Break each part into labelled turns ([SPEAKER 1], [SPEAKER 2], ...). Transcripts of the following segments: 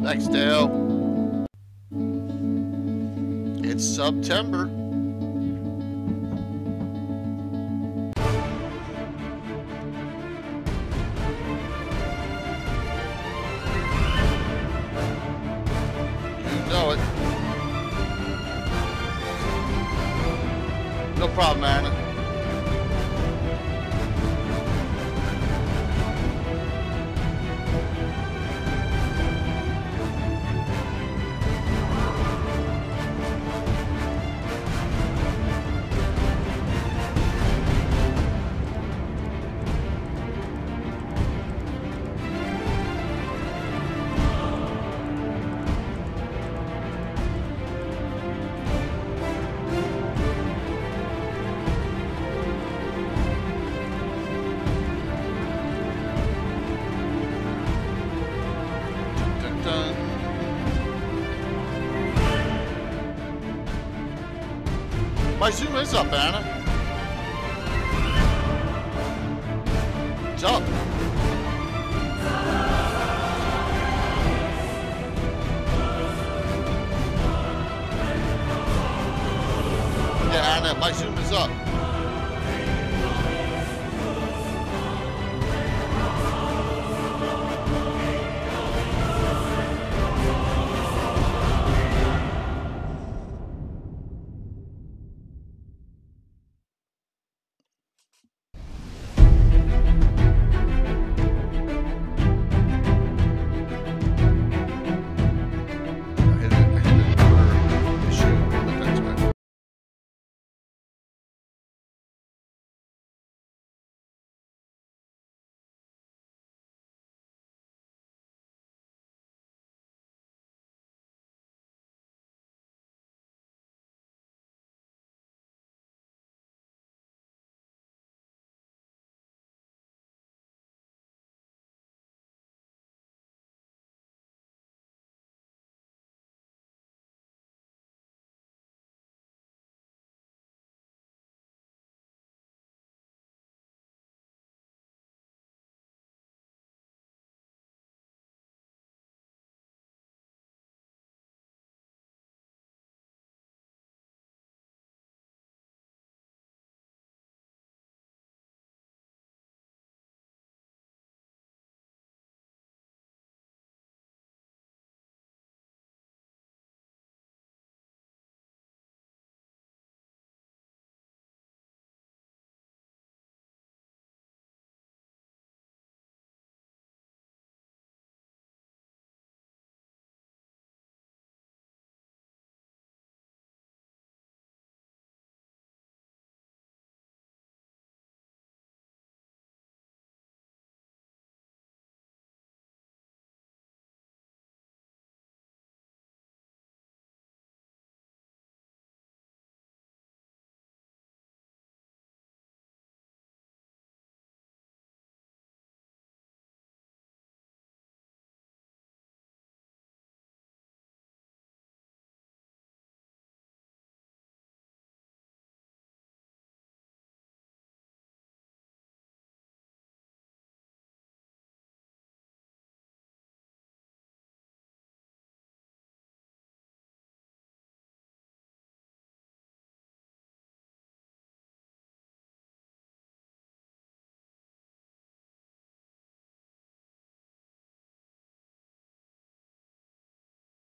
[SPEAKER 1] Thanks, Dale. It's September. Know it. No problem, Anna. My zoom is up, Anna. It's up. Yeah, Anna, my zoom is up.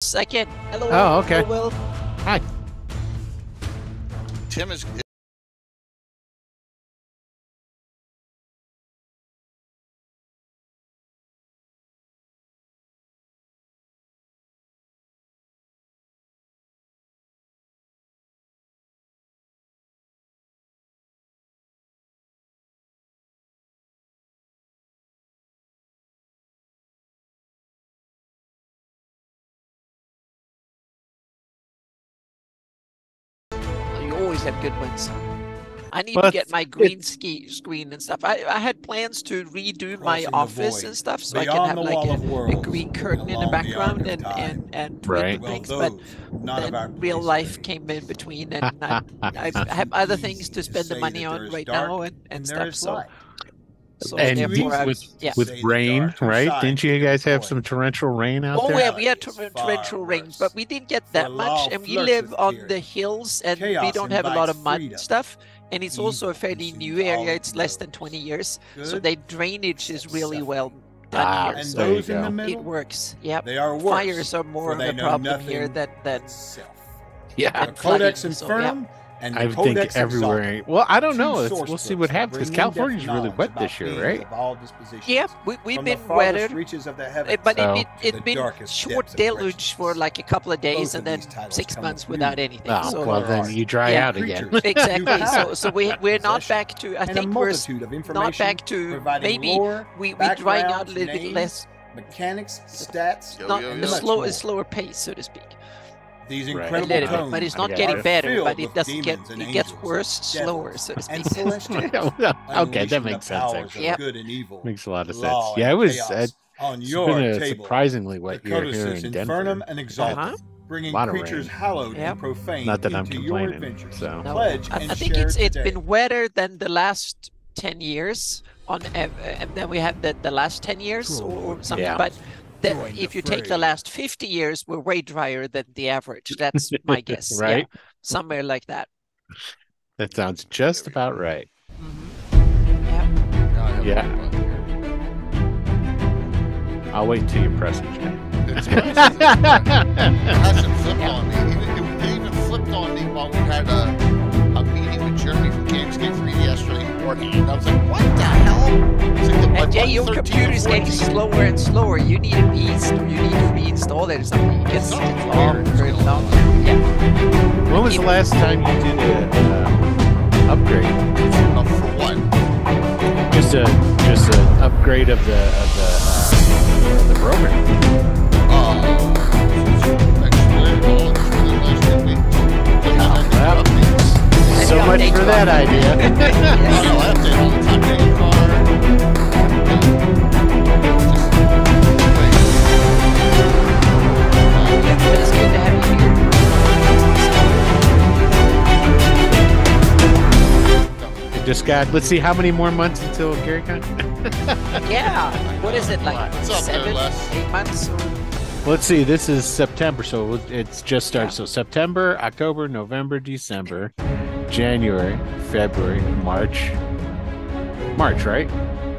[SPEAKER 2] Second. Hello.
[SPEAKER 3] Oh, okay.
[SPEAKER 2] Hello, Will.
[SPEAKER 3] Hi.
[SPEAKER 1] Tim is.
[SPEAKER 2] You always have good ones. I need to get my green screen and stuff. I had plans to redo my office and stuff so I can have like a green curtain in the background and tweet things, but then real life came in between, and I have other things to spend the money on right now and stuff. So So
[SPEAKER 3] And
[SPEAKER 2] therefore,
[SPEAKER 3] with rain, right? Didn't you guys have some torrential rain out there?
[SPEAKER 2] Oh, yeah, we had torrential rain, but we didn't get that much. And we live on the hills, and we don't have a lot of mud and stuff. And it's also a fairly new area. It's less than 20 years. So the drainage is really well done here.
[SPEAKER 4] And
[SPEAKER 2] So
[SPEAKER 4] those in the middle,
[SPEAKER 2] it works. Yep.
[SPEAKER 4] they are worse,
[SPEAKER 2] Fires are more
[SPEAKER 4] for
[SPEAKER 2] of
[SPEAKER 4] they
[SPEAKER 2] a
[SPEAKER 4] know
[SPEAKER 2] problem here
[SPEAKER 4] nothing
[SPEAKER 2] than
[SPEAKER 3] Yeah.
[SPEAKER 4] The Codex
[SPEAKER 2] flooding, so,
[SPEAKER 4] Infernum and the
[SPEAKER 3] I
[SPEAKER 4] Codex
[SPEAKER 3] think everywhere.
[SPEAKER 4] Exalted.
[SPEAKER 3] Well, I don't
[SPEAKER 4] Two
[SPEAKER 3] know.
[SPEAKER 4] source
[SPEAKER 3] We'll see
[SPEAKER 4] books
[SPEAKER 3] what happens
[SPEAKER 4] that
[SPEAKER 3] because
[SPEAKER 4] bring
[SPEAKER 3] California's
[SPEAKER 4] in-depth
[SPEAKER 3] really wet
[SPEAKER 4] knowledge
[SPEAKER 3] this year,
[SPEAKER 4] about
[SPEAKER 3] right?
[SPEAKER 4] beings of all dispositions.
[SPEAKER 2] yeah, we've
[SPEAKER 4] From
[SPEAKER 2] been
[SPEAKER 4] the farthest
[SPEAKER 2] wetter.
[SPEAKER 4] reaches of the heavens
[SPEAKER 2] But
[SPEAKER 3] Oh.
[SPEAKER 2] it's
[SPEAKER 4] the
[SPEAKER 2] been
[SPEAKER 4] darkest
[SPEAKER 2] short
[SPEAKER 4] depths of
[SPEAKER 2] deluge
[SPEAKER 4] wretchedness.
[SPEAKER 2] for like a couple of days
[SPEAKER 4] Both
[SPEAKER 2] and
[SPEAKER 4] of
[SPEAKER 2] then
[SPEAKER 4] these titles
[SPEAKER 2] 6
[SPEAKER 4] come
[SPEAKER 2] months
[SPEAKER 4] with
[SPEAKER 2] without
[SPEAKER 4] new
[SPEAKER 2] anything.
[SPEAKER 3] Oh,
[SPEAKER 2] So
[SPEAKER 3] well, then you dry
[SPEAKER 2] Yeah.
[SPEAKER 3] out again.
[SPEAKER 4] Creatures,
[SPEAKER 2] exactly.
[SPEAKER 4] new
[SPEAKER 2] So
[SPEAKER 4] powers,
[SPEAKER 2] we're not
[SPEAKER 4] possessions,
[SPEAKER 2] back to. I
[SPEAKER 4] and a
[SPEAKER 2] think we're
[SPEAKER 4] multitude of
[SPEAKER 2] not
[SPEAKER 4] information
[SPEAKER 2] back to
[SPEAKER 4] providing
[SPEAKER 2] maybe
[SPEAKER 4] lore,
[SPEAKER 2] we drying out a
[SPEAKER 4] backgrounds,
[SPEAKER 2] little bit
[SPEAKER 4] names,
[SPEAKER 2] less,
[SPEAKER 4] mechanics, stats,
[SPEAKER 1] Yo,
[SPEAKER 2] not
[SPEAKER 1] yo,
[SPEAKER 4] and
[SPEAKER 1] yo.
[SPEAKER 4] much
[SPEAKER 2] a
[SPEAKER 4] more.
[SPEAKER 2] slower pace, so to speak.
[SPEAKER 4] These
[SPEAKER 3] Right.
[SPEAKER 2] A
[SPEAKER 4] incredible
[SPEAKER 2] little bit,
[SPEAKER 4] tomes
[SPEAKER 2] but it's
[SPEAKER 3] I
[SPEAKER 2] not
[SPEAKER 3] got
[SPEAKER 2] getting
[SPEAKER 3] you.
[SPEAKER 2] better.
[SPEAKER 4] filled
[SPEAKER 2] But it
[SPEAKER 4] with
[SPEAKER 2] doesn't get.
[SPEAKER 4] demons and
[SPEAKER 2] It gets
[SPEAKER 4] angels,
[SPEAKER 2] worse slower, so to
[SPEAKER 4] and
[SPEAKER 2] speak.
[SPEAKER 4] celestial.
[SPEAKER 3] okay, that
[SPEAKER 4] Unleashing
[SPEAKER 3] makes
[SPEAKER 4] the
[SPEAKER 3] sense.
[SPEAKER 4] powers
[SPEAKER 3] Actually,
[SPEAKER 2] Yep.
[SPEAKER 4] of good and evil.
[SPEAKER 3] makes a lot of sense.
[SPEAKER 4] law
[SPEAKER 3] Yeah, it
[SPEAKER 4] and
[SPEAKER 3] was.
[SPEAKER 4] chaos on
[SPEAKER 3] It's
[SPEAKER 4] your
[SPEAKER 3] been a
[SPEAKER 4] table.
[SPEAKER 3] surprisingly
[SPEAKER 4] The
[SPEAKER 3] wet year here
[SPEAKER 4] Codices
[SPEAKER 3] in Denver.
[SPEAKER 4] Infernum and Exalted,
[SPEAKER 2] Uh-huh.
[SPEAKER 4] bringing
[SPEAKER 3] Lot of
[SPEAKER 4] creatures
[SPEAKER 3] rain.
[SPEAKER 4] hallowed
[SPEAKER 2] Yep.
[SPEAKER 4] and profane
[SPEAKER 3] Not that I'm
[SPEAKER 4] into your
[SPEAKER 3] complaining.
[SPEAKER 4] adventures.
[SPEAKER 3] So
[SPEAKER 2] No,
[SPEAKER 4] Pledge
[SPEAKER 2] I
[SPEAKER 4] and
[SPEAKER 2] think
[SPEAKER 4] share
[SPEAKER 2] it's
[SPEAKER 4] today.
[SPEAKER 2] been wetter than the last 10 years on, and then we had the last 10 years or something.
[SPEAKER 3] Yeah.
[SPEAKER 2] But
[SPEAKER 4] Join
[SPEAKER 2] if
[SPEAKER 4] the
[SPEAKER 2] you take the
[SPEAKER 4] fray.
[SPEAKER 2] last 50 years, we're way drier than the average. That's my guess. Yeah,
[SPEAKER 3] Right?
[SPEAKER 2] somewhere like that.
[SPEAKER 3] that sounds just about right.
[SPEAKER 2] Yeah.
[SPEAKER 3] Yeah. I'll wait until you press it, Jay.
[SPEAKER 1] It's crazy. It hasn't flipped on me. It even flipped on me while we had a meeting with Jeremy from Gamescape 3 yesterday morning, and I was like, what the hell? It's like my
[SPEAKER 2] And Jay,
[SPEAKER 1] button
[SPEAKER 2] your
[SPEAKER 1] 13 or
[SPEAKER 2] computer's getting
[SPEAKER 1] 14.
[SPEAKER 2] slower and slower. You need to reinstall it or something. It gets
[SPEAKER 1] No,
[SPEAKER 2] very long. Yeah.
[SPEAKER 3] When was the last time you did an upgrade?
[SPEAKER 1] For what?
[SPEAKER 3] Just an upgrade of the program.
[SPEAKER 1] Exploited all this for the last 2 weeks.
[SPEAKER 3] Well, so
[SPEAKER 2] Maybe
[SPEAKER 3] much
[SPEAKER 2] update
[SPEAKER 3] for that
[SPEAKER 2] clock.
[SPEAKER 3] idea.
[SPEAKER 1] I update all the time. Getting card.
[SPEAKER 2] But it's good to have you here.
[SPEAKER 3] Just got. Let's see how many more months until GaryCon.
[SPEAKER 2] Yeah. What is it, like
[SPEAKER 1] What's up there,
[SPEAKER 2] 7,
[SPEAKER 1] Les?
[SPEAKER 2] 8 months?
[SPEAKER 3] Let's see. This is September, so it's just started. So September, October, November, December, January, February, March, right?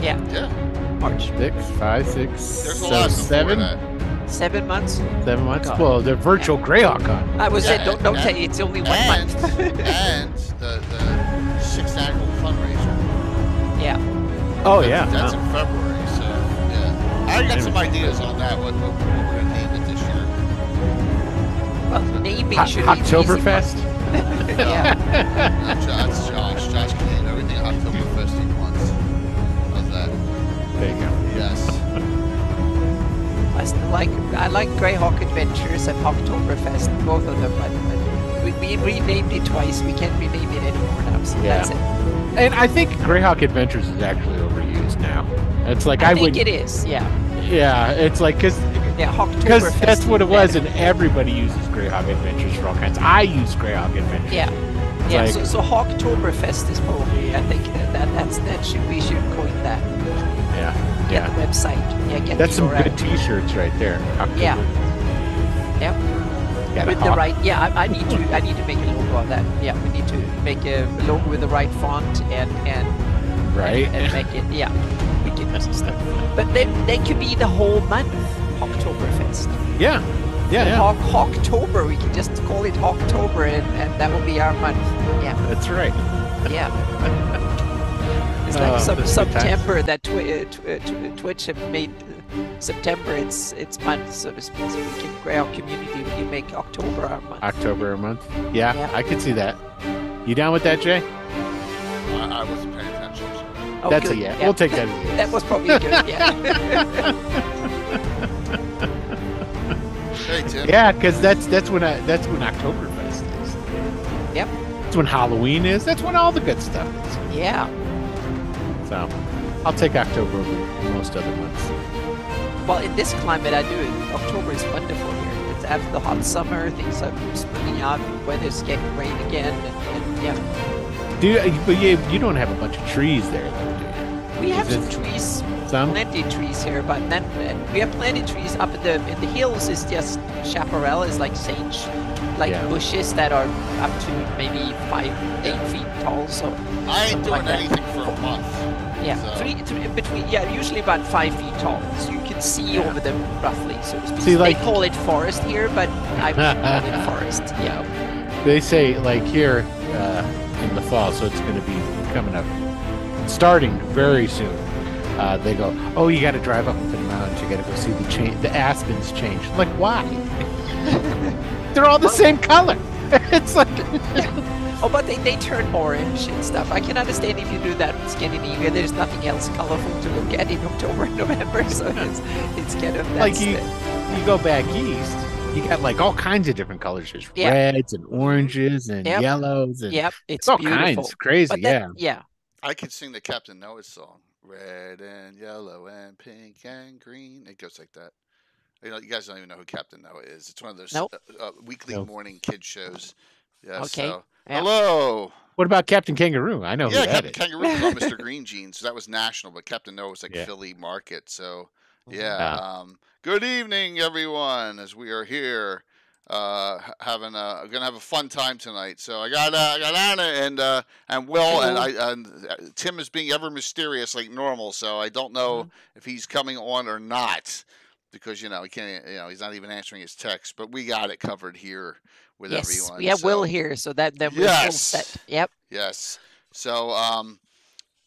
[SPEAKER 2] Yeah,
[SPEAKER 1] Yeah.
[SPEAKER 2] March.
[SPEAKER 3] 6, 5, 6,
[SPEAKER 1] There's a
[SPEAKER 3] so
[SPEAKER 1] lot before
[SPEAKER 3] 7,
[SPEAKER 1] that.
[SPEAKER 2] 7 months.
[SPEAKER 3] 7 months.
[SPEAKER 2] God.
[SPEAKER 3] Well, the virtual Greyhawk con.
[SPEAKER 2] I was
[SPEAKER 1] Yeah,
[SPEAKER 2] saying, don't
[SPEAKER 1] and-
[SPEAKER 2] say it's only 1
[SPEAKER 1] And,
[SPEAKER 2] month.
[SPEAKER 1] and the 6th annual fundraiser.
[SPEAKER 2] Yeah.
[SPEAKER 3] Oh
[SPEAKER 1] That's-
[SPEAKER 3] yeah.
[SPEAKER 1] That's
[SPEAKER 3] no.
[SPEAKER 1] in February, so yeah. I got some ideas on that, what we're going to name it this year.
[SPEAKER 2] Well, naming should be easy.
[SPEAKER 3] Oktoberfest.
[SPEAKER 2] Yeah.
[SPEAKER 1] That's Josh. Josh can name everything Oktoberfest he wants. How's that?
[SPEAKER 3] There you go.
[SPEAKER 1] Yes.
[SPEAKER 2] I like Greyhawk Adventures and Oktoberfest, both of them. But we renamed it twice. We can't rename it anymore now. So
[SPEAKER 3] Yeah.
[SPEAKER 2] that's it.
[SPEAKER 3] And I think Greyhawk Adventures is actually overused now. It's like
[SPEAKER 2] I
[SPEAKER 3] I
[SPEAKER 2] think
[SPEAKER 3] would.
[SPEAKER 2] it is. Yeah.
[SPEAKER 3] Yeah, it's like because
[SPEAKER 2] Oktoberfest.
[SPEAKER 3] that's what it
[SPEAKER 2] is
[SPEAKER 3] was,
[SPEAKER 2] better.
[SPEAKER 3] and everybody uses Greyhawk Adventures for all kinds. I use Greyhawk Adventures.
[SPEAKER 2] Yeah. Yeah.
[SPEAKER 3] Like-
[SPEAKER 2] So Oktoberfest is probably. I think we should coin that.
[SPEAKER 3] yeah,
[SPEAKER 2] Get
[SPEAKER 3] yeah.
[SPEAKER 2] the website. Yeah. Get
[SPEAKER 3] That's
[SPEAKER 2] the
[SPEAKER 3] some
[SPEAKER 2] URL.
[SPEAKER 3] good T-shirts right there. October.
[SPEAKER 2] Yeah. Yep.
[SPEAKER 3] Got a
[SPEAKER 2] With the
[SPEAKER 3] hawk.
[SPEAKER 2] right, I need to make a logo of that. Yeah, we need to make a logo with the right font and
[SPEAKER 3] Right.
[SPEAKER 2] make it. Yeah, we can. But they could be the whole month, Oktoberfest.
[SPEAKER 3] Yeah, yeah.
[SPEAKER 2] Hawktober. We can just call it Hawktober, and that will be our month. Yeah,
[SPEAKER 3] That's right.
[SPEAKER 2] yeah. It's like
[SPEAKER 3] Oh, that's good times.
[SPEAKER 2] September that Twitch have made. September, it's month, so to speak. So we can, Greyhawk community, we can make October our month.
[SPEAKER 3] October a month. Yeah,
[SPEAKER 2] Yeah.
[SPEAKER 3] I could see that. You down with that, Jay?
[SPEAKER 1] I wasn't paying attention. So.
[SPEAKER 2] Oh,
[SPEAKER 3] That's
[SPEAKER 2] good.
[SPEAKER 3] a yeah. We'll take that as a yes.
[SPEAKER 2] That was probably good. Yeah.
[SPEAKER 1] Hey, Tim.
[SPEAKER 3] Yeah, because that's when Oktoberfest is.
[SPEAKER 2] Yep.
[SPEAKER 3] That's when Halloween is. That's when all the good stuff is.
[SPEAKER 2] Yeah.
[SPEAKER 3] So, I'll take October over most other months.
[SPEAKER 2] Well, in this climate, I do it. October is wonderful here. It's after the hot summer, things are springing out, weather's getting rain again, and yeah.
[SPEAKER 3] But you don't have a bunch of trees there, though, do you?
[SPEAKER 2] We have some trees, plenty of trees here, but then we have plenty of trees up in the hills. Is just chaparral, is like sage, like bushes that are up to maybe 8 feet tall. So
[SPEAKER 1] I ain't doing anything for a month.
[SPEAKER 2] Yeah, so. Usually about 5 feet tall, so you can see over them roughly. So to speak.
[SPEAKER 3] See,
[SPEAKER 2] they call it forest here, but I would call it forest. Yeah.
[SPEAKER 3] They say like here in the fall, so it's going to be coming up, starting very soon. They go, oh, you got to drive up to the mountains. You got to go see the aspens change. I'm like, why? They're all the same color. It's like.
[SPEAKER 2] Oh, but they turn orange and stuff. I can understand if you do that in Scandinavia. There's nothing else colorful to look at in October and November, so it's kind of
[SPEAKER 3] like you go back east. You got like all kinds of different colors. There's reds and oranges and yellows and
[SPEAKER 2] it's
[SPEAKER 3] all
[SPEAKER 2] beautiful.
[SPEAKER 3] Kinds. Crazy,
[SPEAKER 2] yeah.
[SPEAKER 1] I could sing the Captain Noah song. Red and yellow and pink and green. It goes like that. You know, you guys don't even know who Captain Noah is. It's one of those weekly morning kid shows. Yeah.
[SPEAKER 2] Okay.
[SPEAKER 1] So, hello.
[SPEAKER 3] What about Captain Kangaroo? I know.
[SPEAKER 1] Yeah, Captain Kangaroo was on Mr. Green Jeans. So that was national, but Captain Noah was like Philly market. So good evening, everyone, as we are here gonna have a fun time tonight. So I got Anna and Will and Tim is being ever mysterious like normal. So I don't know if he's coming on or not because he can't. He's not even answering his text. But we got it covered here with everyone.
[SPEAKER 2] We have Will here, so that we're all set. Yep.
[SPEAKER 1] Yes. So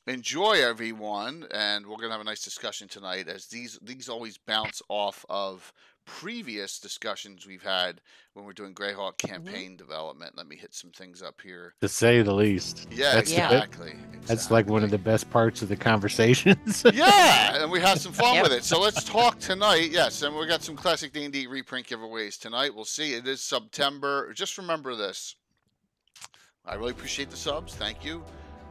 [SPEAKER 1] enjoy, everyone, and we're gonna have a nice discussion tonight, as these always bounce off of previous discussions we've had when we're doing Greyhawk campaign development. Let me hit some things up here,
[SPEAKER 3] to say the least.
[SPEAKER 1] Yeah, exactly.
[SPEAKER 3] That's like one of the best parts of the conversations.
[SPEAKER 1] Yeah, and we had some fun with it. So let's talk tonight. Yes, and we got some classic D&D reprint giveaways tonight. We'll see. It is September. Just remember this. I really appreciate the subs. Thank you.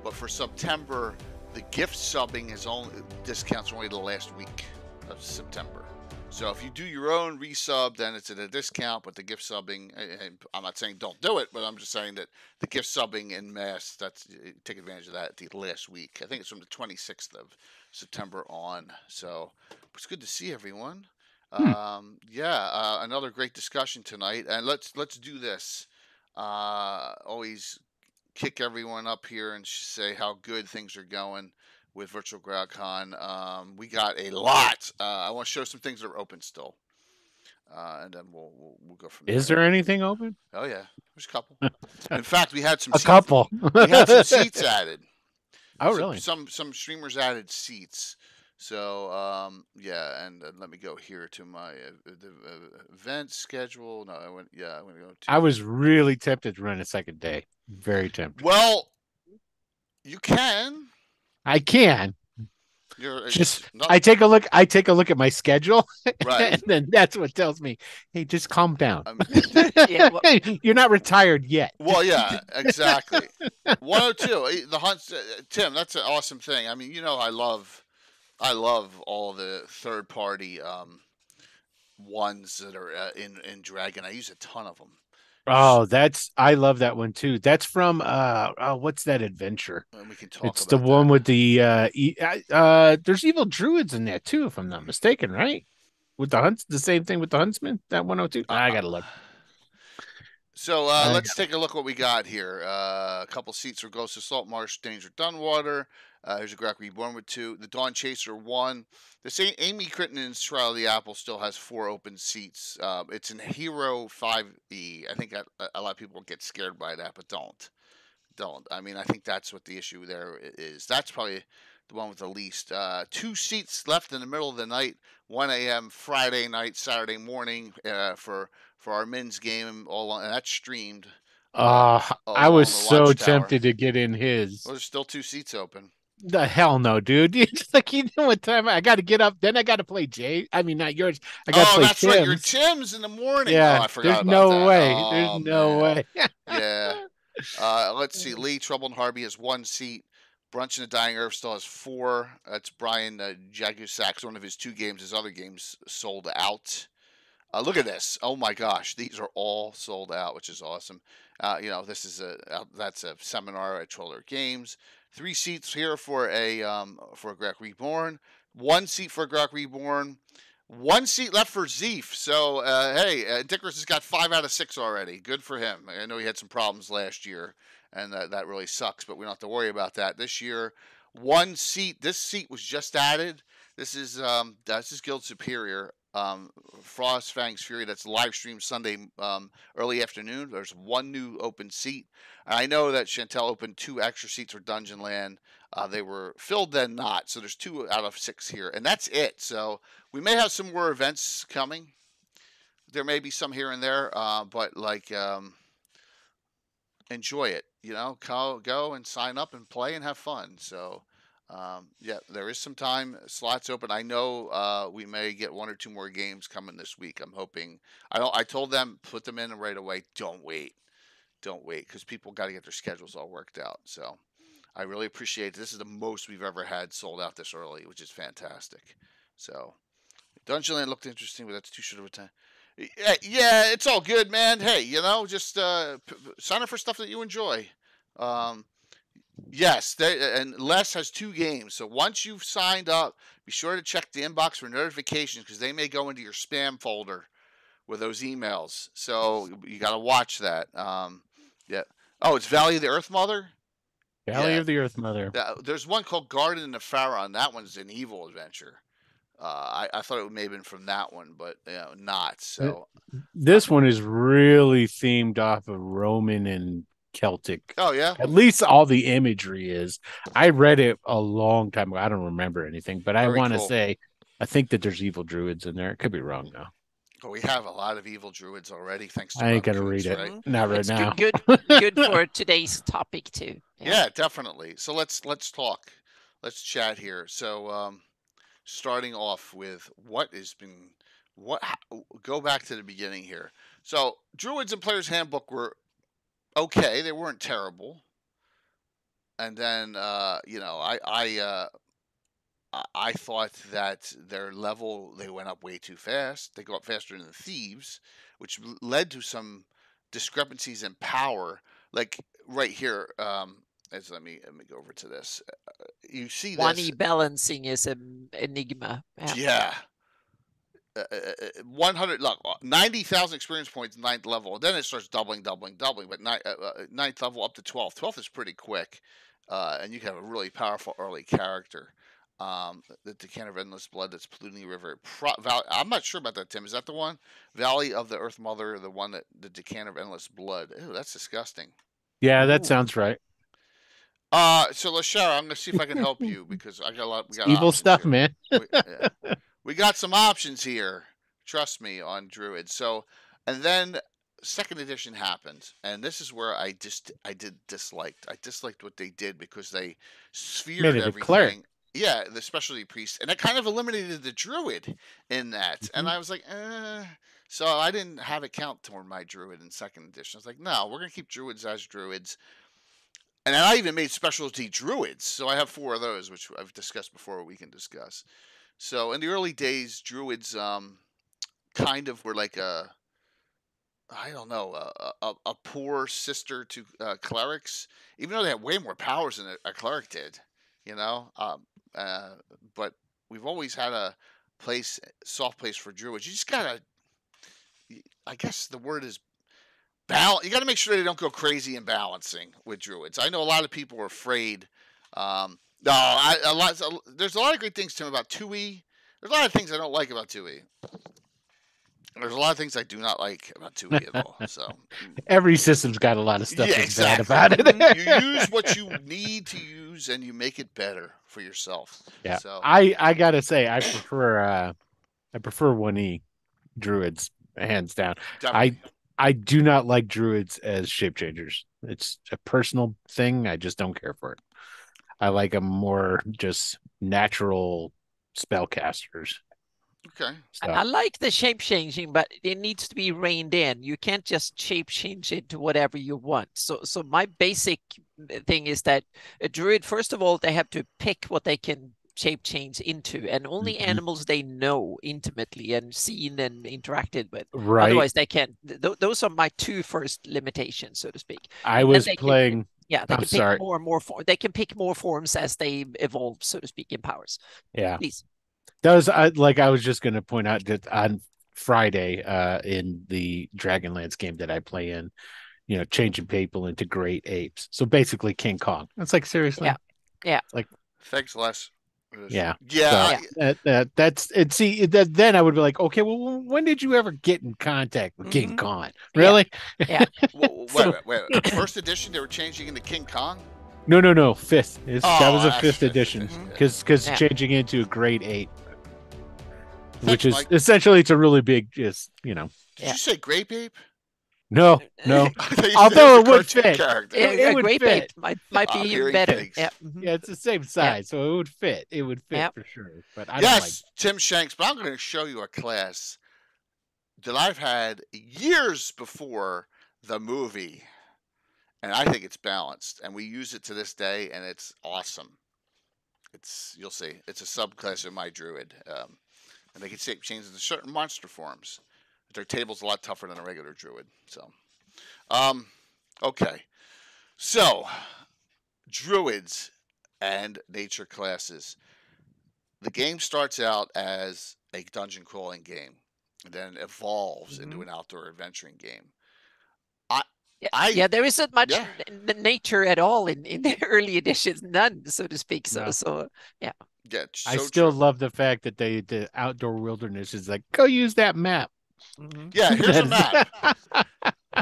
[SPEAKER 1] But for September, the gift subbing is only discounts only the last week of September. So if you do your own resub, then it's at a discount. But the gift subbing, I'm not saying don't do it, but I'm just saying that the gift subbing in mass, take advantage of that at the last week. I think it's from the 26th of September on. So it's good to see everyone. Another great discussion tonight, and let's do this. Always kick everyone up here and say how good things are going with Virtual GrowCon. We got a lot. I want to show some things that are open still, and then we'll go from there.
[SPEAKER 3] Is there anything open?
[SPEAKER 1] Oh yeah, there's a couple. In fact, we had some
[SPEAKER 3] couple.
[SPEAKER 1] We had some seats added.
[SPEAKER 3] Oh really?
[SPEAKER 1] Some streamers added seats. So and let me go here to my event schedule. No, I went. Yeah, I'm gonna go.
[SPEAKER 3] I was really tempted to run a second day. Very tempted.
[SPEAKER 1] Well, you can.
[SPEAKER 3] I can. I take a look at my schedule,
[SPEAKER 1] right?
[SPEAKER 3] And then that's what tells me, hey, just calm down. You're not retired yet.
[SPEAKER 1] Well, yeah, exactly. 102. The hunts, Tim. That's an awesome thing. I mean, I love all the third party ones that are in Dragon. I use a ton of them.
[SPEAKER 3] Oh, I love that one too. That's from what's that adventure?
[SPEAKER 1] We can talk.
[SPEAKER 3] It's the one with the there's evil druids in there too, if I'm not mistaken, right? With the hunts, the same thing with the huntsman. That 102. I gotta look.
[SPEAKER 1] So let's take a look what we got here. A couple seats for Ghost of Saltmarsh, Danger Dunwater. Here's a Greyhawk Reborn with 2. The Dawn Chaser 1. The Amy Crittenden's Trial of the Apple still has 4 open seats. It's in Hero 5e. I think a lot of people get scared by that, but don't. I mean, I think that's what the issue there is. That's probably the one with the least. 2 seats left in the middle of the night, 1 a.m. Friday night, Saturday morning for our men's game, and that's streamed.
[SPEAKER 3] I was so tempted to get in his.
[SPEAKER 1] Well, there's still 2 seats open.
[SPEAKER 3] The hell no, dude. It's like, what time I got to get up, then I got to play I mean, not yours. I got to play
[SPEAKER 1] that's
[SPEAKER 3] Tim's.
[SPEAKER 1] Right. Your Tim's in the morning.
[SPEAKER 3] Yeah,
[SPEAKER 1] I forgot
[SPEAKER 3] there's
[SPEAKER 1] about
[SPEAKER 3] no
[SPEAKER 1] that.
[SPEAKER 3] way.
[SPEAKER 1] Oh,
[SPEAKER 3] there's no way.
[SPEAKER 1] Yeah. Let's see. Lee Trouble and Harvey has 1 seat. Brunch in the Dying Earth still has 4. That's Brian Jagusak's one of his 2 games. His other games sold out. Look at this. Oh my gosh, these are all sold out, which is awesome. This is that's a seminar at Troller Games. 3 seats here for a Greyhawk Reborn. 1 seat for Greyhawk Reborn. 1 seat left for Zeef. So hey, Dickers has got 5 out of 6 already. Good for him. I know he had some problems last year, and that really sucks. But we don't have to worry about that this year. 1 seat. This seat was just added. This is Guild Superior. Frost Fang's Fury. That's live stream Sunday early afternoon. There's 1 new open seat. And I know that Chantel opened 2 extra seats for Dungeon Land. They were filled, then not. So there's 2 out of 6 here, and that's it. So we may have some more events coming. There may be some here and there, but enjoy it. Go and sign up and play and have fun. So. Yeah, there is some time slots open. I know we may get 1 or 2 more games coming this week. I'm hoping. I told them put them in right away. Don't wait, because people got to get their schedules all worked out. So I really appreciate it. This is the most we've ever had sold out this early, which is fantastic. So Dungeonland looked interesting, but that's too short of a time. Yeah, it's all good, man. Hey, just sign up for stuff that you enjoy. Yes, and Les has 2 games. So once you've signed up, be sure to check the inbox for notifications, because they may go into your spam folder with those emails. So you got to watch that. Yeah. Oh, it's Valley of the Earth Mother?
[SPEAKER 3] Valley of the Earth Mother.
[SPEAKER 1] There's one called Garden of Pharaoh. That one's an evil adventure. I thought it may have been from that one, but not. So
[SPEAKER 3] this one is really themed off of Roman and Celtic.
[SPEAKER 1] Oh yeah,
[SPEAKER 3] at least all the imagery is. I read it a long time ago. I don't remember anything, but I want to say I think that there's evil druids in there. It could be wrong though.
[SPEAKER 1] Well, we have a lot of evil druids already, thanks to
[SPEAKER 3] I ain't gonna read it.
[SPEAKER 1] Right?
[SPEAKER 3] Not right now.
[SPEAKER 2] Good for today's topic too.
[SPEAKER 1] Yeah, definitely. So let's talk. Let's chat here. So starting off with go back to the beginning here. So Druids and Player's Handbook were okay, they weren't terrible. And then, I thought that their level, they went up way too fast. They go up faster than the Thieves, which led to some discrepancies in power. Like right here, let me go over to this. You see this.
[SPEAKER 2] 1E balancing is an enigma.
[SPEAKER 1] Yeah. 90,000 experience points, 9th level. Then it starts doubling. But 9th level up to 12th. 12th is pretty quick, and you can have a really powerful early character. The Decanter of Endless Blood, that's polluting the river. I'm not sure about that, Tim. Is that the one? Valley of the Earth Mother, the one that the Decanter of Endless Blood. Ew, that's disgusting.
[SPEAKER 3] Yeah, that sounds right.
[SPEAKER 1] So LaShara, I'm gonna see if I can help you, because I got a lot. We got
[SPEAKER 3] evil stuff,
[SPEAKER 1] here.
[SPEAKER 3] Man.
[SPEAKER 1] We got some options here, trust me, on Druid. So, and then 2nd edition happened, and this is where I disliked. I disliked what they did, because they sphered everything. Cleric. Yeah, the specialty priest, and it kind of eliminated the Druid in that. And I was like, So I didn't have it count toward my Druid in 2nd edition. I was like, no, we're gonna keep Druids as Druids. And then I even made specialty Druids, so I have 4 of those, which I've discussed before. We can discuss. So in the early days, Druids kind of were like a poor sister to clerics, even though they had way more powers than a cleric did, but we've always had a soft place for Druids. You just gotta, I guess the word is balance. You gotta make sure they don't go crazy in balancing with Druids. I know a lot of people are afraid. There's a lot of great things, Tim, about 2E. There's a lot of things I don't like about 2E. There's a lot of things I do not like about 2E at all. So
[SPEAKER 3] every system's got a lot of stuff that's
[SPEAKER 1] exactly.
[SPEAKER 3] bad about it.
[SPEAKER 1] You use what you need to use, and you make it better for yourself.
[SPEAKER 3] Yeah.
[SPEAKER 1] So
[SPEAKER 3] I gotta say, I prefer 1E Druids, hands down. Definitely. I do not like Druids as shape changers. It's a personal thing. I just don't care for it. I like them more just natural spellcasters.
[SPEAKER 1] Okay.
[SPEAKER 2] So. I like the shape changing, but it needs to be reined in. You can't just shape change into whatever you want. So my basic thing is that a Druid, first of all, they have to pick what they can shape change into, and only animals they know intimately and seen and interacted with.
[SPEAKER 3] Right.
[SPEAKER 2] Otherwise, they can't. Those are my two first limitations, so to speak.
[SPEAKER 3] I was playing.
[SPEAKER 2] Yeah, they can pick more and more. They can pick more forms as they evolve, so to speak, in powers.
[SPEAKER 3] Yeah,
[SPEAKER 2] please.
[SPEAKER 3] That was I was just going to point out that on Friday, in the Dragonlance game that I play in, changing people into great apes. So basically, King Kong. It's like, seriously.
[SPEAKER 2] Yeah.
[SPEAKER 3] Like,
[SPEAKER 1] thanks, Les.
[SPEAKER 3] Yeah.
[SPEAKER 1] Yeah.
[SPEAKER 3] So that's it. See, then I would be like, okay, well, when did you ever get in contact with King Kong? Really?
[SPEAKER 2] Yeah.
[SPEAKER 1] Wait. First edition, they were changing into King Kong?
[SPEAKER 3] No. Fifth. That was a fifth edition. Because changing into a grade 8. Which is essentially, it's a really big,
[SPEAKER 1] Did you say grape ape?
[SPEAKER 3] No. Although it would fit. It would fit.
[SPEAKER 2] Might be even better. Yeah,
[SPEAKER 3] it's the same size, so it would fit. It would fit for sure. But I
[SPEAKER 1] don't
[SPEAKER 3] like
[SPEAKER 1] Tim Shanks. But I'm going to show you a class that I've had years before the movie, and I think it's balanced, and we use it to this day, and it's awesome. You'll see. It's a subclass of my druid, and they can shape change into certain monster forms. Their table's a lot tougher than a regular druid. So, okay. So, druids and nature classes. The game starts out as a dungeon crawling game, and then evolves into an outdoor adventuring game.
[SPEAKER 2] There isn't much nature at all in the early editions, none, so to speak. So yeah.
[SPEAKER 1] Yeah,
[SPEAKER 3] I still love the fact that the outdoor wilderness is like, go use that map.
[SPEAKER 1] Yeah, here's a map.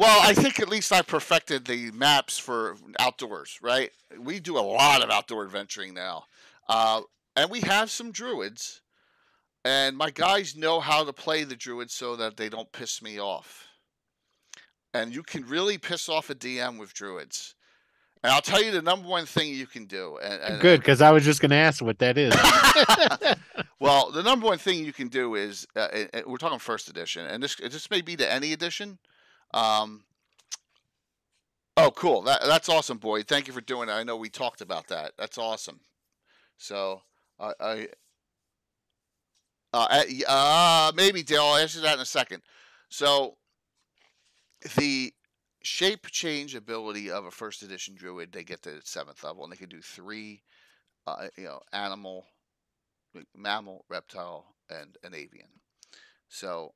[SPEAKER 1] Well, I think at least I perfected the maps for outdoors, right? We do a lot of outdoor adventuring now. And we have some druids. And my guys know how to play the druids so that they don't piss me off. And you can really piss off a DM with druids. And I'll tell you the number one thing you can do.
[SPEAKER 3] Good, because I was just going to ask what that is.
[SPEAKER 1] Well, the number one thing you can do is, we're talking first edition, and this may be to any edition. Oh, cool. That's awesome, Boyd. Thank you for doing it. I know we talked about that. That's awesome. So, maybe, Dale, I'll answer that in a second. So, the shape change ability of a first edition druid, they get to 7th level, and they can do 3 animal, mammal, reptile, and an avian. So,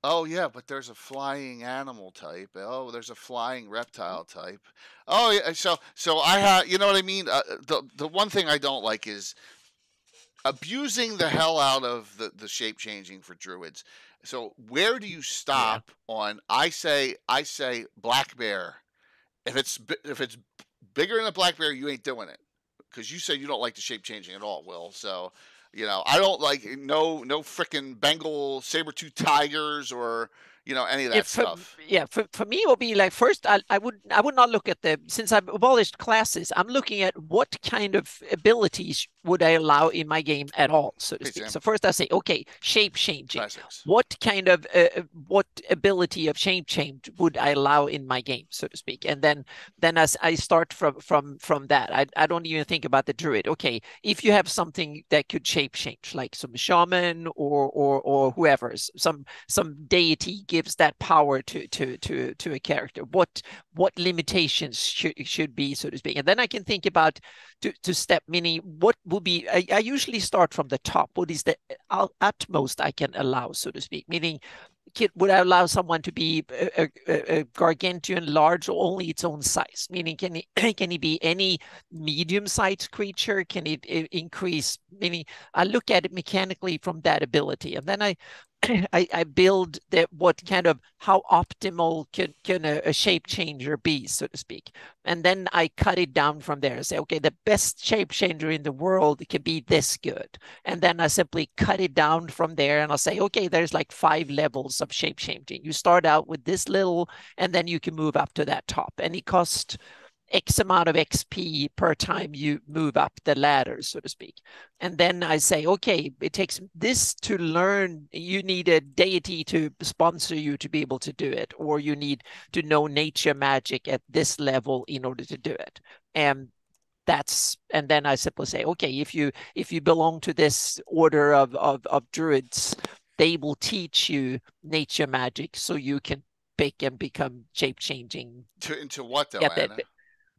[SPEAKER 1] but there's a flying animal type. Oh, there's a flying reptile type. Oh, yeah. So I have, you know what I mean? The one thing I don't like is abusing the hell out of the shape changing for druids. So where do you stop on? I say black bear. If it's bigger than a black bear, you ain't doing it, because you said you don't like the shape changing at all, Will. So I don't like no frickin' Bengal saber-tooth tigers or any of that stuff.
[SPEAKER 2] For me, it will be like, first, I would not look at since I've abolished classes, I'm looking at what kind of abilities would I allow in my game at all, so to speak. So first I say, okay, shape changing.
[SPEAKER 1] Classics.
[SPEAKER 2] What kind of what ability of shape change would I allow in my game, so to speak? And then as I start from that, I don't even think about the druid. Okay, if you have something that could shape change, like some shaman or whoever, some deity gives that power to a character, what limitations should be, so to speak. And then I can think about to step, meaning what would be, I usually start from the top. What is the utmost I can allow, so to speak? Meaning, would I allow someone to be a gargantuan, large, or only its own size? Meaning, can he be any medium-sized creature? Can it increase? Meaning, I look at it mechanically from that ability, and then I build how optimal can a shape changer be, so to speak. And then I cut it down from there and say, okay, the best shape changer in the world can be this good. And then I simply cut it down from there, and I'll say, okay, there's like 5 levels of shape changing. You start out with this little, and then you can move up to that top. And it costs X amount of XP per time you move up the ladder, so to speak. And then I say, okay, it takes this to learn. You need a deity to sponsor you to be able to do it, or you need to know nature magic at this level in order to do it. And and then I simply say, okay, if you belong to this order of druids, they will teach you nature magic so you can pick and become shape changing.
[SPEAKER 1] Into what though, Anna?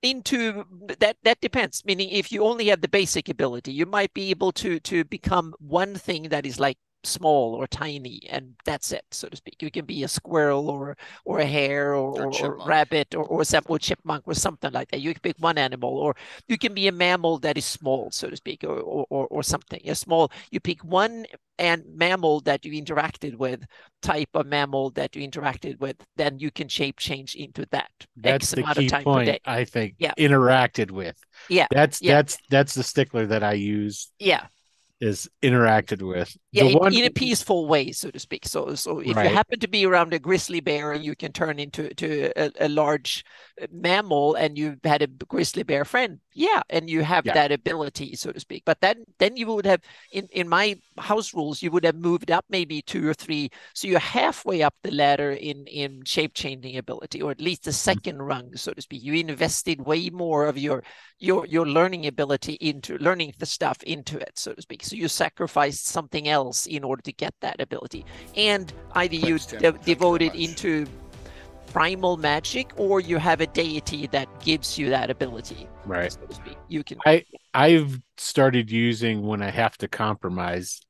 [SPEAKER 2] Into that depends. Meaning, if you only have the basic ability, you might be able to become one thing that is like small or tiny, and that's it, so to speak. You can be a squirrel or a hare or rabbit or chipmunk or something like that. You can pick one animal, or you can be a mammal that is small, so to speak, or something. A small, you pick one and mammal that you interacted with, type of mammal that you interacted with, then you can shape change into that.
[SPEAKER 3] That's the key point, I think.
[SPEAKER 2] Yeah.
[SPEAKER 3] Interacted with.
[SPEAKER 2] Yeah.
[SPEAKER 3] That's the stickler that I use.
[SPEAKER 2] Yeah.
[SPEAKER 3] Is interacted with.
[SPEAKER 2] Yeah, in a peaceful way, so to speak. So if you happen to be around a grizzly bear, you can turn into a large mammal, and you've had a grizzly bear friend. Yeah, and you have that ability, so to speak. But then you would have, in my house rules, you would have moved up maybe 2 or 3. So you're halfway up the ladder in shape changing ability, or at least the second rung, so to speak. You invested way more of your learning ability into learning the stuff into it, so to speak. So you sacrificed something else in order to get that ability, and either you devote it into primal magic, or you have a deity that gives you that ability,
[SPEAKER 3] right?
[SPEAKER 2] So to speak. You can.
[SPEAKER 3] I've started using, when I have to compromise.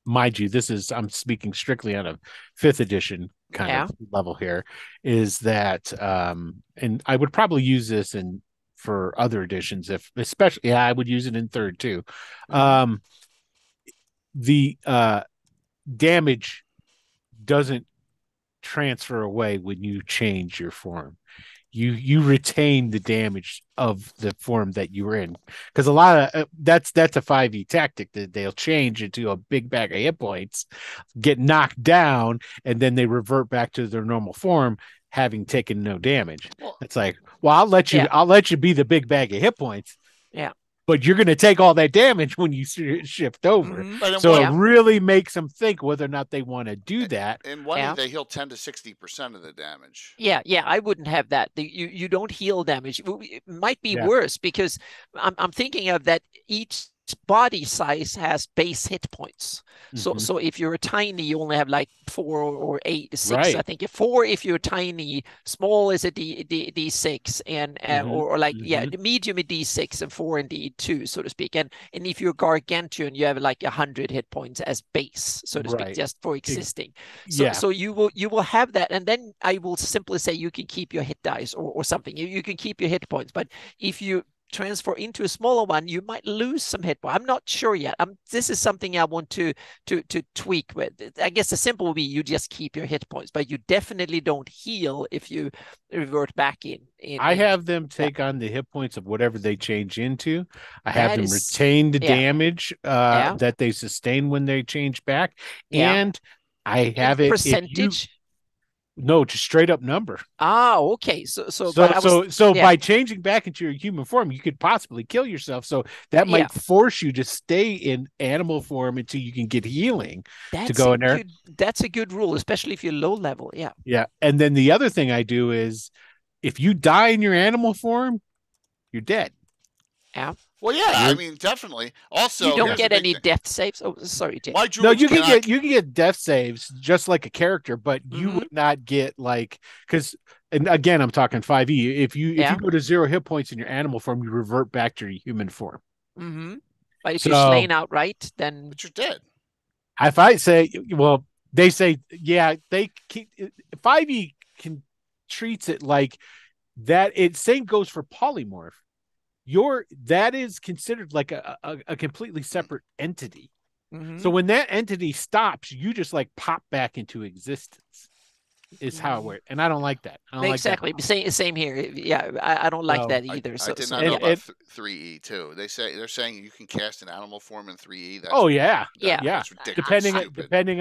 [SPEAKER 3] Mind you, I'm speaking strictly on a 5th edition kind of level here. Is that and I would probably use this for other editions, especially I would use it in 3rd too. Mm-hmm. The damage doesn't transfer away when you change your form. You retain the damage of the form that you were in, because a lot of that's a 5e tactic, that they'll change into a big bag of hit points, get knocked down, and then they revert back to their normal form, having taken no damage. It's like, well, I'll let you be the big bag of hit points.
[SPEAKER 2] Yeah.
[SPEAKER 3] But you're going to take all that damage when you shift over. Mm-hmm. So it really makes them think whether or not they want to do that.
[SPEAKER 1] In 1E, they heal 10 to 60% of the damage.
[SPEAKER 2] Yeah, I wouldn't have that. You don't heal damage. It might be worse, because I'm thinking of that each body size has base hit points. Mm-hmm. So if you're tiny, you only have like 4 or 8, 6. Right. I think 4 if you're tiny, small is a D6, and or like medium a D6, and 4 in D2, so to speak. And if you're gargantuan, you have like 100 hit points as base, so to speak, just for existing. So you will have that, and then I will simply say you can keep your hit dice or something. You can keep your hit points, but if you transfer into a smaller one, you might lose some hit points. I'm not sure yet. This is something I want to tweak with. I guess the simple would be you just keep your hit points, but you definitely don't heal if you revert back in.
[SPEAKER 3] I have them take on the hit points of whatever they change into. I have them retain the damage that they sustain when they change back, and I have it
[SPEAKER 2] percentage.
[SPEAKER 3] No, just straight up number.
[SPEAKER 2] Oh, okay. So
[SPEAKER 3] by changing back into your human form, you could possibly kill yourself. So that might force you to stay in animal form until you can get healing to go in there.
[SPEAKER 2] That's a good rule, especially if you're low level. Yeah.
[SPEAKER 3] Yeah. And then the other thing I do is, if you die in your animal form, you're dead.
[SPEAKER 2] Yeah.
[SPEAKER 1] Well, I mean, definitely. Also,
[SPEAKER 2] you don't get any death saves. Oh, sorry, Jay.
[SPEAKER 3] No, you can get death saves just like a character, but you would not get because, and again, I'm talking 5e. If you go to 0 hit points in your animal form, you revert back to your human form.
[SPEAKER 2] Mm-hmm. But if you're slain outright, then
[SPEAKER 1] but you're dead.
[SPEAKER 3] If I say, well, they say, they keep 5e treats it like that. Same goes for polymorph. That is considered like a completely separate entity. Mm-hmm. So when that entity stops, you just pop back into existence. Is how it works, and I don't like that.
[SPEAKER 2] Exactly. Same here. Yeah, I don't like that either.
[SPEAKER 1] I did not know about 3E too. They're saying you can cast an animal form in 3E.
[SPEAKER 2] That's
[SPEAKER 1] ridiculous.
[SPEAKER 3] Depending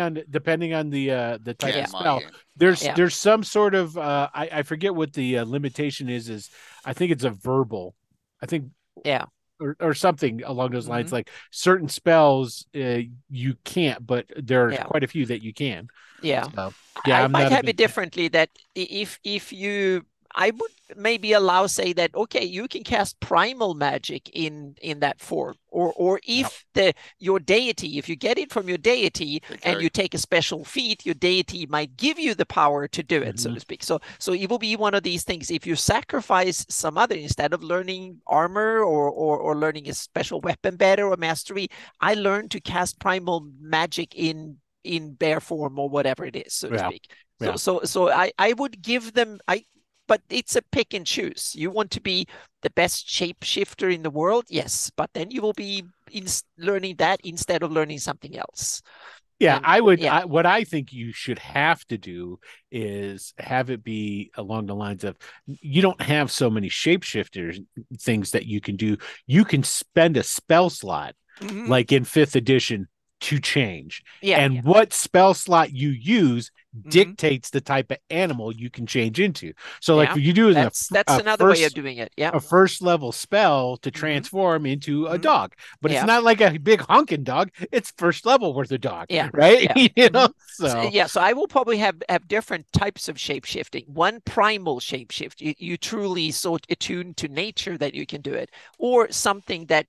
[SPEAKER 3] on the type of spell. There's some sort of I forget what the limitation is. I think it's a verbal. I think or something along those lines. Like certain spells you can't, but there are quite a few that you can.
[SPEAKER 2] I might have it differently, that if you I would maybe allow, say that, okay, you can cast primal magic in that form, or if your deity, if you get it from your deity and you take a special feat, your deity might give you the power to do it, so to speak. So it will be one of these things. If you sacrifice some other, instead of learning armor or learning a special weapon better or mastery, I learned to cast primal magic in bear form or whatever it is, so to speak. So I would give them, but it's a pick and choose. You want to be the best shapeshifter in the world, yes, but then you will be learning that instead of learning something else.
[SPEAKER 3] Yeah, and I would. Yeah. What I think you should have to do is have it be along the lines of, you don't have so many shapeshifters things that you can do. You can spend a spell slot, like in 5th edition, to change. And what spell slot you use dictates the type of animal you can change into. So like if you do
[SPEAKER 2] that's another way of doing it. Yeah.
[SPEAKER 3] A first level spell to transform into a dog. But it's not like a big honking dog. It's first level worth of dog. Yeah. Right.
[SPEAKER 2] Yeah.
[SPEAKER 3] You know? So
[SPEAKER 2] I will probably have different types of shape-shifting. One primal shapeshift. You truly so attuned to nature that you can do it. Or something that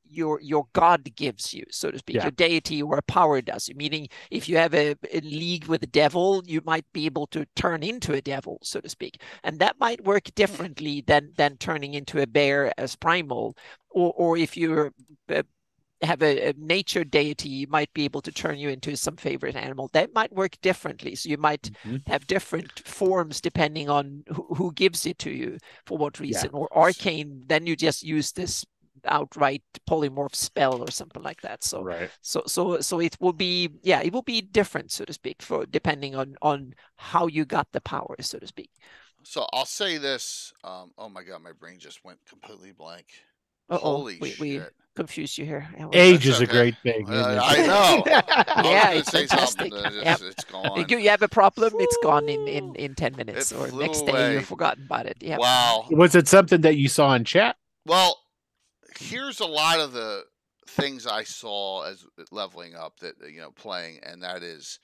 [SPEAKER 2] your god gives you, so to speak, your deity or a power does. Meaning, if you have a league with the devil, you might be able to turn into a devil, so to speak, and that might work differently than turning into a bear as primal. Or if you have a nature deity, you might be able to turn you into some favorite animal. That might work differently. So you might have different forms depending on who gives it to you for what reason. Or arcane, then you just use this outright polymorph spell or something like that. So so it will be it will be different, so to speak, for depending on how you got the power, so to speak.
[SPEAKER 1] So I'll say this. Oh my god, my brain just went completely blank. Holy shit.
[SPEAKER 2] We confused you here.
[SPEAKER 3] Age is a great thing.
[SPEAKER 1] I know.
[SPEAKER 2] It's fantastic.
[SPEAKER 1] It's gone.
[SPEAKER 2] You have a problem, it's gone in 10 minutes, or next day you've forgotten about it. Yeah.
[SPEAKER 1] Wow.
[SPEAKER 3] Was it something that you saw in chat?
[SPEAKER 1] Well, here's a lot of the things I saw as leveling up that, playing, and that is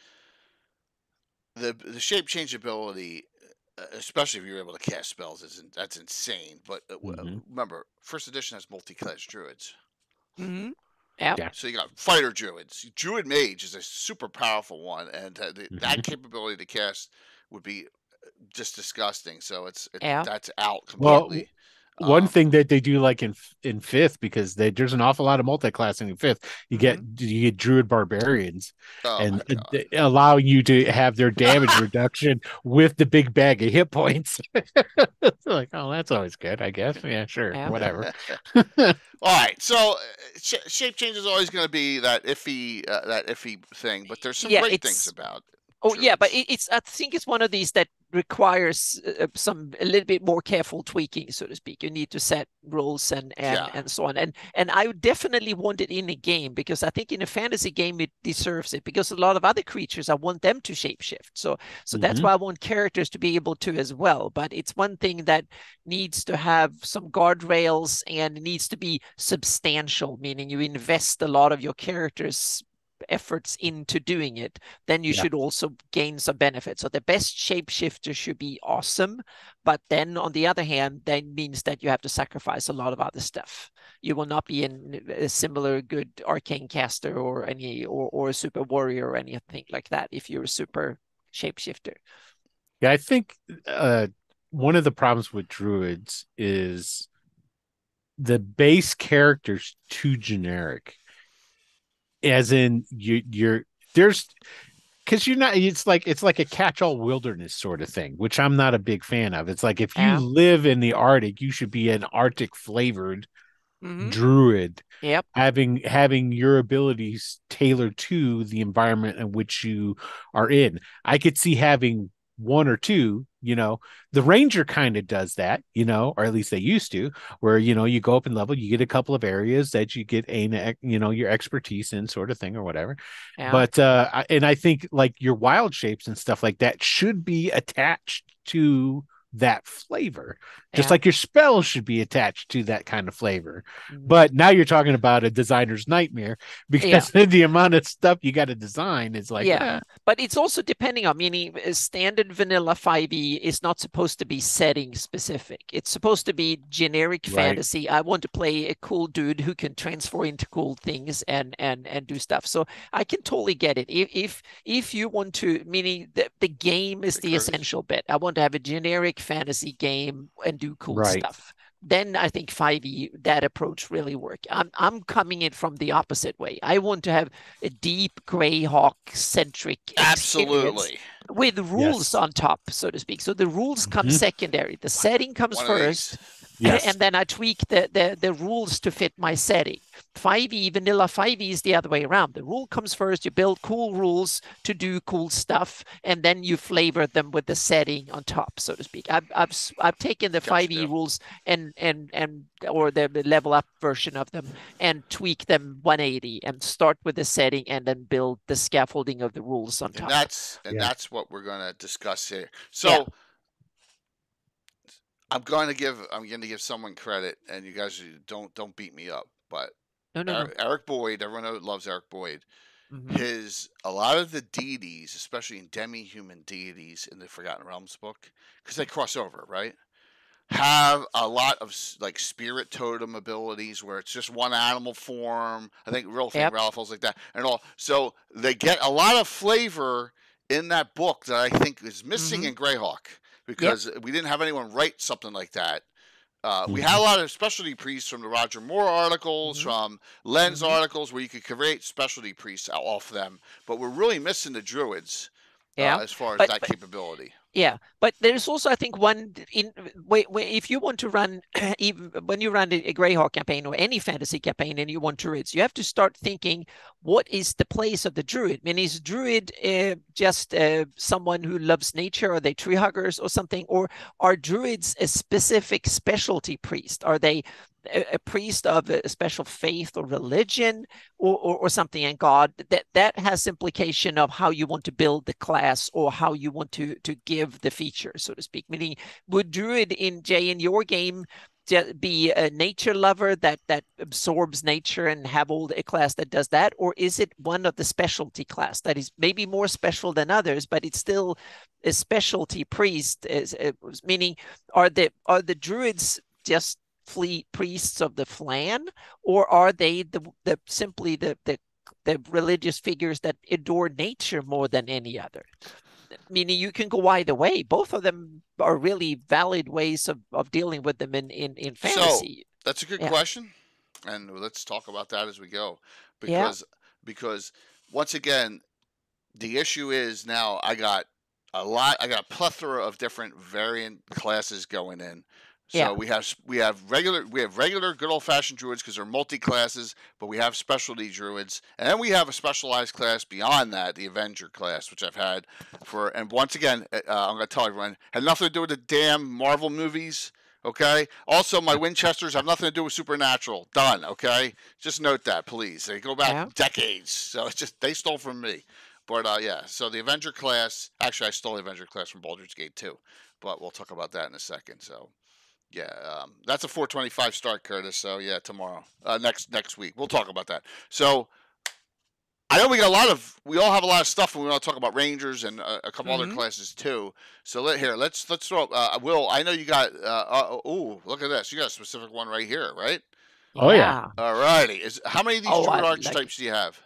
[SPEAKER 1] the shape change ability, especially if you're able to cast spells, that's insane. But remember, 1st edition has multi-class druids.
[SPEAKER 2] Yeah.
[SPEAKER 1] So you got fighter druids. Druid mage is a super powerful one, and that capability to cast would be just disgusting. So that's out completely.
[SPEAKER 3] Well, one thing that they do, like in 5th, because there's an awful lot of multi-classing in 5th. You get druid barbarians, and they allow you to have their damage reduction with the big bag of hit points. Like, oh, that's always good, I guess. Yeah, sure, whatever.
[SPEAKER 1] All right, so shape change is always going to be that iffy thing, but there's some great things about it.
[SPEAKER 2] Oh, druids. Yeah, but I think it's one of these that requires a little bit more careful tweaking, so to speak. You need to set rules and so on. And I would definitely want it in a game, because I think in a fantasy game it deserves it, because a lot of other creatures, I want them to shapeshift. So that's why I want characters to be able to as well. But it's one thing that needs to have some guardrails and needs to be substantial, meaning you invest a lot of your characters' efforts into doing it, then you should also gain some benefit. So the best shapeshifter should be awesome, but then on the other hand, that means that you have to sacrifice a lot of other stuff. You will not be a similar good arcane caster or a super warrior or anything like that if you're a super shapeshifter.
[SPEAKER 3] Yeah, I think one of the problems with druids is the base character's too generic. As in you're there's, because you're not, it's like a catch-all wilderness sort of thing, which I'm not a big fan of. It's like, if you live in the Arctic, you should be an Arctic flavored druid, having your abilities tailored to the environment in which you are in. I could see having one or two, the ranger kind of does that, or at least they used to, where, you go up in level, you get a couple of areas that you get your expertise in, sort of thing, or whatever. But and I think like your wild shapes and stuff like that should be attached to that flavor, just like your spells should be attached to that kind of flavor.
[SPEAKER 2] Mhm.
[SPEAKER 3] But now you're talking about a designer's nightmare because the amount of stuff you got to design is like,
[SPEAKER 2] But it's also depending on, meaning standard vanilla 5e is not supposed to be setting specific. It's supposed to be generic fantasy. I want to play a cool dude who can transfer into cool things and do stuff. So I can totally get it. If you want to, meaning the game is the essential bit. I want to have a generic fantasy game and do cool stuff. Then I think 5e, that approach really work. I'm coming in from the opposite way. I want to have a deep Greyhawk centric
[SPEAKER 1] absolutely
[SPEAKER 2] with rules on top, so to speak. So the rules come secondary. The setting comes first. And then I tweak the rules to fit my setting. 5e, vanilla 5e is the other way around. The rule comes first. You build cool rules to do cool stuff, and then you flavor them with the setting on top, so to speak. I've taken the 5e rules and or the level up version of them and tweak them 180 and start with the setting and then build the scaffolding of the rules on top.
[SPEAKER 1] And that's what we're going to discuss here. So. I'm going to give someone credit, and you guys don't beat me up. But Eric Boyd, everyone loves Eric Boyd. A lot of the deities, especially in demi-human deities in the Forgotten Realms book, because they cross over, right? Have a lot of like spirit totem abilities where it's just one animal form. I think Real Thing Ralph's like that, and all. So they get a lot of flavor in that book that I think is missing in Greyhawk. Because we didn't have anyone write something like that. We had a lot of specialty priests from the Roger Moore articles, from Len's articles, where you could create specialty priests off them. But we're really missing the Druids as far as that capability.
[SPEAKER 2] Yeah, but there's also, I think, if you want to run, even when you run a Greyhawk campaign or any fantasy campaign and you want Druids, you have to start thinking, what is the place of the Druid? I mean, is Druid just someone who loves nature? Are they tree huggers or something? Or are Druids a specific specialty priest? Are they a priest of a special faith or religion or something, and God? That has implication of how you want to build the class or how you want to give the feature, so to speak. Meaning, would Druid in your game be a nature lover that absorbs nature and have a class that does that, or is it one of the specialty class that is maybe more special than others, but it's still a specialty priest? Meaning, are the Druids just fleet priests of the Flan, or are they simply the religious figures that adore nature more than any other? Meaning, you can go either way. Both of them are really valid ways of dealing with them in fantasy.
[SPEAKER 1] So that's a good question, and let's talk about that as we go, because once again, the issue is now I got a plethora of different variant classes going in. So we have regular good old fashioned Druids because they're multi classes, but we have specialty Druids, and then we have a specialized class beyond that, the Avenger class, which I've had and once again, I'm going to tell everyone, had nothing to do with the damn Marvel movies. Okay. Also, my Winchesters have nothing to do with Supernatural. Done. Okay. Just note that, please. They go back decades, so it's just they stole from me. But so the Avenger class. Actually, I stole the Avenger class from Baldur's Gate too, but we'll talk about that in a second. So. Yeah, that's a 425 start, Curtis. So tomorrow, next week, we'll talk about that. So I know we all have a lot of stuff, and we want to talk about Rangers and a couple other classes too. So let's throw. Will, I know you got. Look at this! You got a specific one right here, right?
[SPEAKER 3] Oh yeah.
[SPEAKER 1] All righty. How many of these Druid archetypes do you have?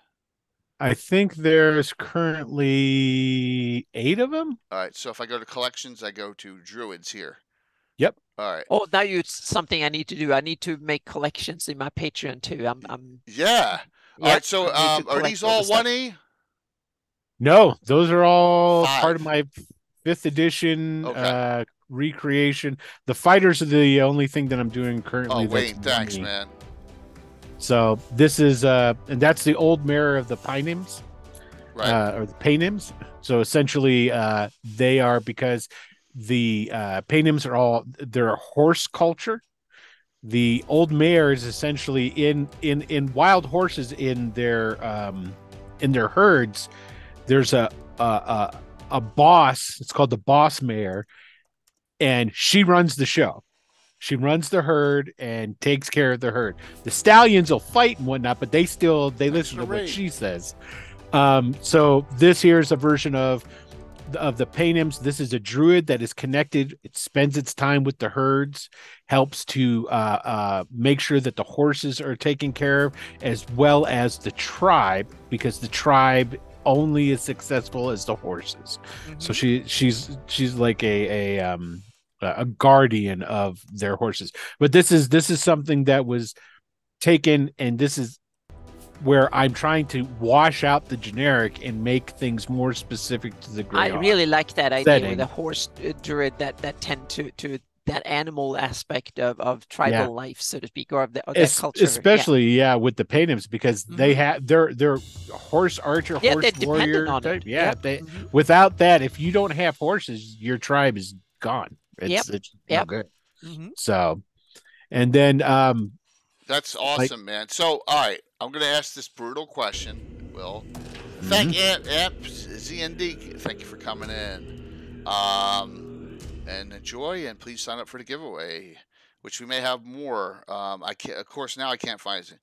[SPEAKER 3] I think there's currently 8 of them.
[SPEAKER 1] All right. So if I go to collections, I go to Druids here.
[SPEAKER 3] Yep.
[SPEAKER 1] All right.
[SPEAKER 2] Oh, now something I need to do. I need to make collections in my Patreon too.
[SPEAKER 1] Yeah. All right. So are these all 1E?
[SPEAKER 3] No, those are all part of my 5th edition recreation. The fighters are the only thing that I'm doing currently.
[SPEAKER 1] Oh, wait, thanks, man.
[SPEAKER 3] So this is and that's the old mirror of the Paynims,
[SPEAKER 1] right?
[SPEAKER 3] Or the Paynims. So essentially, they are because. The Paynims they're a horse culture. The old mare is essentially in wild horses in their herds. There's a boss. It's called the boss mare, and she runs the show. She runs the herd and takes care of the herd. The stallions will fight and whatnot, but they listen to what she says. So this here is a version of the Paynims. This is a druid that is connected. It spends its time with the herds, helps to make sure that the horses are taken care of, as well as the tribe, because the tribe only is successful as the horses. So she's like a guardian of their horses. But this is something that was taken, and this is where I'm trying to wash out the generic and make things more specific to the Greyhawk.
[SPEAKER 2] I really like that idea with the horse druid that tend to that animal aspect of tribal life, so to speak, or of that culture.
[SPEAKER 3] Especially, with the Paynims, because they have their horse archer, horse warrior type. Without that, if you don't have horses, your tribe is gone. It's no good. So, and then
[SPEAKER 1] that's awesome, man. So, all right, I'm going to ask this brutal question, Will. Thank ZND. Thank you for coming in. And enjoy, and please sign up for the giveaway, which we may have more. I can't, of course, now I can't find it.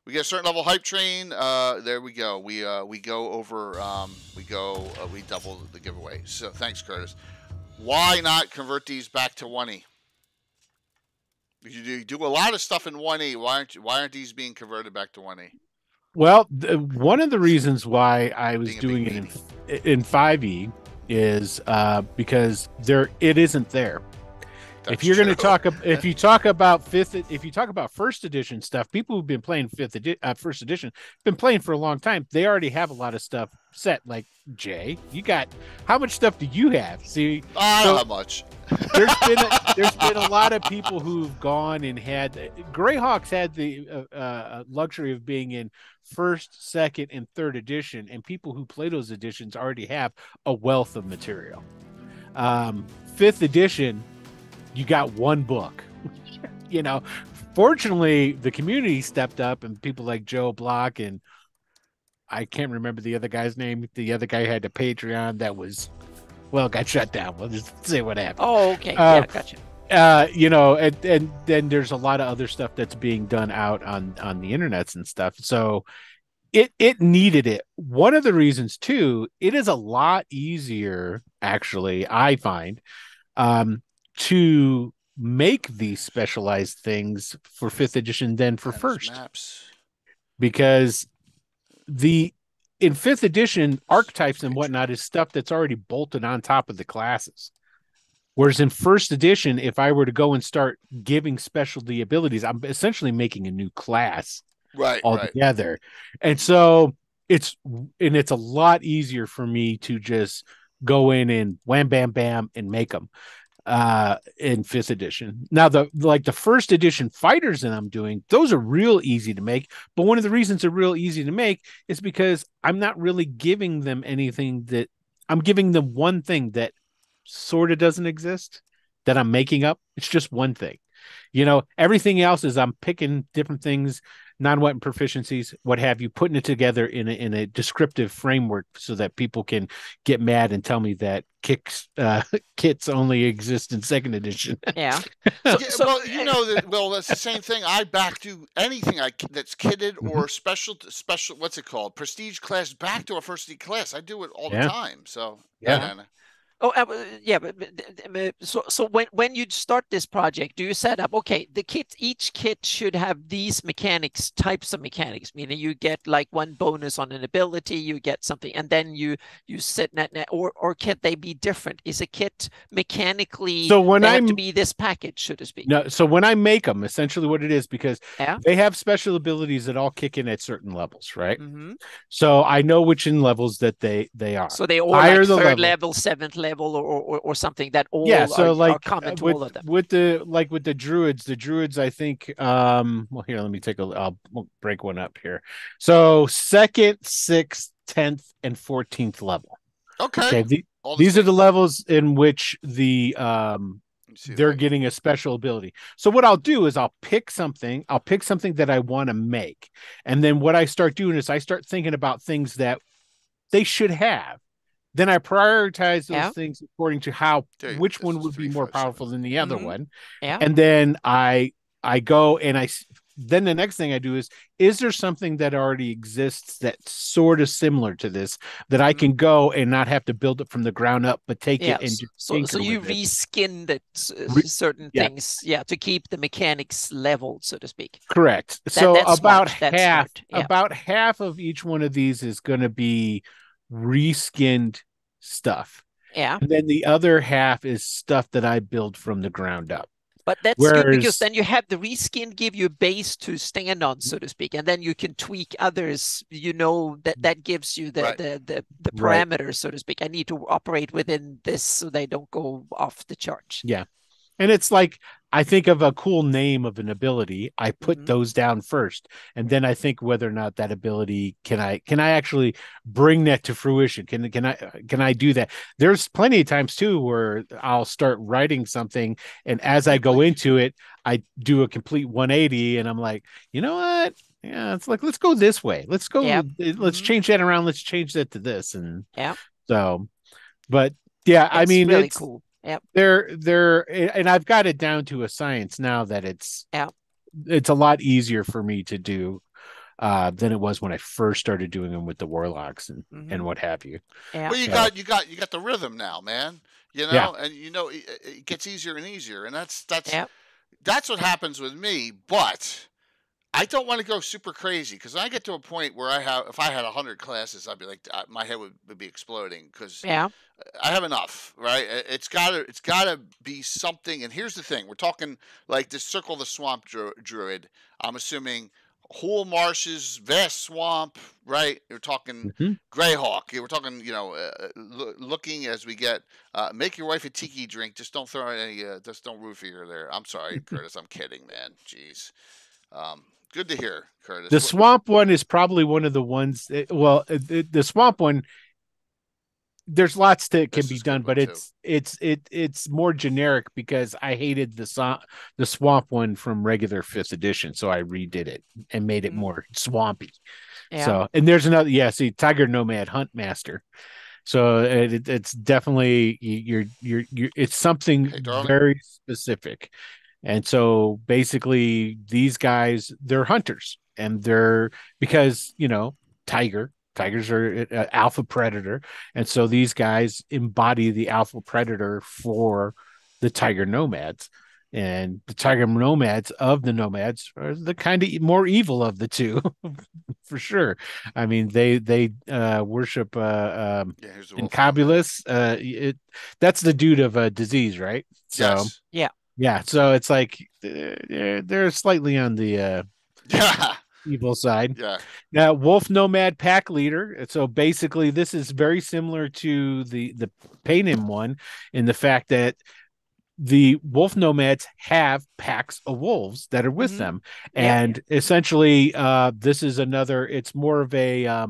[SPEAKER 1] We get a certain level hype train. There we go. We go over. We double the giveaway. So thanks, Curtis. Why not convert these back to 1E? You do a lot of stuff in 1E. Why aren't these being converted back to 1E?
[SPEAKER 3] Well, one of the reasons why I was doing it in 5E is because it isn't there. If you're going to talk about first edition stuff, people who've been playing first edition been playing for a long time. They already have a lot of stuff set. Like Jay, how much stuff do you have? See,
[SPEAKER 1] I don't have much.
[SPEAKER 3] There's been a lot of people who've gone and had Greyhawks had the luxury of being in first, second, and third edition, and people who play those editions already have a wealth of material. Fifth edition, you got one book. Fortunately, the community stepped up, and people like Joe Block, and I can't remember the other guy's name. The other guy had a Patreon that got shut down. We'll just say what happened.
[SPEAKER 2] Oh, okay. Gotcha.
[SPEAKER 3] And then there's a lot of other stuff that's being done out on the internets and stuff. So it needed it. One of the reasons too, it is a lot easier, actually, I find, to make these specialized things for 5th edition than for first. Maps. Because in 5th edition, archetypes and whatnot is stuff that's already bolted on top of the classes. Whereas in 1st edition, if I were to go and start giving specialty abilities, I'm essentially making a new class altogether. Right. And so it's a lot easier for me to just go in and wham, bam, bam, and make them in 5th edition. Now, the 1st edition fighters that I'm doing, those are real easy to make. But one of the reasons they're real easy to make is because I'm not really giving them anything I'm giving them one thing that sort of doesn't exist that I'm making up. It's just one thing. Everything else is I'm picking different things, non-weapon proficiencies, what have you, putting it together in a descriptive framework so that people can get mad and tell me that kits only exist in 2nd edition.
[SPEAKER 2] Yeah.
[SPEAKER 1] That's the same thing. I back to anything that's kitted or special. What's it called? Prestige class back to a first edition class. I do it all the time. So
[SPEAKER 2] Oh, but so when you start this project, do you set up, okay, each kit should have these types of mechanics, meaning you get like one bonus on an ability, you get something, and then you set or can they be different? Is a kit mechanically have to be this package, so to speak?
[SPEAKER 3] No, so when I make them, essentially what it is, because they have special abilities that all kick in at certain levels, right? Mm-hmm. So I know which levels that they are.
[SPEAKER 2] So they all like 3rd level, 7th level, or something that all are common to all of them.
[SPEAKER 3] With the Druids, I think here, let me I'll break one up here. So 2nd, 6th, 10th, and 14th level.
[SPEAKER 1] Okay.
[SPEAKER 3] These are the levels in which they're getting a special ability. So what I'll do is I'll pick something that I want to make. And then what I start doing is I start thinking about things that they should have then I prioritize those
[SPEAKER 2] Yeah.
[SPEAKER 3] things according to how which
[SPEAKER 1] This
[SPEAKER 3] one
[SPEAKER 1] is
[SPEAKER 3] would be
[SPEAKER 1] 3,
[SPEAKER 3] more
[SPEAKER 1] 5, 7.
[SPEAKER 3] powerful than the other
[SPEAKER 2] Mhm.
[SPEAKER 3] one.
[SPEAKER 2] Yeah.
[SPEAKER 3] And then I go and then the next thing I do is there something that already exists that's sort of similar to this that I can go and not have to build it from the ground up, but take it and
[SPEAKER 2] Yes.
[SPEAKER 3] just
[SPEAKER 2] So
[SPEAKER 3] tinker
[SPEAKER 2] you
[SPEAKER 3] with it.
[SPEAKER 2] reskinned it,
[SPEAKER 3] Re-
[SPEAKER 2] certain
[SPEAKER 3] yeah.
[SPEAKER 2] things, to keep the mechanics leveled, so to speak.
[SPEAKER 3] Correct. So
[SPEAKER 2] That's
[SPEAKER 3] about
[SPEAKER 2] smart. That's
[SPEAKER 3] half,
[SPEAKER 2] smart. Yeah.
[SPEAKER 3] about half of each one of these is going to be reskinned stuff.
[SPEAKER 2] Yeah.
[SPEAKER 3] And then the other half is stuff that I build from the ground up.
[SPEAKER 2] But that's good because
[SPEAKER 3] Whereas,
[SPEAKER 2] then you have the reskin give you a base to stand on, so to speak, and then you can tweak others. That gives you
[SPEAKER 1] Right.
[SPEAKER 2] the
[SPEAKER 3] Right.
[SPEAKER 2] parameters, so to speak. I need to operate within this so they don't go off the charts.
[SPEAKER 3] yeah. And it's like I think of a cool name of an ability, I put
[SPEAKER 2] Mhm.
[SPEAKER 3] those down first, and then I think whether or not that ability can I actually bring that to fruition. Can I do that? There's plenty of times too where I'll start writing something, and as I go into it, I do a complete 180, and I'm like, you know what? Yeah, it's like let's go this way. Let's go.
[SPEAKER 2] Yep.
[SPEAKER 3] Let's
[SPEAKER 2] Mhm.
[SPEAKER 3] change that around. Let's change that to this, and
[SPEAKER 2] Yeah.
[SPEAKER 3] so. But yeah, I
[SPEAKER 2] It's
[SPEAKER 3] mean,
[SPEAKER 2] really cool. Yep.
[SPEAKER 3] they're and I've got it down to a science now that it's a lot easier for me to do than it was when I first started doing them with the warlocks and what have you.
[SPEAKER 2] Yeah.
[SPEAKER 1] Well, you got the rhythm now, man.
[SPEAKER 3] Yeah.
[SPEAKER 1] And it gets easier and easier, and that's
[SPEAKER 2] Yeah.
[SPEAKER 1] that's what happens with me. But I don't want to go super crazy because I get to a point where if I had 100 classes, I'd be like, my head would be exploding because
[SPEAKER 2] Yeah.
[SPEAKER 1] I have enough, right? It's gotta be something. And here's the thing: we're talking like the Circle the Swamp Druid. I'm assuming whole marshes, vast swamp, right? You're talking Greyhawk. We're talking, looking as we get. Make your wife a tiki drink. Just don't throw any. Just don't roofie her there. I'm sorry, Curtis. I'm kidding, man. Jeez. Good to hear, Curtis.
[SPEAKER 3] The swamp one is probably one of the ones. The swamp one. There's lots that can be done, but it's more generic because I hated the swamp one from regular 5th edition, so I redid it and made it more swampy.
[SPEAKER 2] Yeah.
[SPEAKER 3] So, and there's another, see, Tiger Nomad Hunt Master. So it's definitely it's something very specific. And so basically these guys, they're hunters, and because tigers are alpha predator, and so these guys embody the alpha predator for the tiger nomads, and the tiger nomads of the nomads are the kind of more evil of the two for sure. I mean, they worship Incobulus. That's the dude of disease, right? So
[SPEAKER 1] yes.
[SPEAKER 3] So it's like they're slightly on the evil side. Now, wolf nomad pack leader. So basically, this is very similar to the Paynim one in the fact that the wolf nomads have packs of wolves that are with them, and essentially, this is another. It's more of a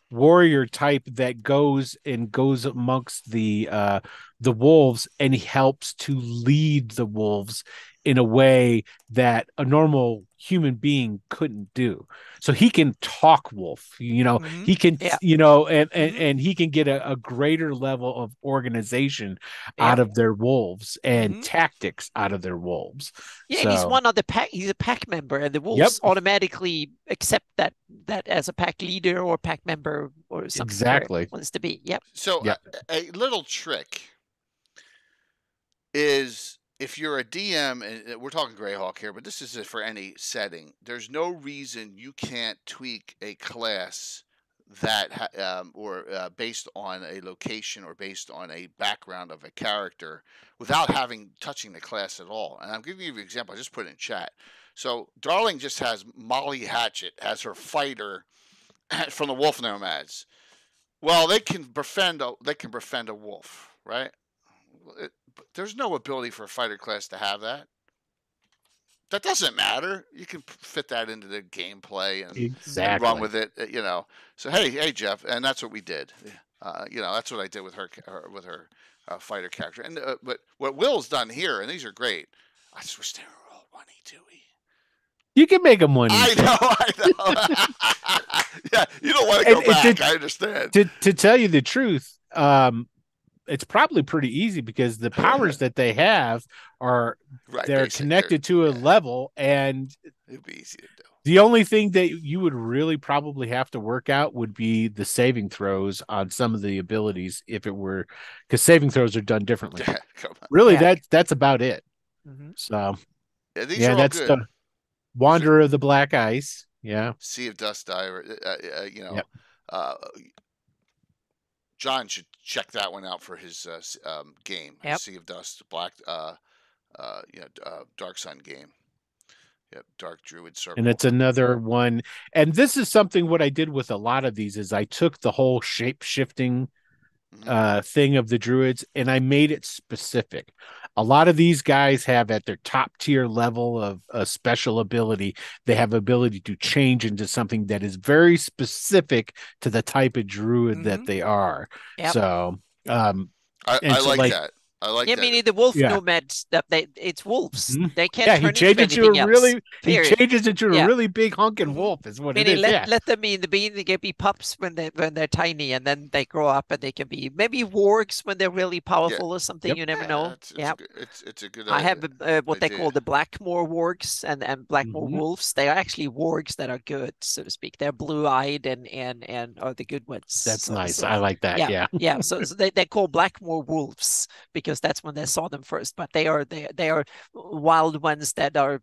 [SPEAKER 3] warrior type that goes amongst the wolves, and he helps to lead the wolves in a way that a normal human being couldn't do. So he can talk wolf, he can, and he can get a greater level of organization out of their wolves and tactics out of their wolves.
[SPEAKER 2] Yeah, and he's one of the pack. He's a pack member, and the wolves automatically accept that as a pack leader or pack member or something.
[SPEAKER 3] Exactly.
[SPEAKER 2] Wants to be. Yep.
[SPEAKER 1] So a little trick is, if you're a DM, and we're talking Greyhawk here, but this is for any setting, there's no reason you can't tweak a class that based on a location or based on a background of a character without touching the class at all. And I'm giving you an example. I just put it in chat. So Darling just has Molly Hatchet as her fighter from the Wolf Nomads. Well, they can befriend a wolf, right? There's no ability for a fighter class to have that. That doesn't matter. You can fit that into the gameplay and run with it, So hey, Jeff, and that's what we did. That's what I did with her fighter character. And but what Will's done here, and these are great. I just wish they were all 1E2E.
[SPEAKER 3] You can make them 1E.
[SPEAKER 1] I know. Yeah, you don't want to go back. I understand.
[SPEAKER 3] To tell you the truth, it's probably pretty easy because the powers that they have are they're connected to a level, and
[SPEAKER 1] it'd be easy to do.
[SPEAKER 3] The only thing that you would really probably have to work out would be the saving throws on some of the abilities, if it were, because saving throws are done differently. Really, that's about it. So
[SPEAKER 1] these are all good.
[SPEAKER 3] The Wanderer of the Black Ice. Yeah.
[SPEAKER 1] Sea of Dust Diver. John should check that one out for his game. Sea of Dust, Dark Sun game. Yep, Dark Druid Circle.
[SPEAKER 3] And it's another one. And this is something what I did with a lot of these is I took the whole shape-shifting thing of the Druids and I made it specific. A lot of these guys have at their top tier level of a special ability, they have ability to change into something that is very specific to the type of Druid that they are. So
[SPEAKER 1] I like that. I like that.
[SPEAKER 2] Meaning the wolf nomads, it's wolves. They can't
[SPEAKER 3] he changes into a really big honking wolf is what
[SPEAKER 2] meaning
[SPEAKER 3] it is.
[SPEAKER 2] Let them be in the beginning, they can be pups when they're tiny, and then they grow up and they can be maybe wargs when they're really powerful or something. You never know.
[SPEAKER 1] It's a good
[SPEAKER 2] I have what they call the Blackmoor wargs and Blackmoor wolves. They are actually wargs that are good, so to speak. They're blue-eyed and are the good ones.
[SPEAKER 3] That's nice. I like that. Yeah.
[SPEAKER 2] So they call Blackmoor wolves because that's when they saw them first, but they are wild ones that are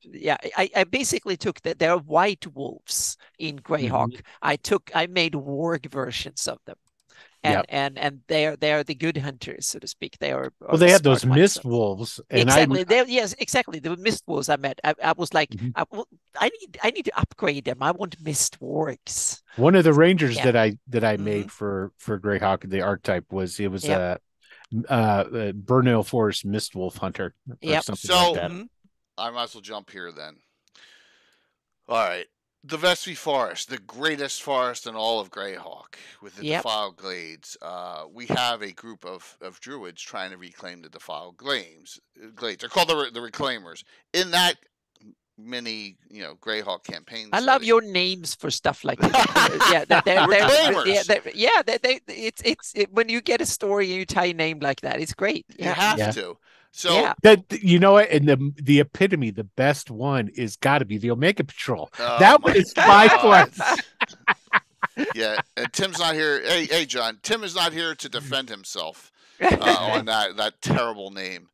[SPEAKER 2] I basically took that they're white wolves in Greyhawk. I made warg versions of them, and they are the good hunters, so to speak. They are
[SPEAKER 3] they have those mist wolves, and
[SPEAKER 2] exactly. Exactly. The mist wolves I met. I was like, I need to upgrade them. I want mist wargs.
[SPEAKER 3] One of the rangers that I made for Greyhawk, the archetype was Burnell Forest Mistwolf Hunter or something like that.
[SPEAKER 1] I might as well jump here then. All right. The Vestry Forest, the greatest forest in all of Greyhawk, with the defiled glades. We have a group of druids trying to reclaim the defiled glades. They're called the Reclaimers. In that many Greyhawk campaigns.
[SPEAKER 2] I love your names for stuff like that. It's when you get a story and you tie a name like that, it's great.
[SPEAKER 1] You have to. So
[SPEAKER 3] that and the epitome, the best one is got to be the Omega Patrol. That one is by far.
[SPEAKER 1] And Tim's not here. Hey, John. Tim is not here to defend himself on that terrible name.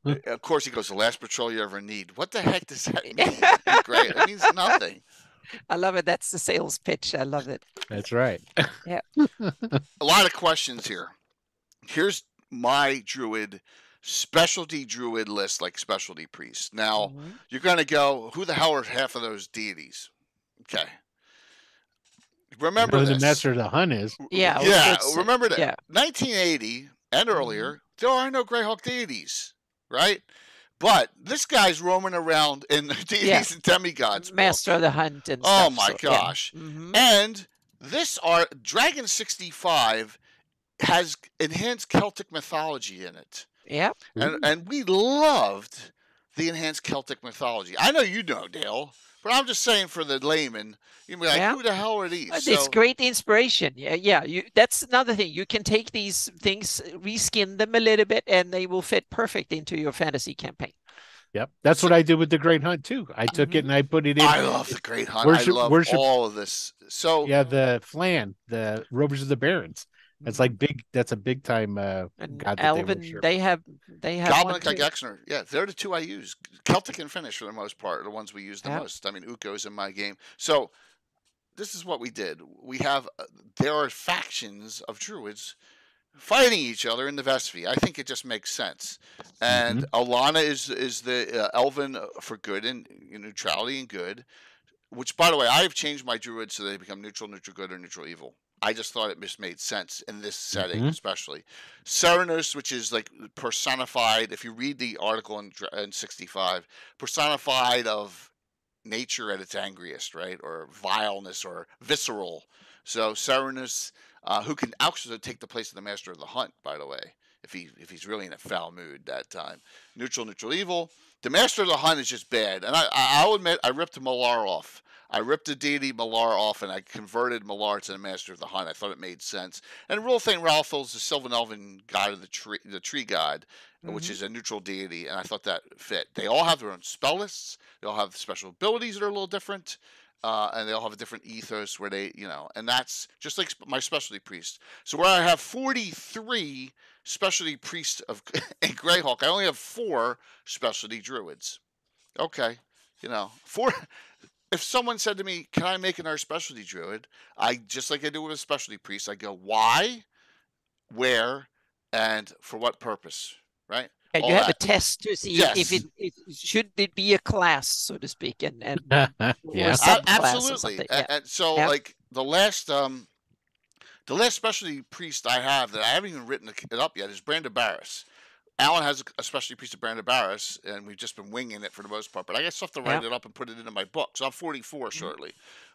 [SPEAKER 1] Of course, he goes, the last patrol you ever need. What the heck does that mean? Great. It means nothing.
[SPEAKER 2] I love it. That's the sales pitch. I love it.
[SPEAKER 3] That's right.
[SPEAKER 2] Yeah.
[SPEAKER 1] A lot of questions here. Here's my specialty druid list, like specialty priests. Now, you're going to go, who the hell are half of those deities? Okay. Remember
[SPEAKER 3] the Master of the Hunt is.
[SPEAKER 1] Remember that. 1980 and earlier, there are no Greyhawk deities, right? But this guy's roaming around in the deities and demigods.
[SPEAKER 2] Master of the Hunt and
[SPEAKER 1] stuff. Oh my gosh. And Dragon 65 has enhanced Celtic mythology in it.
[SPEAKER 2] Yep.
[SPEAKER 1] And we loved the enhanced Celtic mythology. I know you know, Dale, but I'm just saying for the layman, you'd be like, who the hell are these?
[SPEAKER 2] It's great inspiration. That's another thing. You can take these things, reskin them a little bit, and they will fit perfect into your fantasy campaign.
[SPEAKER 3] Yep. That's what I did with the Great Hunt, too. I took it and I put it in.
[SPEAKER 1] I love the Great Hunt. I love all of this. So
[SPEAKER 3] the Flan, the Rovers of the Barrens. It's like big. That's a big time god.
[SPEAKER 2] Elven. They have
[SPEAKER 1] Gabbin and Gexner. Yeah, they're the two I use. Celtic and Finnish for the most part are the ones we use the most. I mean, Uko's in my game. So this is what we did. We have there are factions of druids fighting each other in the Vestry. I think it just makes sense. And Alana is the Elven for good and neutrality and good. Which, by the way, I've changed my druids so they become neutral, neutral good, or neutral evil. I just thought it just made sense in this setting, especially. Serenus, which is like personified, if you read the article in 65, personified of nature at its angriest, right? Or vileness or visceral. So Serenus, who can actually take the place of the Master of the Hunt, by the way, if he's really in a foul mood that time. Neutral, neutral, evil. The Master of the Hunt is just bad. And I'll admit, I ripped Malar off. I ripped the deity Malar off, and I converted Malar to the Master of the Hunt. I thought it made sense. And Rolthane Ralphos, the Sylvan Elven god of the tree god, which is a neutral deity, and I thought that fit. They all have their own spell lists. They all have special abilities that are a little different. And they all have a different ethos where they, and that's just like my specialty priest. So where I have 43 specialty priests in Greyhawk, I only have 4 specialty druids. Okay, 4. If someone said to me, "Can I make another specialty druid?" I just like I do with a specialty priest. I go, why, where, and for what purpose, right?
[SPEAKER 2] And
[SPEAKER 1] all
[SPEAKER 2] you have
[SPEAKER 1] that.
[SPEAKER 2] a test to see
[SPEAKER 1] Yes.
[SPEAKER 2] if it should it be a class, so to speak, and
[SPEAKER 3] Yeah.
[SPEAKER 2] or a subclass or
[SPEAKER 1] Absolutely.
[SPEAKER 2] something.
[SPEAKER 1] And so,
[SPEAKER 2] Yeah.
[SPEAKER 1] like the last specialty priest I have that I haven't even written it up yet is Brandabaris. Alan has a specialty priest of Brandabaris, and we've just been winging it for the most part. But I got stuff to write it up and put it into my book. So I'm 44 shortly.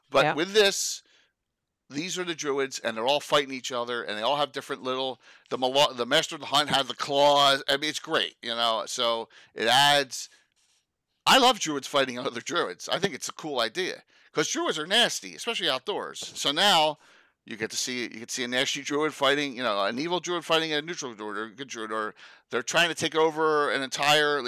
[SPEAKER 1] But with this, these are the druids, and they're all fighting each other, and they all have different little. The Master of the Hunt has the claws. I mean, it's great, So it adds. I love druids fighting other druids. I think it's a cool idea because druids are nasty, especially outdoors. So now you get to see a nasty druid fighting, an evil druid fighting a neutral druid or a good druid, or they're trying to take over an entire,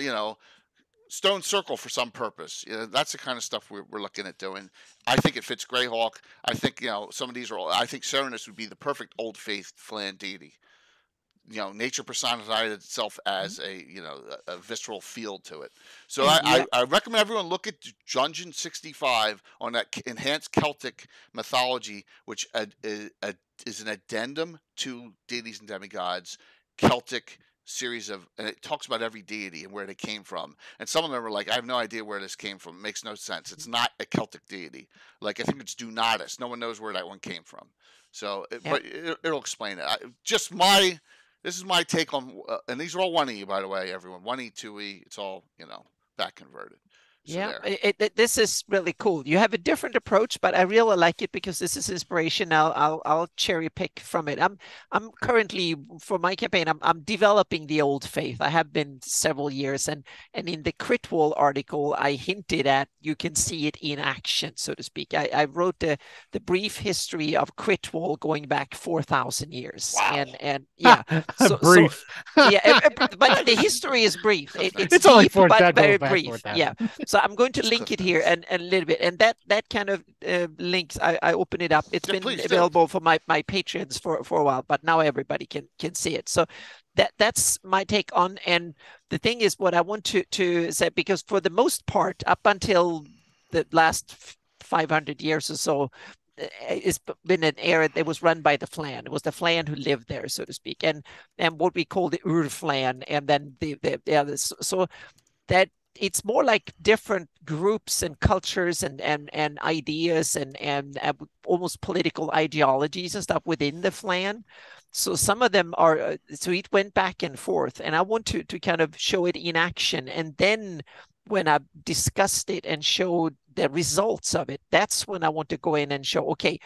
[SPEAKER 1] stone circle for some purpose. That's the kind of stuff we're looking at doing. I think it fits Greyhawk. I think some of these are. I think Serenus would be the perfect Old Faith Flan deity. Nature personified itself as a visceral field to it. So I recommend everyone look at Dungeon 65 on that enhanced Celtic mythology, which is an addendum to Deities and Demigods Celtic series of, and it talks about every deity and where they came from. And some of them are like, I have no idea where this came from. It makes no sense. It's not a Celtic deity. Like I think it's Dunatus. No one knows where that one came from. So, but it'll explain it. This is my take on, and these are all 1E, by the way, everyone. 1E, 2E, it's all, back converted. So
[SPEAKER 2] this is really cool. You have a different approach, but I really like it because this is inspiration. I'll cherry pick from it. I'm currently, for my campaign, I'm developing the Old Faith. I have been several years, and in the Crit Wall article, I hinted at you can see it in action, so to speak. I wrote the brief history of Crit Wall going back 4,000 years.
[SPEAKER 1] Wow.
[SPEAKER 2] And yeah,
[SPEAKER 3] brief.
[SPEAKER 2] But the history is brief. It's
[SPEAKER 3] only
[SPEAKER 2] deep, but very brief. Yeah. So I'm going to link it here and a little bit, and that kind of links. I open it up. It's been available for my patrons for a while, but now everybody can see it. So that's my take on. And the thing is, what I want to say, because for the most part, up until the last 500 years or so, it's been an era that was run by the Flan. It was the Flan who lived there, so to speak, and what we call the Ur-Flan, and then the others. So that. It's more like different groups and cultures and ideas and almost political ideologies and stuff within the Flan. So some of them are, so it went back and forth, and I want to kind of show it in action. And then when I discussed it and showed the results of it, that's when I want to go in and show, okay,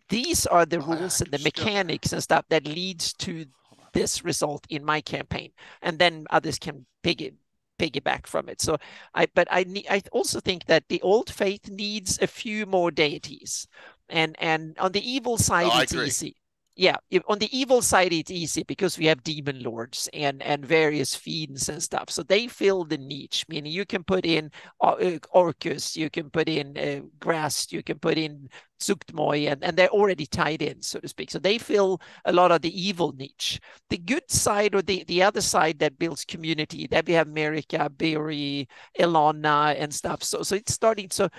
[SPEAKER 2] these are the rules and the mechanics and stuff that leads to this result in my campaign. And then others can piggyback from it. So I also think that the Old Faith needs a few more deities, and on the evil side it's easy. Yeah, on the evil side it's easy because we have demon lords and various fiends and stuff, so they fill the niche, meaning you can put in Orcus, you can put in Grass, you can put in Zuktmoy, and they're already tied in, so to speak. So they fill a lot of the evil niche. The good side, or the other side that builds community, that we have Merica, Beori, Elana, and stuff. So it's starting. So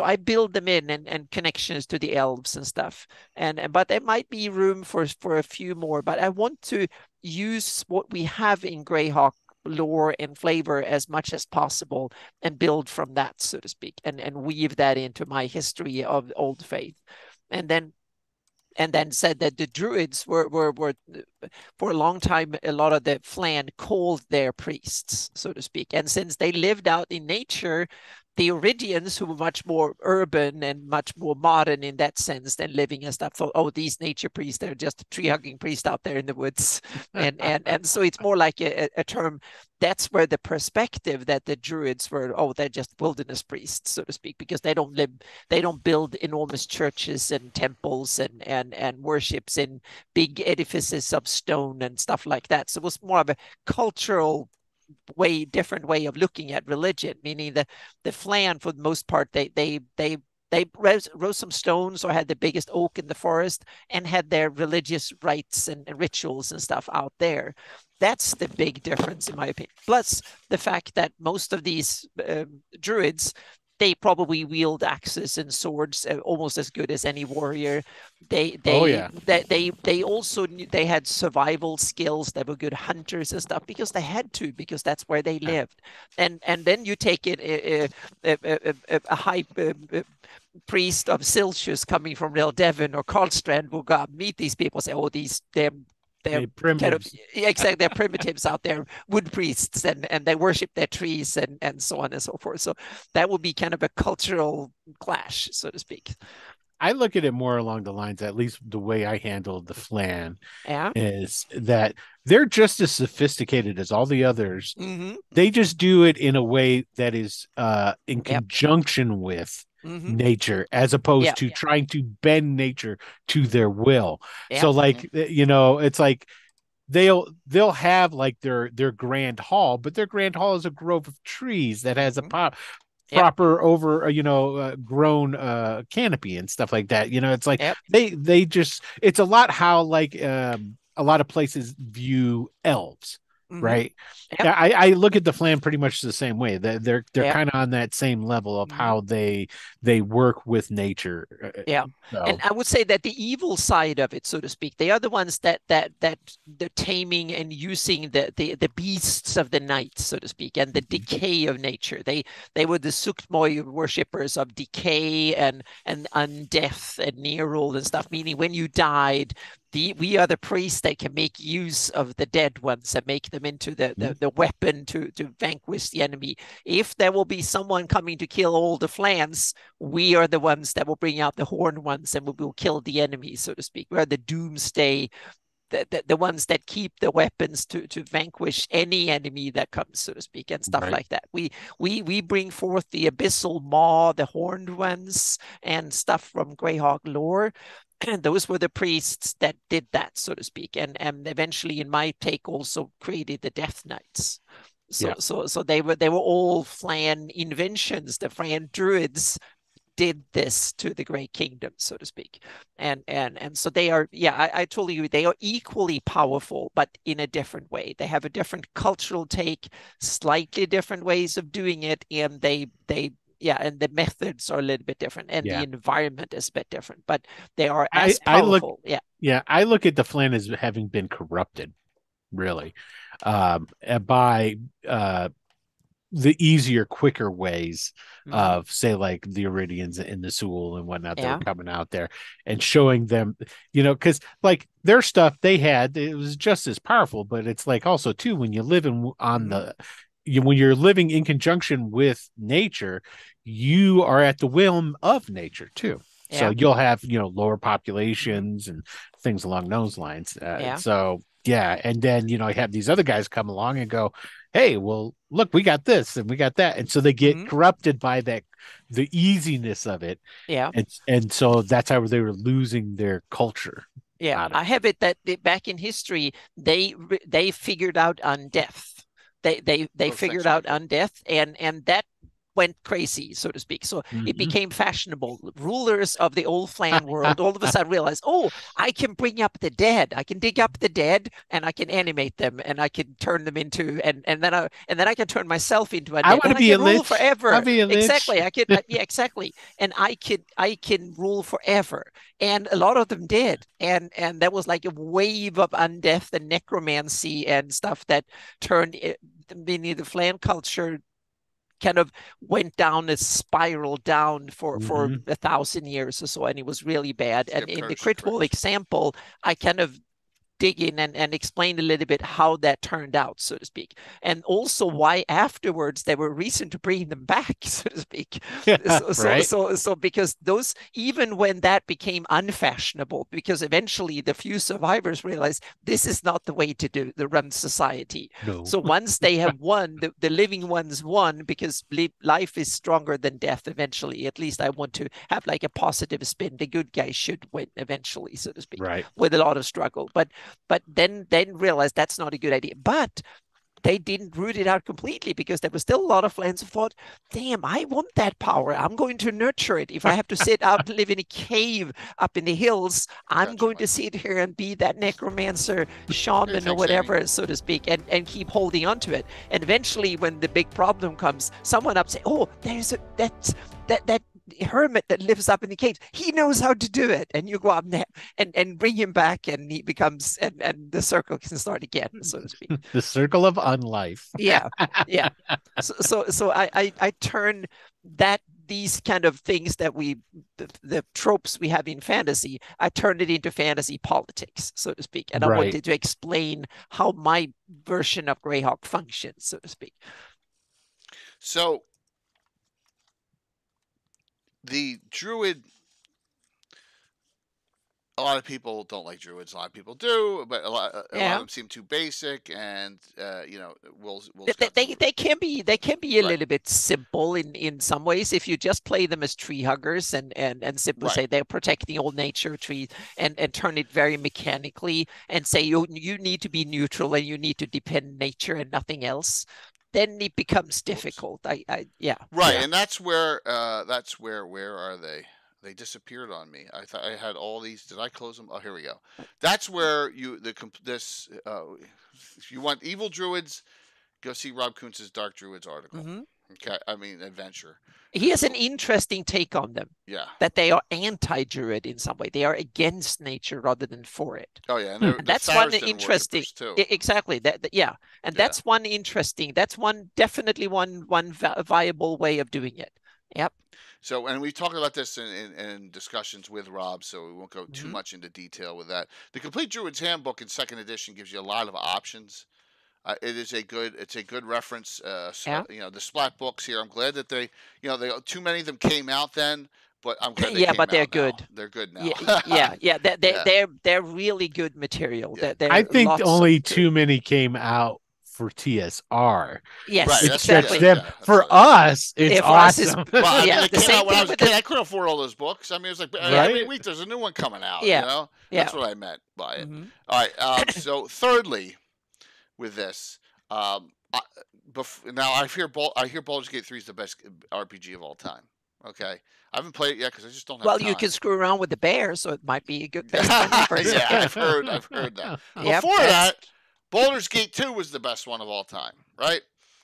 [SPEAKER 2] I build them in and connections to the elves and stuff. But there might be room for a few more. But I want to use what we have in Greyhawk lore and flavor as much as possible and build from that, so to speak, and weave that into my history of Old Faith. And then said that the Druids were for a long time, a lot of the Flan called their priests, so to speak. And since they lived out in nature, the Iridians, who were much more urban and much more modern in that sense than living and stuff, thought, oh, these nature priests, they're just a tree-hugging priest out there in the woods. And so it's more like a term. That's where the perspective that the Druids were, oh, they're just wilderness priests, so to speak, because they don't build enormous churches and temples and worships in big edifices of stone and stuff like that. So it was more of a cultural different way of looking at religion, meaning the Flan, for the most part, they rose some stones or had the biggest oak in the forest and had their religious rites and rituals and stuff out there. That's the big difference, in my opinion. Plus the fact that most of these Druids, they probably wield axes and swords almost as good as any warrior. They also they had survival skills. They were good hunters and stuff because they had to, because that's where they lived. And then you take it a high priest of Celsius coming from Real Devon or Karlstrand will go out and meet these people and say, oh, they're primitives. Exactly, they're primitives out there, wood priests, and they worship their trees and so on and so forth. So that would be kind of a cultural clash, so to speak.
[SPEAKER 3] I look at it more along the lines, at least the way I handled the Flan, is that they're just as sophisticated as all the others.
[SPEAKER 2] Mm-hmm.
[SPEAKER 3] They just do it in a way that is in conjunction with nature, as opposed to trying to bend nature to their will. So like, it's like they'll have like their grand hall, but their grand hall is a grove of trees that has a proper grown canopy and stuff like that. It's like they just, it's a lot how like a lot of places view elves. Right. Yeah, I look at the Flan pretty much the same way. They're kind of on that same level of how they work with nature.
[SPEAKER 2] So. And I would say that the evil side of it, so to speak, they are the ones that the taming and using the beasts of the night, so to speak, and the decay of nature. They were the Suktmoy worshippers of decay and undeath and Nerul and stuff, meaning when you died, we are the priests that can make use of the dead ones and make them into the weapon to vanquish the enemy. If there will be someone coming to kill all the Flans, we are the ones that will bring out the horned ones and we will kill the enemy, so to speak. We are the doomsday, the ones that keep the weapons to vanquish any enemy that comes, so to speak, and stuff like that. We bring forth the abyssal maw, the horned ones, and stuff from Greyhawk lore. And those were the priests that did that, so to speak, and eventually, in my take, also created the Death Knights. So they were all Flan inventions. The Flan Druids did this to the Great Kingdom, so to speak, and so they are. I totally agree. They are equally powerful, but in a different way. They have a different cultural take, slightly different ways of doing it, and and the methods are a little bit different, and the environment is a bit different, but they are as powerful.
[SPEAKER 3] I look at the Flan as having been corrupted, really, by the easier, quicker ways of, say, like the Iridians and the Sewell and whatnot that were coming out there and showing them, because like their stuff they had, it was just as powerful, but it's like also too, when you live when you're living in conjunction with nature, you are at the whim of nature too. So you'll have, lower populations and things along those lines. So and then, you have these other guys come along and go, hey, well, look, we got this and we got that. And so they get corrupted by the easiness of it. And so that's how they were losing their culture.
[SPEAKER 2] I have it that back in history, they figured out undeath. They figured out undeath, and that went crazy, so to speak. So it became fashionable. Rulers of the old Flan world all of a sudden realized, oh, I can bring up the dead. I can dig up the dead, and I can animate them, and I can turn them into, and then I can turn myself into a dead.
[SPEAKER 3] I want to be a
[SPEAKER 2] rule
[SPEAKER 3] lich
[SPEAKER 2] forever.
[SPEAKER 3] I'll be a lich.
[SPEAKER 2] Exactly. I could, exactly. And I can rule forever. And a lot of them did, and that was like a wave of undeath and necromancy and stuff that turned it. Meaning the Flan culture kind of went down a spiral down for 1,000 years or so, and it was really bad. And in the Crit Wall example, I kind of dig in and explain a little bit how that turned out, so to speak, and also why afterwards there were reason to bring them back, so to speak. So because those, even when that became unfashionable, because eventually the few survivors realized this is not the way to run society.
[SPEAKER 3] No.
[SPEAKER 2] So once they have won, the living ones won, because life is stronger than death eventually. At least I want to have like a positive spin. The good guys should win eventually, so to speak,
[SPEAKER 3] right,
[SPEAKER 2] with a lot of struggle. But then realized that's not a good idea. But they didn't root it out completely, because there was still a lot of fans who thought, damn, I want that power. I'm going to nurture it. If I have to sit out and live in a cave up in the hills, I'm going to sit here and be that necromancer, shaman, or whatever, so to speak, and keep holding on to it. And eventually, when the big problem comes, someone up say, oh, there's that hermit that lives up in the caves, he knows how to do it, and you go up there and bring him back, and he becomes, and the circle can start again, so to speak.
[SPEAKER 3] The circle of unlife.
[SPEAKER 2] Yeah. So I turn these kind of things that the tropes we have in fantasy, I turned it into fantasy politics, so to speak, and I wanted to explain how my version of Greyhawk functions, so to speak.
[SPEAKER 1] So the Druid, a lot of people don't like Druids. A lot of people do, but a lot of them seem too basic, and
[SPEAKER 2] they can be a little bit simple in some ways if you just play them as tree huggers and simply say they're protecting all nature trees, and turn it very mechanically and say you need to be neutral and you need to depend nature and nothing else. Then it becomes difficult. And
[SPEAKER 1] that's where where are they? They disappeared on me. I thought I had all these. Did I close them? Oh, here we go. That's where if you want evil Druids, go see Rob Kuntz's Dark Druids article. Okay, I mean adventure.
[SPEAKER 2] He has an interesting take on them.
[SPEAKER 1] Yeah,
[SPEAKER 2] that they are anti-Druid in some way. They are against nature rather than for it.
[SPEAKER 1] Oh yeah, and
[SPEAKER 2] that's one interesting.
[SPEAKER 1] Too.
[SPEAKER 2] Exactly. That's one interesting. That's definitely one viable way of doing it. Yep.
[SPEAKER 1] So, and we talked about this in discussions with Rob, so we won't go too much into detail with that. The Complete Druid's Handbook in 2nd edition gives you a lot of options. It's a good reference. The Splat books here. I'm glad that too many of them came out then, but I'm glad they came
[SPEAKER 2] but they're
[SPEAKER 1] out
[SPEAKER 2] good.
[SPEAKER 1] Now. They're good now.
[SPEAKER 2] They're really good material.
[SPEAKER 1] Yeah.
[SPEAKER 3] I think only too many came out for TSR.
[SPEAKER 2] Yes,
[SPEAKER 1] right,
[SPEAKER 2] exactly.
[SPEAKER 3] For us, it's awesome.
[SPEAKER 1] They came out when I was a kid. I couldn't afford all those books. I mean, it was like every week there's a new one coming out.
[SPEAKER 2] Yeah.
[SPEAKER 1] That's what I meant by it. All right. So thirdly, with this, now I hear Baldur's Gate 3 is the best RPG of all time. Okay, I haven't played it yet because I just don't have time.
[SPEAKER 2] You can screw around with the bear, so it might be a good best.
[SPEAKER 1] Yeah, I've heard that. Before that, Baldur's Gate 2 was the best one of all time, right?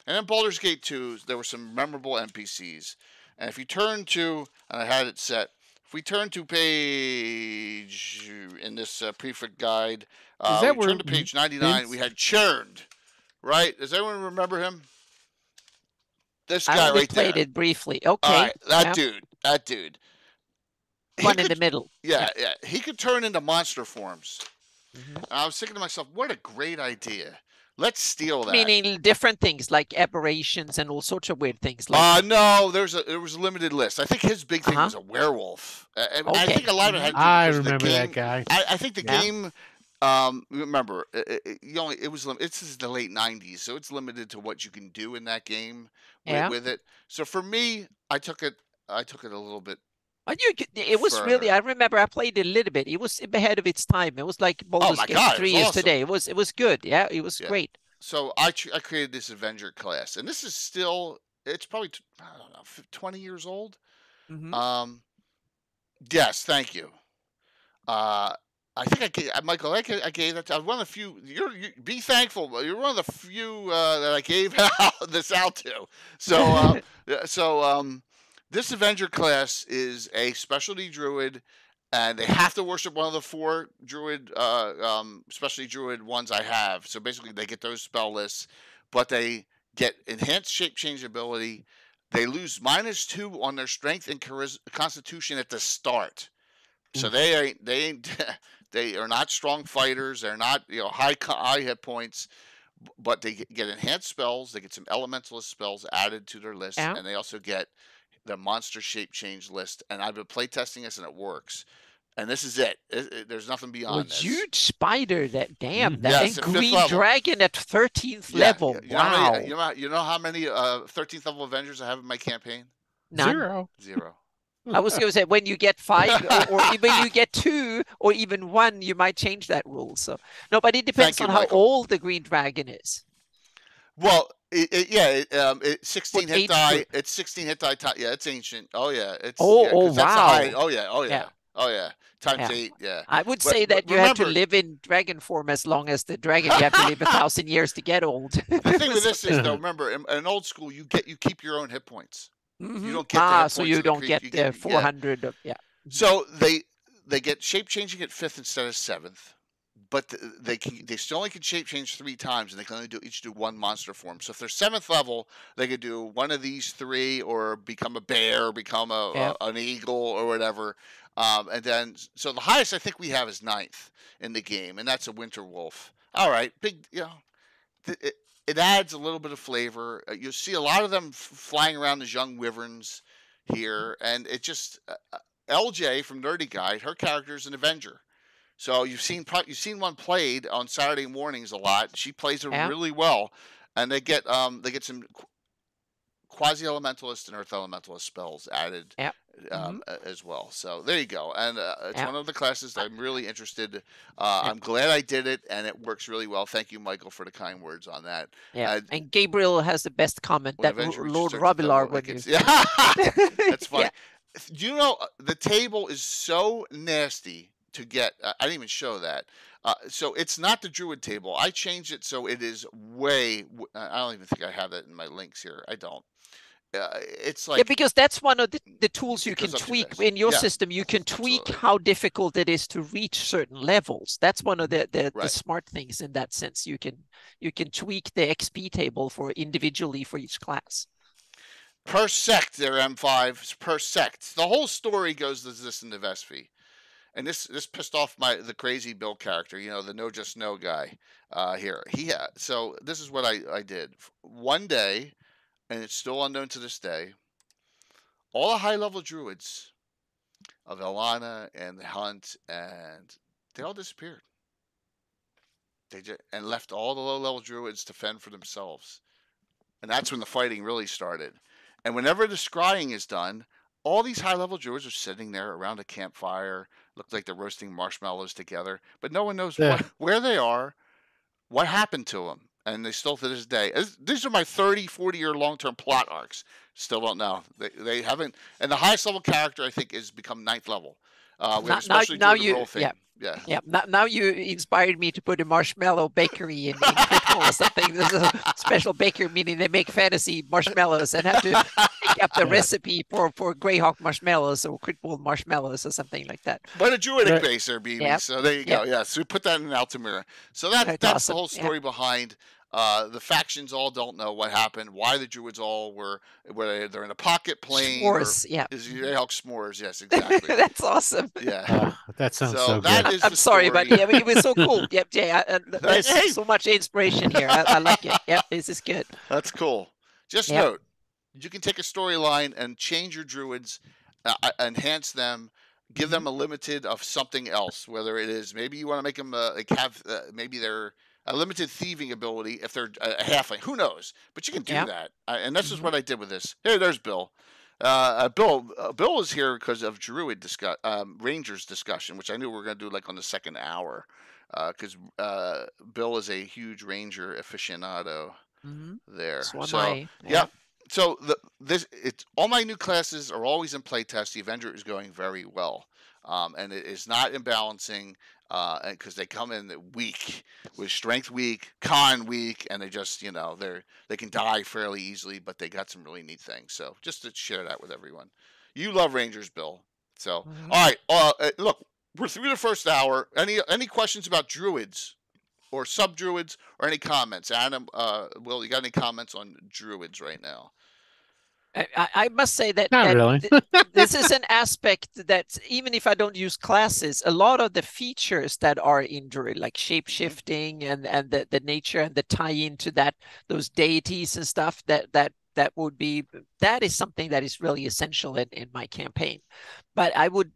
[SPEAKER 1] And then Baldur's Gate 2, there were some memorable NPCs. And if you turn to, and I had it set, if we turn to page, in this prefect guide, we turn to page 99, we had Churned, right? Does anyone remember him? This guy right there. I
[SPEAKER 2] played it briefly. Okay.
[SPEAKER 1] All right, that dude.
[SPEAKER 2] One in the middle.
[SPEAKER 1] Yeah. He could turn into monster forms. And I was thinking to myself, what a great idea. Let's steal that.
[SPEAKER 2] Meaning different things like aberrations and all sorts of weird things. Like
[SPEAKER 1] no, there was a limited list. I think his big thing was a werewolf. I think a lot of it had to do
[SPEAKER 3] I
[SPEAKER 1] with
[SPEAKER 3] remember
[SPEAKER 1] the game.
[SPEAKER 3] that guy.
[SPEAKER 1] I think the game. Remember, this is the late '90s, so it's limited to what you can do in that game with it. So for me, I took it a little bit.
[SPEAKER 2] It was really. I remember I played it a little bit. It was ahead of its time. It was like Baldur's Gate 3 is today. It was good. Yeah, it was great.
[SPEAKER 1] So I created this Avenger class, and this is still. It's probably 20 years old. Yes, thank you. I think Michael. I gave that. I was one of the few. Be thankful. You're one of the few that I gave this out to. So this Avenger class is a specialty druid, and they have to worship one of the 4 druid, specialty druid ones I have. So basically, they get those spell lists, but they get enhanced shape change ability. They lose -2 on their strength and constitution at the start. So they ain't They are not strong fighters. They're not high hit points, but they get enhanced spells. They get some elementalist spells added to their list, and they also get the monster shape change list. And I've been playtesting this, and it works. And this is it. There's nothing beyond this.
[SPEAKER 2] Huge spider, that damn. That
[SPEAKER 1] Yes,
[SPEAKER 2] and
[SPEAKER 1] at 5th
[SPEAKER 2] green
[SPEAKER 1] level.
[SPEAKER 2] dragon at 13th level. Wow.
[SPEAKER 1] You know how many 13th level Avengers I have in my campaign?
[SPEAKER 2] None.
[SPEAKER 1] Zero.
[SPEAKER 2] I was going to say, when you get 5, or even you get 2, or even 1, you might change that rule. So no, but it depends on how old the green dragon is.
[SPEAKER 1] Well, it's 16 hit die. It's 16 hit die. Yeah, it's ancient. Oh yeah, it's
[SPEAKER 2] wow.
[SPEAKER 1] Oh yeah. Times 8. Yeah.
[SPEAKER 2] I would say that you have to live in dragon form as long as the dragon. You have to live 1,000 years to get old.
[SPEAKER 1] The thing with this is, though, remember, in old school, you keep your own hit points. You don't get
[SPEAKER 2] so you don't get the 400.
[SPEAKER 1] So they get shape changing at 5th instead of 7th, but they still only can shape change 3 times, and they can only each do 1 monster form. So if they're 7th level, they could do one of these 3, or become a bear, become an eagle, or whatever. And then so the highest I think we have is 9th in the game, and that's a winter wolf. All right, big, it adds a little bit of flavor. You'll see a lot of them flying around as young wyverns here, and it just LJ from Nerdy Guide, her character is an Avenger. So you've seen one played on Saturday mornings a lot. She plays it really well, and they get some quasi elementalist and earth elementalist spells added as well. So there you go. And it's one of the classes that I'm really interested. I'm glad I did it, and it works really well. Thank you, Michael, for the kind words on that.
[SPEAKER 2] Yeah. And Gabriel has the best comment that Lord Robilar would use.
[SPEAKER 1] Yeah, that's funny. Do you know the table is so nasty to get? I didn't even show that. So it's not the Druid table. I changed it so it is way. I don't even think I have that in my links here. I don't. It's like
[SPEAKER 2] because that's one of the tools you can tweak in your system. You can tweak how difficult it is to reach certain levels. That's one of the smart things in that sense. You can tweak the XP table individually for each class.
[SPEAKER 1] Per sect, their M5 per sect. The whole story goes as this in the Vespi. And this pissed off the crazy Bill character, the no just no guy here. So this is what I did. One day, and it's still unknown to this day, all the high-level druids of Elana and the Hunt, and they all disappeared. And left all the low-level druids to fend for themselves. And that's when the fighting really started. And whenever the scrying is done, all these high-level druids are sitting there around a campfire, look like they're roasting marshmallows together, but no one knows where they are, what happened to them. And they still, to this day, these are my 30, 40-year long-term plot arcs. Still don't know. They haven't. And the highest level character, I think, is become 9th level. Now
[SPEAKER 2] you inspired me to put a marshmallow bakery in Critical or something. There's a special bakery, meaning they make fantasy marshmallows and have to pick up the recipe for Greyhawk marshmallows or Critical marshmallows or something like that.
[SPEAKER 1] But a druidic base there, BB. Yep. So there you go. Yeah. So we put that in Altamira. So that's awesome. The whole story behind. The factions all don't know what happened, why the Druids all whether they're in a pocket plane.
[SPEAKER 2] S'mores,
[SPEAKER 1] Greyhawk s'mores, yes, exactly.
[SPEAKER 2] That's awesome.
[SPEAKER 1] Yeah.
[SPEAKER 3] That sounds so good.
[SPEAKER 2] I'm sorry, but it was so cool. Yep, Jay, there's so much inspiration here. I like it. Yep, this is good.
[SPEAKER 1] That's cool. Just note, you can take a storyline and change your Druids, enhance them, give them a limited of something else, whether it is, maybe you want to make them maybe they're a limited thieving ability if they're a halfling. Who knows? But you can do that. And this is what I did with this. Here, there's Bill. Bill is here because of Druid Rangers discussion, which I knew we were going to do like on the second hour, because Bill is a huge Ranger aficionado there. So all my new classes are always in playtest. The Avenger is going very well, and it is not imbalancing. Because they come in weak, with strength weak, con weak, and they just, they can die fairly easily, but they got some really neat things. So just to share that with everyone. You love Rangers, Bill. So, all right. Look, we're through the first hour. Any questions about Druids or sub-Druids or any comments? Adam, Will, you got any comments on Druids right now?
[SPEAKER 2] I must say that,
[SPEAKER 3] Not really.
[SPEAKER 2] This is an aspect that even if I don't use classes, a lot of the features that are in Druid, like shape-shifting and the nature and the tie-in to those deities and stuff, that is something that is really essential in my campaign. But I would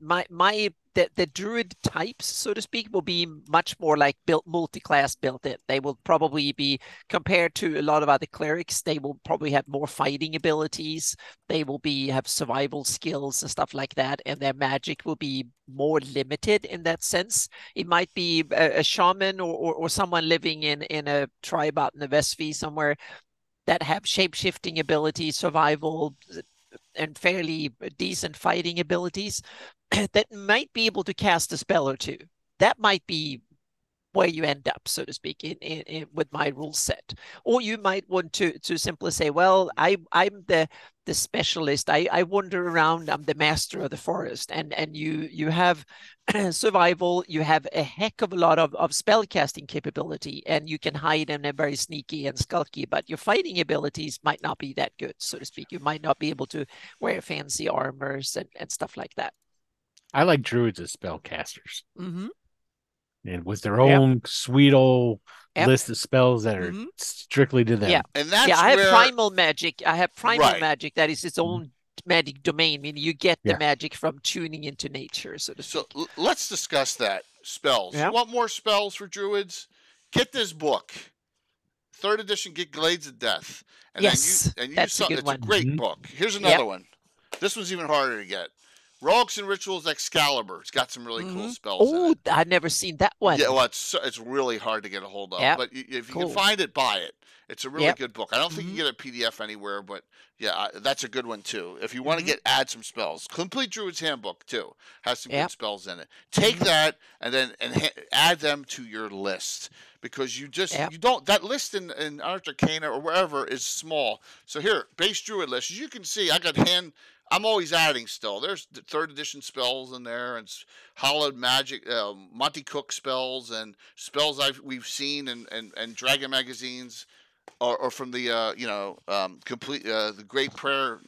[SPEAKER 2] the Druid types, so to speak, will be much more like multi-class built in. They will probably be, compared to a lot of other clerics, they will probably have more fighting abilities. They will have survival skills and stuff like that, and their magic will be more limited in that sense. It might be a shaman or someone living in a tribe out in the Vestvi somewhere that have shape-shifting abilities, survival, and fairly decent fighting abilities that might be able to cast a spell or two. That might be where you end up, so to speak, with my rule set. Or you might want to simply say, well, I'm the specialist. I wander around. I'm the master of the forest, and you have survival. You have a heck of a lot of spell casting capability, and you can hide and are very sneaky and skulky. But your fighting abilities might not be that good, so to speak. You might not be able to wear fancy armors and stuff like that.
[SPEAKER 3] I like druids as spellcasters.
[SPEAKER 2] Mm-hmm.
[SPEAKER 3] And with their own sweet old
[SPEAKER 2] Yep.
[SPEAKER 3] list of spells that are strictly to them.
[SPEAKER 2] Yeah,
[SPEAKER 1] and that's
[SPEAKER 2] I have
[SPEAKER 1] where
[SPEAKER 2] primal magic. I have primal
[SPEAKER 1] Right.
[SPEAKER 2] magic that is its own magic domain, meaning you get the magic from tuning into nature, so to speak.
[SPEAKER 1] So let's discuss that. Spells.
[SPEAKER 2] Yeah.
[SPEAKER 1] You want more spells for druids? Get this book. 3rd edition, get Glades of Death. And
[SPEAKER 2] Yes,
[SPEAKER 1] then
[SPEAKER 2] that's a good
[SPEAKER 1] it's
[SPEAKER 2] one.
[SPEAKER 1] a great book. Here's another one. This one's even harder to get. Relics and Rituals Excalibur. It's got some really cool spells in
[SPEAKER 2] Oh,
[SPEAKER 1] it.
[SPEAKER 2] I've never seen that one.
[SPEAKER 1] Yeah, well, it's really hard to get a hold of.
[SPEAKER 2] Yep.
[SPEAKER 1] But if you
[SPEAKER 2] Cool.
[SPEAKER 1] can find it, buy it. It's a really
[SPEAKER 2] Yep.
[SPEAKER 1] good book. I don't think you get a PDF anywhere, but yeah, that's a good one too. If you want to add some spells, Complete Druid's Handbook too has some good spells in it. Take that and then add them to your list, because you don't, that list in Art Arcana or wherever is small. So here, base Druid list. As you can see, I'm always adding still. There's the 3rd edition spells in there, and Hallowed Magic, Monty Cook spells, and spells we've seen and Dragon magazines, or from the complete the Great Prayer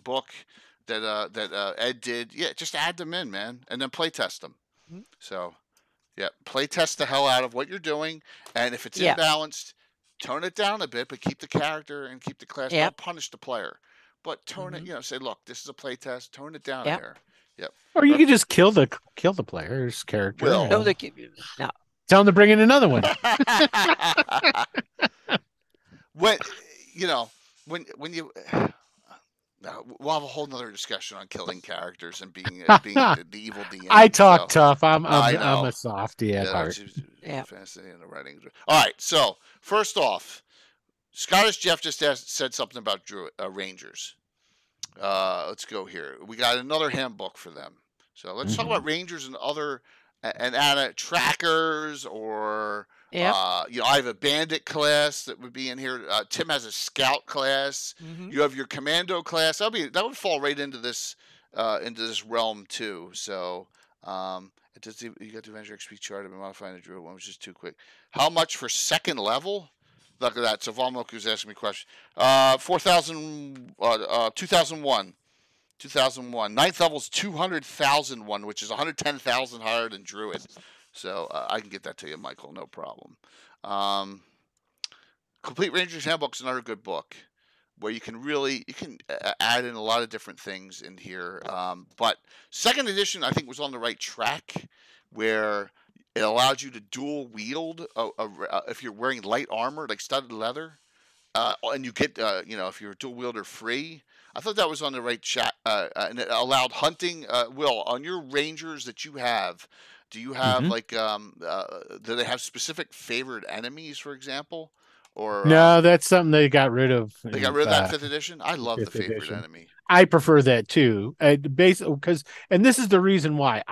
[SPEAKER 1] book that Ed did. Yeah, just add them in, man, and then play test them. So yeah, play test the hell out of what you're doing, and if it's imbalanced, tone it down a bit, but keep the character and keep the class. Don't punish the player. But tone it, say, look, this is a play test. Tone it down here. Yep.
[SPEAKER 3] Or you could just kill the player's character.
[SPEAKER 1] Well,
[SPEAKER 2] No.
[SPEAKER 3] Tell them to bring in another one.
[SPEAKER 1] when you we'll have a whole nother discussion on killing characters and being the evil DM.
[SPEAKER 3] I talk tough. I'm a softy at heart.
[SPEAKER 1] Fascinating writing. All right. So first off, Scottish Jeff just said something about Rangers. Let's go here. We got another handbook for them. So let's talk about Rangers and other add trackers, or I have a bandit class that would be in here. Tim has a scout class. You have your commando class. That would fall right into this realm too. So you got the Avenger XP chart. I've been modifying the Druid one, which is too quick. How much for 2nd level? Look at that. So Valmoku's asking me a question. 4,000, 2001. 2001. 9th level's 200,001, which is 110,000 higher than Druid. So I can get that to you, Michael. No problem. Complete Ranger's Handbook's another good book where you can add in a lot of different things in here. But 2nd edition, I think, was on the right track, where it allowed you to dual wield if you're wearing light armor, like studded leather, and you get if you're a dual wielder free. I thought that was on the right track, and it allowed hunting. Will, on your rangers that you have, do you have do they have specific favored enemies, for example? Or
[SPEAKER 3] no, that's something they got rid of.
[SPEAKER 1] They got rid of that 5th edition. I love the favorite enemy.
[SPEAKER 3] I prefer that too, basically because, and this is the reason why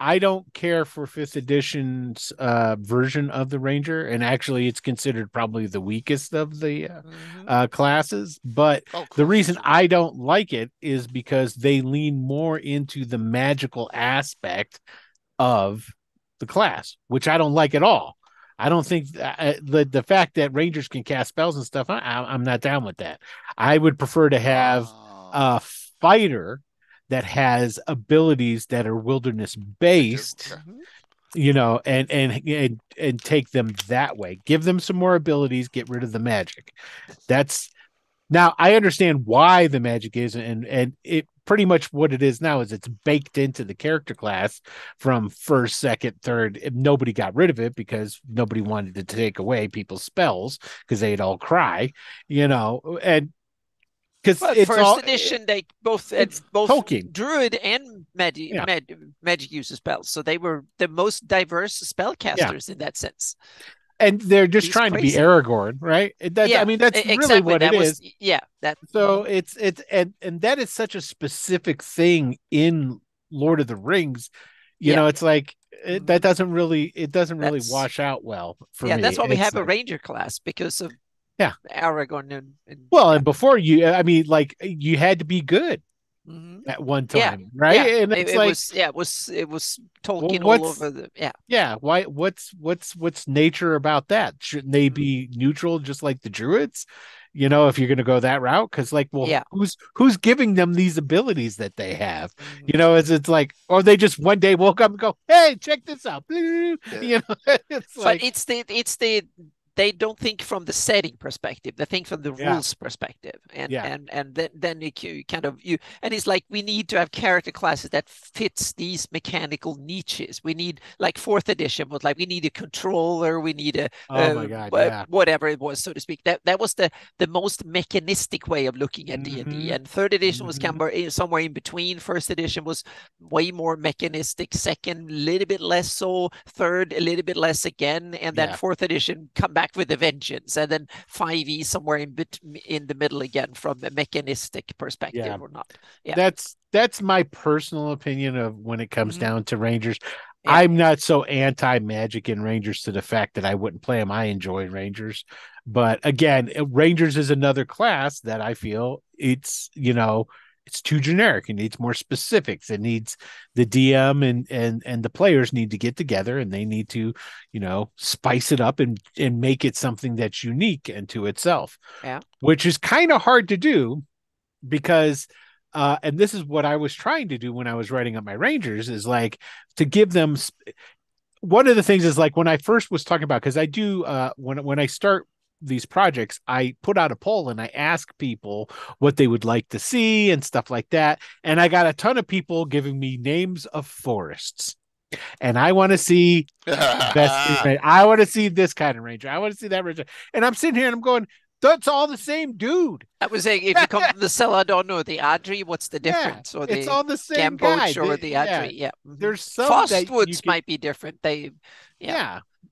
[SPEAKER 3] I don't care for 5th edition's version of the Ranger, and actually it's considered probably the weakest of the classes. But the reason I don't like it is because they lean more into the magical aspect of the class, which I don't like at all. I don't think the fact that Rangers can cast spells and stuff, I'm not down with that. I would prefer to have a fighter that has abilities that are wilderness based, and take them that way. Give them some more abilities, get rid of the magic. That's Now I understand why the magic is, and it pretty much what it is now is it's baked into the character class from first, second, third. Nobody got rid of it because nobody wanted to take away people's spells because they'd all cry, and because
[SPEAKER 2] Well,
[SPEAKER 3] it's
[SPEAKER 2] first edition, they both
[SPEAKER 3] Tolkien.
[SPEAKER 2] Druid and magic uses spells, so they were the most diverse spellcasters in that sense.
[SPEAKER 3] And they're just trying to be Aragorn, right? I mean, that's really what it is.
[SPEAKER 2] Yeah.
[SPEAKER 3] So it's and that is such a specific thing in Lord of the Rings. It's like that doesn't really wash out well for me.
[SPEAKER 2] Yeah, that's why we have a ranger class, because of Aragorn
[SPEAKER 3] and before you had to be good. At one time, right?
[SPEAKER 2] Yeah.
[SPEAKER 3] And it's
[SPEAKER 2] it was Tolkien all over the
[SPEAKER 3] Why? What's nature about that? Shouldn't they be neutral, just like the Druids? If you're going to go that route, because who's giving them these abilities that they have? It's like, or they just one day woke up and go, "Hey, check this out."
[SPEAKER 2] It's the they don't think from the setting perspective. They think from the rules perspective, and then you kind of and it's like, we need to have character classes that fits these mechanical niches. We need, like, fourth edition was like, we need a controller, we need a whatever it was, so to speak. That was the most mechanistic way of looking at D&D, and third edition was somewhere in between. First edition was way more mechanistic. Second, a little bit less so. Third, a little bit less again, and then fourth edition come back with a vengeance, and then 5e somewhere in the middle again, from a mechanistic perspective or not.
[SPEAKER 3] That's my personal opinion of when it comes down to Rangers. I'm not so anti-magic in Rangers to the fact that I wouldn't play them. I enjoy Rangers, but again, Rangers is another class that I feel it's too generic. It needs more specifics. It needs the DM and the players need to get together, and they need to, spice it up and make it something that's unique unto itself.
[SPEAKER 2] Yeah.
[SPEAKER 3] Which is kind of hard to do because, and this is what I was trying to do when I was writing up my Rangers, is like to give them. One of the things is, like, when I first was talking about, because I do, when I start these projects, I put out a poll and I ask people what they would like to see and stuff like that. And I got a ton of people giving me names of forests. And I want to see I want to see this kind of ranger. I want to see that ranger. And I'm sitting here and I'm going, that's all the same dude.
[SPEAKER 2] I was saying, if you come from the Celadon or the Adri, what's the difference? Or
[SPEAKER 3] it's all the same
[SPEAKER 2] Gamboge
[SPEAKER 3] guy.
[SPEAKER 2] or the Adri. Yeah.
[SPEAKER 3] There's some
[SPEAKER 2] Frostwoods might be different.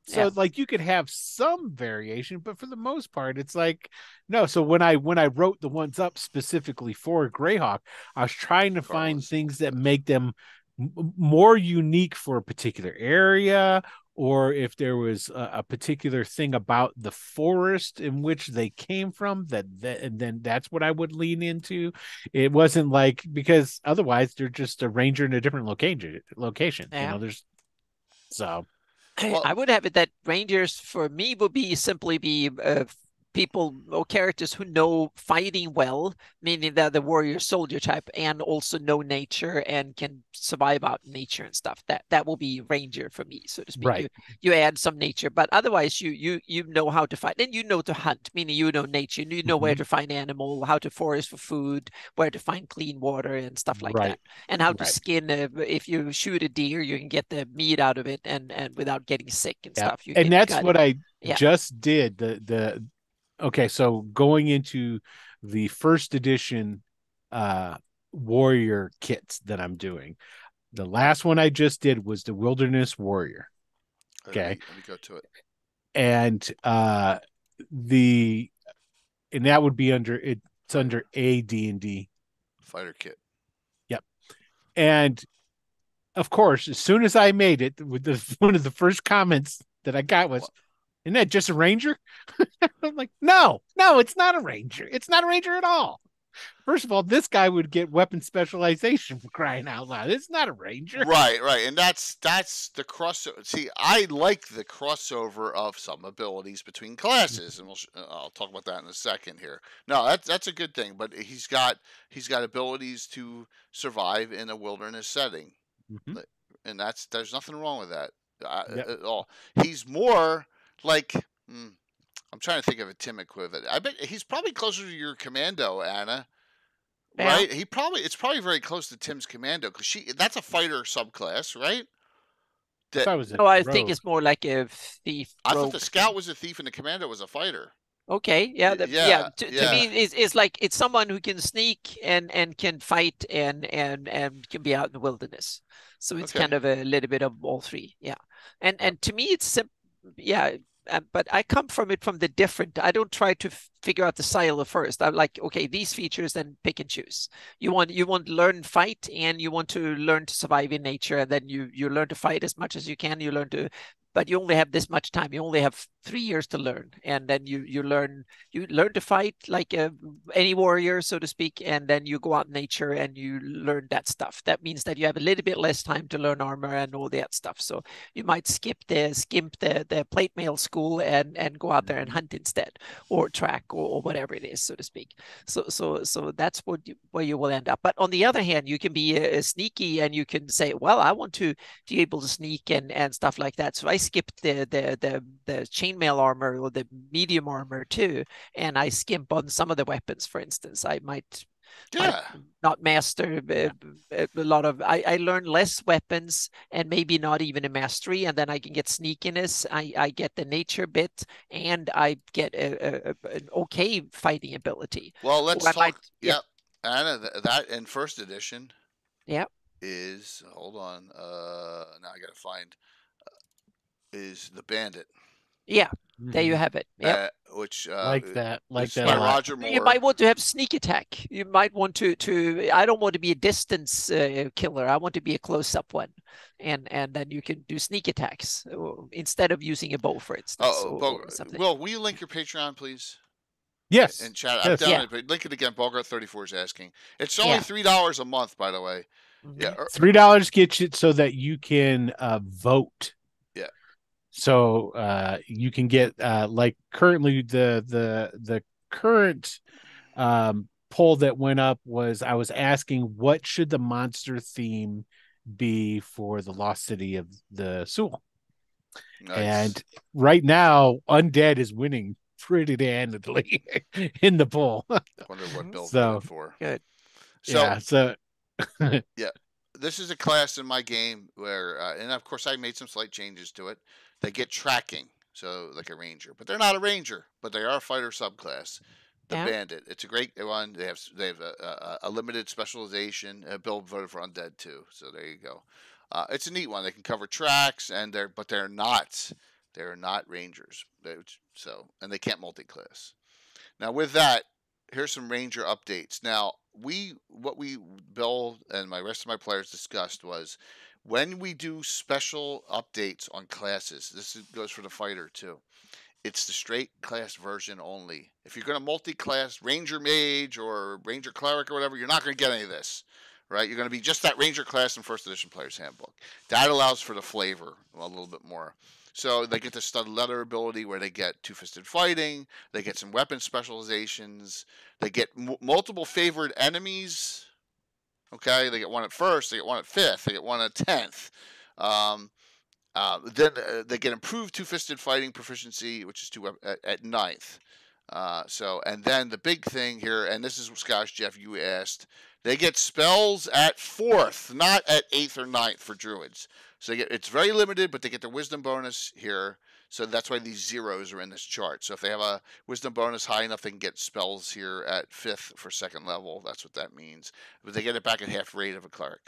[SPEAKER 3] So like you could have some variation, but for the most part, it's like, no. So when I wrote the ones up specifically for Greyhawk, I was trying to find things that make them more unique for a particular area, or if there was a particular thing about the forest in which they came from, and then that's what I would lean into. It wasn't like, because otherwise they're just a ranger in a different location.
[SPEAKER 2] Yeah. Well, I would have it that Rangers for me would simply be people or characters who know fighting well, meaning that the warrior soldier type, and also know nature and can survive out nature and stuff. That will be Ranger for me, so to speak.
[SPEAKER 3] Right.
[SPEAKER 2] You add some nature, but otherwise you know how to fight, and you know to hunt, meaning you know nature, you know where to find animal, how to forest for food, where to find clean water and stuff like that, and how to skin. If you shoot a deer, you can get the meat out of it and without getting sick and stuff.
[SPEAKER 3] And that's what I just did. Okay, so going into the first edition warrior kits that I'm doing, the last one I just did was the Wilderness Warrior. Okay,
[SPEAKER 1] let me go to it.
[SPEAKER 3] And that would be under it. It's under AD&D
[SPEAKER 1] fighter kit.
[SPEAKER 3] Yep. And of course, as soon as I made it, one of the first comments that I got was, "Isn't that just a ranger?" I'm like, no, it's not a ranger. It's not a ranger at all. First of all, this guy would get weapon specialization for crying out loud. It's not a ranger.
[SPEAKER 1] Right, and that's the crossover. See, I like the crossover of some abilities between classes, and I'll talk about that in a second here. No, that's a good thing, but he's got abilities to survive in a wilderness setting, and there's nothing wrong with that at all. He's more like. I'm trying to think of a Tim equivalent. I bet he's probably closer to your commando, Anna. Right? Yeah. It's probably very close to Tim's commando because that's a fighter subclass, right?
[SPEAKER 2] I think it's more like a thief.
[SPEAKER 1] I thought the scout was a thief and the commando was a fighter.
[SPEAKER 2] Okay, To me, it's like it's someone who can sneak and can fight and can be out in the wilderness. So it's kind of a little bit of all three. Yeah, and to me, it's but I come from the different. I don't try to figure out the silo first. I'm like, okay, these features, then pick and choose. You want to learn fight, and you want to learn to survive in nature, and then you learn to fight as much as you can. You learn to, but you only have this much time. You only have 3 years to learn, and then you learn to fight like any warrior, so to speak, and then you go out in nature and you learn that stuff. That means that you have a little bit less time to learn armor and all that stuff. So you might skimp the plate mail school and go out there and hunt instead, or track or whatever it is, so to speak. So that's where you will end up. But on the other hand, you can be sneaky, and you can say, well, I want to be able to sneak and stuff like that. So I skipped the chainmail armor or the medium armor too, and I skimp on some of the weapons. For instance, I might not master a lot of. I learn less weapons and maybe not even a mastery, and then I can get sneakiness. I get the nature bit, and I get an okay fighting ability.
[SPEAKER 1] Well, let's talk. Anna, that in first edition. Is hold on. Now I gotta find. Is the bandit.
[SPEAKER 2] Yeah, there you have it. Yeah,
[SPEAKER 3] which like that
[SPEAKER 1] Roger Moore.
[SPEAKER 2] You might want to have sneak attack. You might want to. I don't want to be a distance killer. I want to be a close-up one, and then you can do sneak attacks instead of using a bow, for instance.
[SPEAKER 1] Will you link your Patreon, please?
[SPEAKER 3] Yes.
[SPEAKER 1] In chat, I've done it, but link it again. Bogart34 is asking. It's only $3 a month, by the way.
[SPEAKER 3] Yeah, $3 gets you so that you can vote. So you can get like currently the current poll that went up was I was asking what should the monster theme be for the Lost City of the Sul. Nice. And right now Undead is winning pretty handedly in the poll.
[SPEAKER 1] I wonder what Bill's voting for.
[SPEAKER 2] Good.
[SPEAKER 1] This is a class in my game where, and of course I made some slight changes to it. They get tracking, so like a ranger, but they're not a ranger, but they are a fighter subclass. The bandit, it's a great one. They have a limited specialization. Bill voted for undead too, so there you go. It's a neat one. They can cover tracks, but they're not rangers. And they can't multi-class. Now with that, here's some ranger updates. Now Bill and my rest of my players discussed was when we do special updates on classes, this goes for the fighter too. It's the straight class version only. If you're going to multi-class Ranger Mage or Ranger Cleric or whatever, you're not going to get any of this, right? You're going to be just that Ranger class in First Edition Player's Handbook. That allows for the flavor a little bit more. So they get the stud leather ability where they get two-fisted fighting. They get some weapon specializations. They get multiple favored enemies. Okay, they get one at first, they get one at fifth, they get one at 10th. Then they get improved two-fisted fighting proficiency, which is at 9th. And then the big thing here, and this is Scottish Jeff, you asked, they get spells at 4th, not at 8th or 9th for Druids. So it's very limited, but they get their wisdom bonus here. So that's why these zeros are in this chart. So if they have a wisdom bonus high enough, they can get spells here at 5th for 2nd level. That's what that means. But they get it back at half rate of a cleric.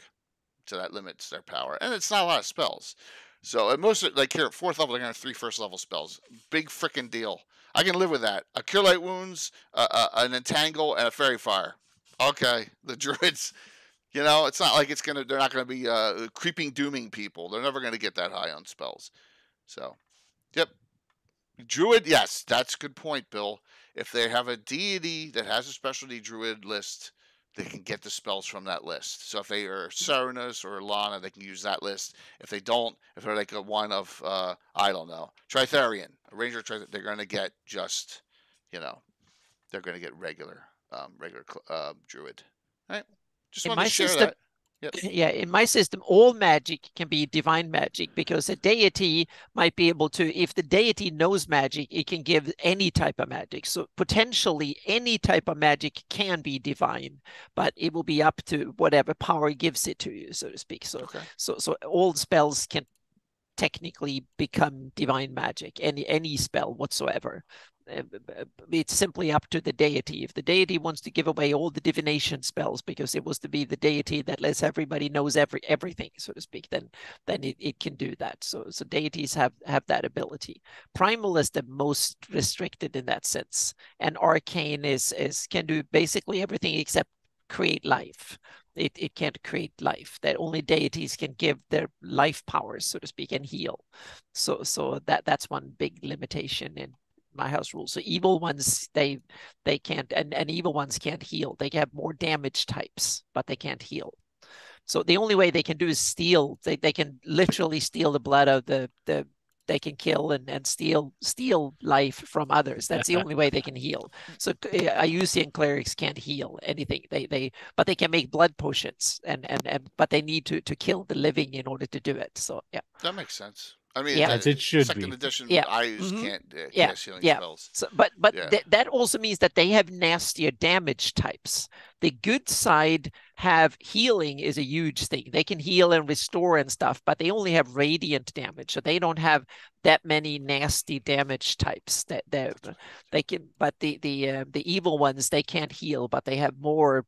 [SPEAKER 1] So that limits their power. And it's not a lot of spells. So at most, like here at 4th level, they're going to have 3 first level spells. Big freaking deal. I can live with that. A Cure Light Wounds, an Entangle, and a Fairy Fire. Okay, the Druids. You know, it's not like they're not going to be creeping dooming people. They're never going to get that high on spells. So, yep. Druid, yes, that's a good point, Bill. if they have a deity that has a specialty druid list, they can get the spells from that list. So if they are Cernus or Lana, they can use that list. If they don't, if they're like a one of, I don't know, Tritharian, a ranger, they're going to get just, you know, they're going to get regular druid. All right. Just
[SPEAKER 2] In
[SPEAKER 1] wanted
[SPEAKER 2] my
[SPEAKER 1] to share
[SPEAKER 2] system,
[SPEAKER 1] that. Yep.
[SPEAKER 2] yeah, in my system, all magic can be divine magic because a deity might be able to, if the deity knows magic, it can give any type of magic. So potentially any type of magic can be divine, but it will be up to whatever power gives it to you, so to speak. So,
[SPEAKER 1] Okay.
[SPEAKER 2] so all spells can technically become divine magic, any spell whatsoever. It's simply up to the deity. If the deity wants to give away all the divination spells because it was to be the deity that lets everybody knows everything, so to speak, then it can do that. So deities have that ability. Primal is the most restricted in that sense, and arcane is can do basically everything except create life. It can't create life. That only deities can give their life powers, so to speak, and heal. So that's one big limitation in my house rules. So evil ones, they can't, and evil ones can't heal. They have more damage types, but they can't heal. So the only way they can do is steal. They can literally steal the blood of the they can kill and steal life from others. That's the only way they can heal. So Ayusian clerics can't heal anything. But they can make blood potions but they need to kill the living in order to do it. So yeah.
[SPEAKER 1] That makes sense. I mean,
[SPEAKER 2] Yeah.
[SPEAKER 3] As it should
[SPEAKER 1] second
[SPEAKER 3] be.
[SPEAKER 1] edition,
[SPEAKER 2] Yeah.
[SPEAKER 1] I use
[SPEAKER 2] Mhm.
[SPEAKER 1] can't
[SPEAKER 2] Yeah.
[SPEAKER 1] cast healing
[SPEAKER 2] Yeah.
[SPEAKER 1] spells.
[SPEAKER 2] So, but
[SPEAKER 1] Yeah.
[SPEAKER 2] that also means that they have nastier damage types. The good side have healing is a huge thing. They can heal and restore and stuff, but they only have radiant damage, so they don't have that many nasty damage types. That they can, but the evil ones, they can't heal, but they have more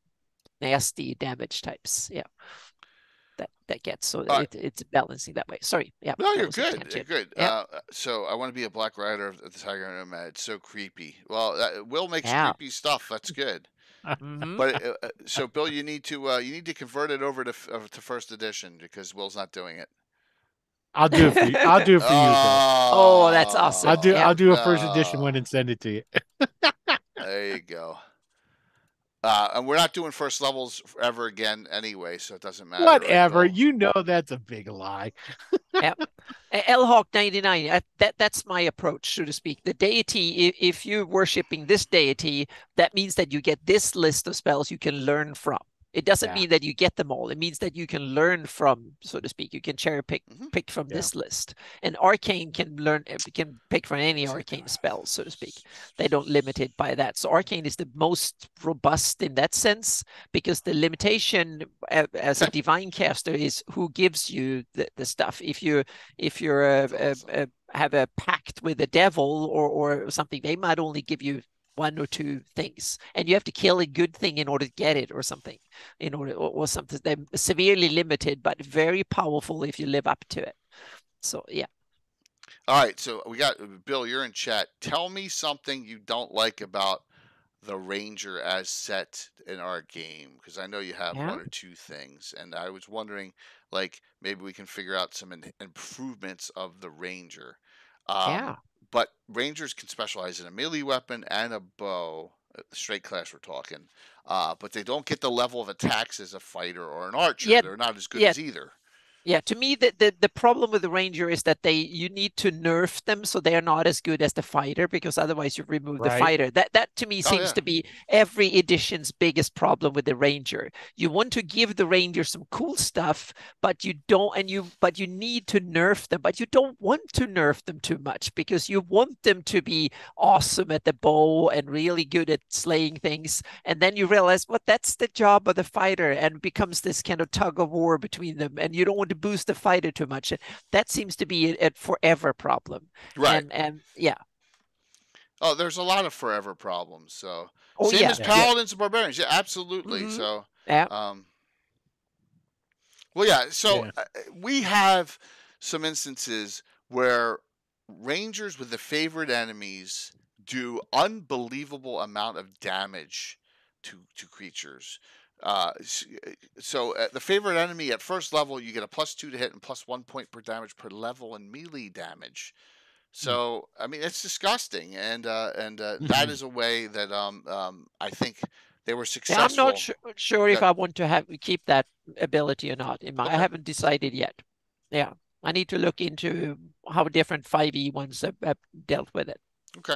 [SPEAKER 2] nasty damage types. Yeah. That gets, so it's balancing that way. Sorry, yeah.
[SPEAKER 1] No, you're
[SPEAKER 2] was a
[SPEAKER 1] good. You're
[SPEAKER 2] tangent.
[SPEAKER 1] good.
[SPEAKER 2] Yeah.
[SPEAKER 1] So I want to be a Black Rider of the Tiger Nomad. It's so creepy. Well, Will makes
[SPEAKER 2] Yeah.
[SPEAKER 1] creepy stuff. That's good.
[SPEAKER 2] Mhm.
[SPEAKER 1] But so Bill, you need to convert it over to first edition because Will's not doing it.
[SPEAKER 3] I'll do it for you. I'll do it for you, Bill.
[SPEAKER 2] Oh, that's awesome.
[SPEAKER 3] I'll do a first edition one and send it to you.
[SPEAKER 1] There you go. And we're not doing first levels ever again anyway, so it doesn't matter.
[SPEAKER 3] Whatever.
[SPEAKER 1] Right,
[SPEAKER 3] You know that's a big lie.
[SPEAKER 2] Yep. Elhawk 99. That's my approach, so to speak. The deity, if you're worshiping this deity, that means that you get this list of spells you can learn from. It doesn't mean that you get them all. It means that you can learn from, so to speak. You can cherry pick from this list. And arcane can pick from any arcane spell, so to speak. They don't limit it by that. So arcane is the most robust in that sense, because the limitation as a divine caster is who gives you the stuff. If you're have a pact with the devil or something, they might only give you one or two things, and you have to kill a good thing in order to get it, or something, or something. They're severely limited, but very powerful if you live up to it. So yeah.
[SPEAKER 1] All right, so we got Bill. You're in chat. Tell me something you don't like about the Ranger as set in our game, because I know you have one or two things, and I was wondering, like, maybe we can figure out some improvements of the Ranger. But Rangers can specialize in a melee weapon and a bow, straight class we're talking, but they don't get the level of attacks as a fighter or an archer.
[SPEAKER 2] Yeah,
[SPEAKER 1] they're not as good as either.
[SPEAKER 2] Yeah, to me, the problem with the Ranger is that you need to nerf them so they are not as good as the fighter, because otherwise you remove the fighter. That to me seems to be every edition's biggest problem with the Ranger. You want to give the Ranger some cool stuff, but you don't, but you need to nerf them, but you don't want to nerf them too much, because you want them to be awesome at the bow and really good at slaying things, and then you realize, well, that's the job of the fighter, and it becomes this kind of tug of war between them, and you don't want to boost the fighter too much. That seems to be a forever problem.
[SPEAKER 1] Right.
[SPEAKER 2] And yeah.
[SPEAKER 1] Oh, there's a lot of forever problems. So same as Paladins and Barbarians. Yeah, absolutely. So we have some instances where Rangers with the favorite enemies do unbelievable amount of damage to creatures. So the favorite enemy at first level, you get a +2 to hit and +1 point per damage per level in melee damage. So I mean, it's disgusting, and that is a way that I think they were successful.
[SPEAKER 2] I'm not sure if I want to keep that ability or not. I haven't decided yet. Yeah, I need to look into how different 5e ones have dealt with it.
[SPEAKER 1] Okay.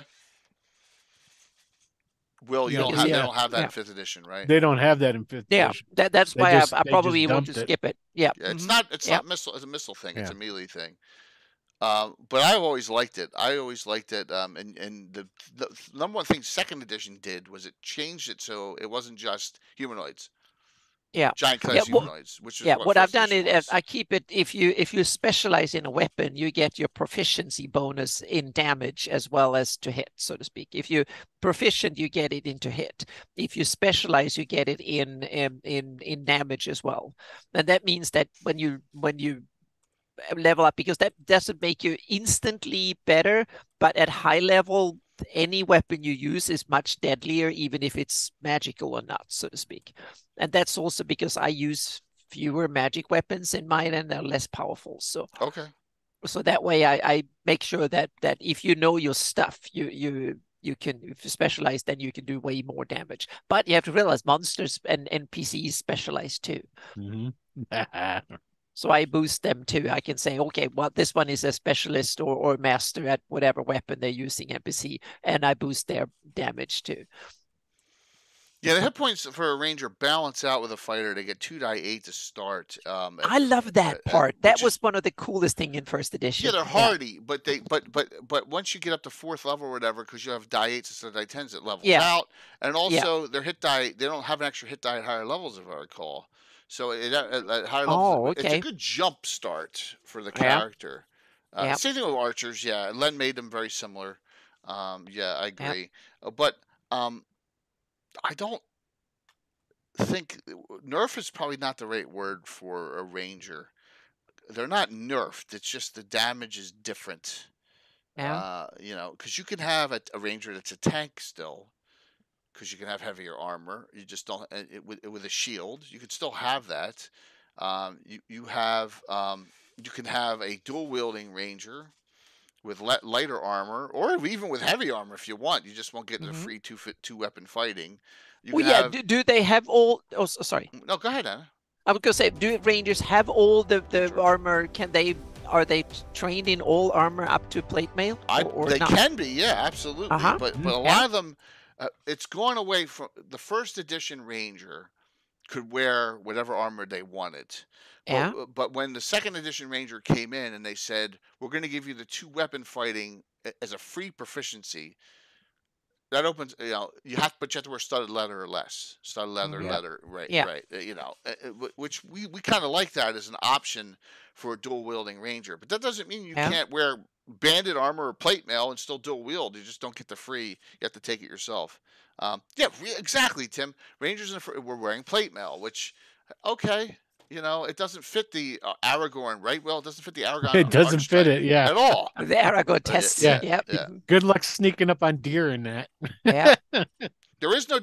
[SPEAKER 1] Will, they don't have that in 5th edition, right?
[SPEAKER 3] They don't have that in 5th edition.
[SPEAKER 2] Yeah, that's why I probably want to skip it. Yeah.
[SPEAKER 1] It's not missile. It's a missile thing. It's a melee thing. But I've always liked it. And the number one thing 2nd edition did was it changed it so it wasn't just humanoids.
[SPEAKER 2] Yeah,
[SPEAKER 1] giant class humanoids. Which is
[SPEAKER 2] what I've done is I keep it. If you specialize in a weapon, you get your proficiency bonus in damage as well as to hit, so to speak. If you're proficient, you get it into hit. If you specialize, you get it in damage as well. And that means that when you level up, because that doesn't make you instantly better, but at high level, any weapon you use is much deadlier, even if it's magical or not, so to speak. And that's also because I use fewer magic weapons in mine and they're less powerful. So so that way I make sure that if you know your stuff, you can, if you specialize, then you can do way more damage. But you have to realize monsters and NPCs specialize too. So I boost them too. I can say, okay, well, this one is a specialist or master at whatever weapon they're using, NPC, and I boost their damage too.
[SPEAKER 1] Yeah, the hit points for a ranger balance out with a fighter. They get 2d8 to start.
[SPEAKER 2] I love that part. That was one of the coolest thing in 1st edition.
[SPEAKER 1] Yeah, they're hardy, but once you get up to 4th level or whatever, because you have die 8s instead of die 10s, it levels out. And also their hit die, they don't have an extra hit die at higher levels, if I recall. So at higher levels, it's a good jump start for the character. Same thing with archers. Yeah, Len made them very similar. Yeah, I agree. But I don't think nerf is probably not the right word for a ranger. They're not nerfed. It's just the damage is different. Because you can have a ranger that's a tank still. Because you can have heavier armor, you just don't with a shield. You can still have that. You can have a dual wielding ranger with lighter armor, or even with heavy armor if you want. You just won't get the free two weapon fighting.
[SPEAKER 2] Do they have all? Oh, sorry.
[SPEAKER 1] No, go ahead, Anna.
[SPEAKER 2] I was gonna say, do rangers have all the armor? Are they trained in all armor up to plate mail?
[SPEAKER 1] They can be, yeah, absolutely. But a lot of them. It's going away from the 1st edition ranger could wear whatever armor they wanted. But when the 2nd edition ranger came in and they said, we're going to give you the 2 weapon fighting as a free proficiency, that opens, you have to wear studded leather or less. Studded leather, right. Which we kind of like that as an option for a dual wielding ranger. But that doesn't mean you can't wear banded armor or plate mail and still dual wield. You just don't get the free. You have to take it yourself. Exactly, Tim. Rangers were wearing plate mail, which it doesn't fit the Aragorn, right? Well, it doesn't fit the Aragorn.
[SPEAKER 3] It doesn't fit it,
[SPEAKER 1] at all.
[SPEAKER 2] The Aragorn test.
[SPEAKER 3] Good luck sneaking up on deer in that.
[SPEAKER 1] There is no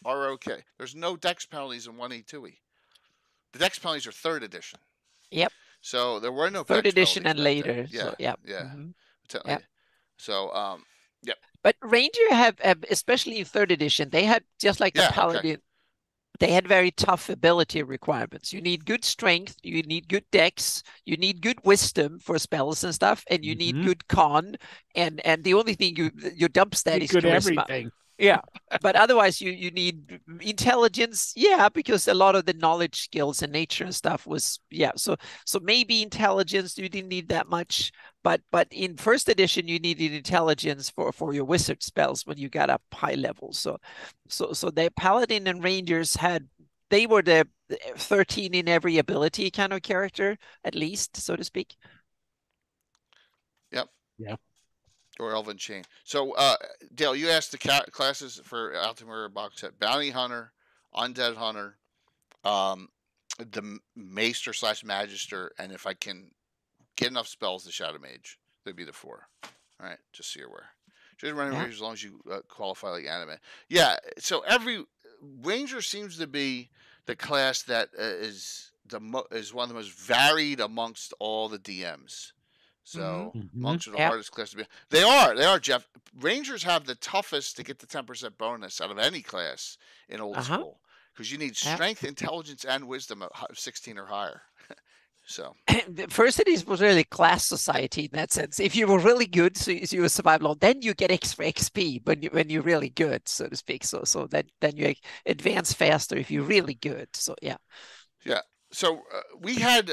[SPEAKER 1] ROK. There's no dex penalties in 1E, 2E. The dex penalties are 3rd edition.
[SPEAKER 2] Yep.
[SPEAKER 1] So there were no
[SPEAKER 2] 3rd edition and later.
[SPEAKER 1] So
[SPEAKER 2] But Ranger have, especially in 3rd edition, they had, just like the Paladin, they had very tough ability requirements. You need good strength, you need good dex, you need good wisdom for spells and stuff, and you need good con, and the only thing your dump stat is
[SPEAKER 3] good
[SPEAKER 2] charisma.
[SPEAKER 3] Everything.
[SPEAKER 2] Yeah, but otherwise you need intelligence. Yeah, because a lot of the knowledge, skills, and nature and stuff was So maybe intelligence you didn't need that much, but in 1st edition you needed intelligence for your wizard spells when you got up high levels. So the Paladin and Rangers they were the 13 in every ability kind of character, at least, so to speak.
[SPEAKER 1] Yep.
[SPEAKER 3] Yeah.
[SPEAKER 1] Or Elven Chain. So, Dale, you asked the classes for Altimeter box set: Bounty Hunter, Undead Hunter, the Maester / Magister, and if I can get enough spells, the Shadow Mage. That'd be the 4. All right, just so you're aware. Just running as long as you qualify like anime. Yeah. So every Ranger seems to be the class that is one of the most varied amongst all the DMs. So
[SPEAKER 3] Mm-hmm.
[SPEAKER 1] monks are the hardest class to be. They are, Jeff. Rangers have the toughest to get the 10% bonus out of any class in old school because you need strength, intelligence, and wisdom of 16 or higher. So
[SPEAKER 2] first it was really class society in that sense. If you were really good, so you survive long, then you get extra XP when you're really good, so to speak. So then you advance faster if you're really good. So yeah.
[SPEAKER 1] So we had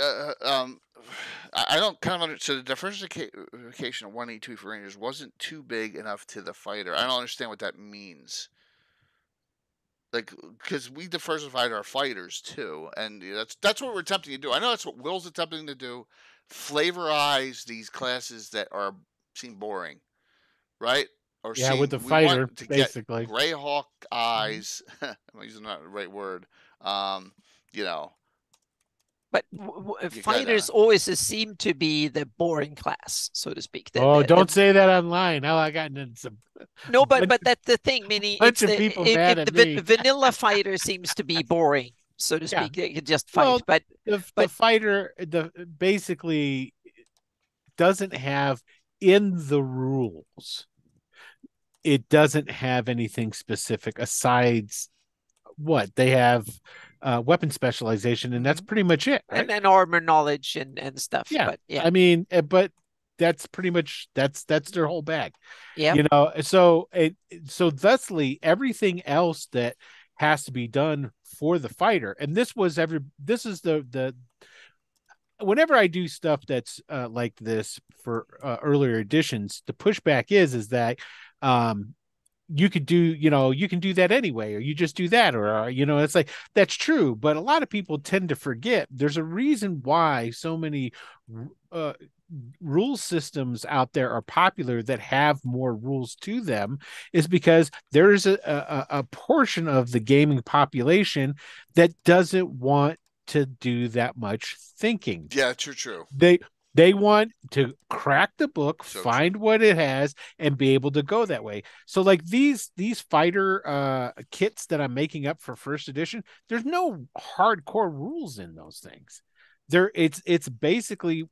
[SPEAKER 1] I don't kind of understand. So the diversification of 182 for Rangers wasn't too big enough to the fighter. I don't understand what that means. Like, because we diversified our fighters too, and that's what we're attempting to do. I know that's what Will's attempting to do, flavorize these classes that seem boring, right? Or
[SPEAKER 3] with the fighter,
[SPEAKER 1] to
[SPEAKER 3] basically.
[SPEAKER 1] get Greyhawk eyes. I'm using not the right word. You know.
[SPEAKER 2] But fighters always seem to be the boring class, so to speak.
[SPEAKER 3] Don't say that online. How I got into some.
[SPEAKER 2] No, but that's the thing. Meaning,
[SPEAKER 3] bunch of people mad at me.
[SPEAKER 2] Vanilla fighter seems to be boring, so to speak. They can just fight. But
[SPEAKER 3] the fighter, basically doesn't have in the rules. It doesn't have anything specific aside what they have. Weapon specialization, and that's pretty much it, right?
[SPEAKER 2] And armor knowledge and stuff.
[SPEAKER 3] Yeah,
[SPEAKER 2] but yeah.
[SPEAKER 3] I mean, but that's pretty much that's their whole bag.
[SPEAKER 2] Yeah,
[SPEAKER 3] So thusly, everything else that has to be done for the fighter, and this is the whenever I do stuff that's like this for earlier editions, the pushback is that you can do that anyway, or you just do that, or it's like, that's true, but a lot of people tend to forget there's a reason why so many rule systems out there are popular that have more rules to them, is because there is a portion of the gaming population that doesn't want to do that much thinking.
[SPEAKER 1] Yeah, true.
[SPEAKER 3] They want to crack the book, find what it has, and be able to go that way. So like these fighter kits that I'm making up for first edition, there's no hardcore rules in those things. It's basically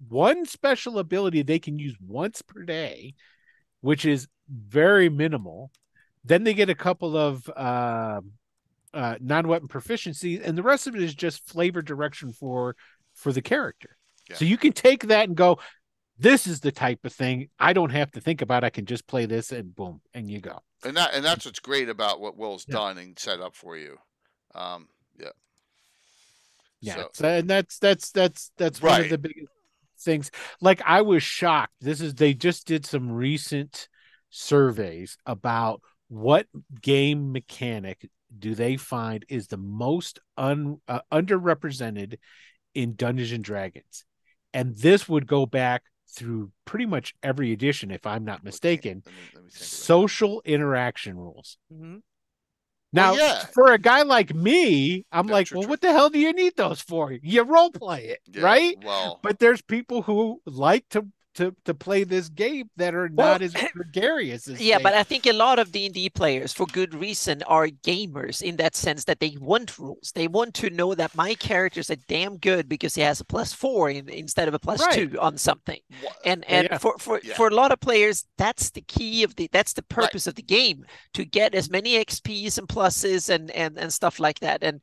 [SPEAKER 3] one special ability they can use once per day, which is very minimal. Then they get a couple of non-weapon proficiencies, and the rest of it is just flavor direction for the character. Yeah. So you can take that and go, this is the type of thing I don't have to think about. I can just play this, and boom, and you go.
[SPEAKER 1] And that's what's great about what Will's done and set up for you.
[SPEAKER 3] Yeah. So, and that's one of the biggest things. Like, I was shocked. They just did some recent surveys about what game mechanic do they find is the most underrepresented in Dungeons and Dragons. And this would go back through pretty much every edition, if I'm not mistaken. Let me social interaction rules.
[SPEAKER 2] Mm-hmm.
[SPEAKER 3] Now, for a guy like me, I'm what the hell do you need those for? You role play it, right?
[SPEAKER 1] Well,
[SPEAKER 3] but there's people who like to play this game that are not as gregarious as
[SPEAKER 2] but I think a lot of D&D players, for good reason, are gamers in that sense, that they want rules. They want to know that my character's a damn good because he has a +4 instead of a +2 on something. And for a lot of players, that's the key that's the purpose of the game, to get as many XPs and pluses and stuff like that. And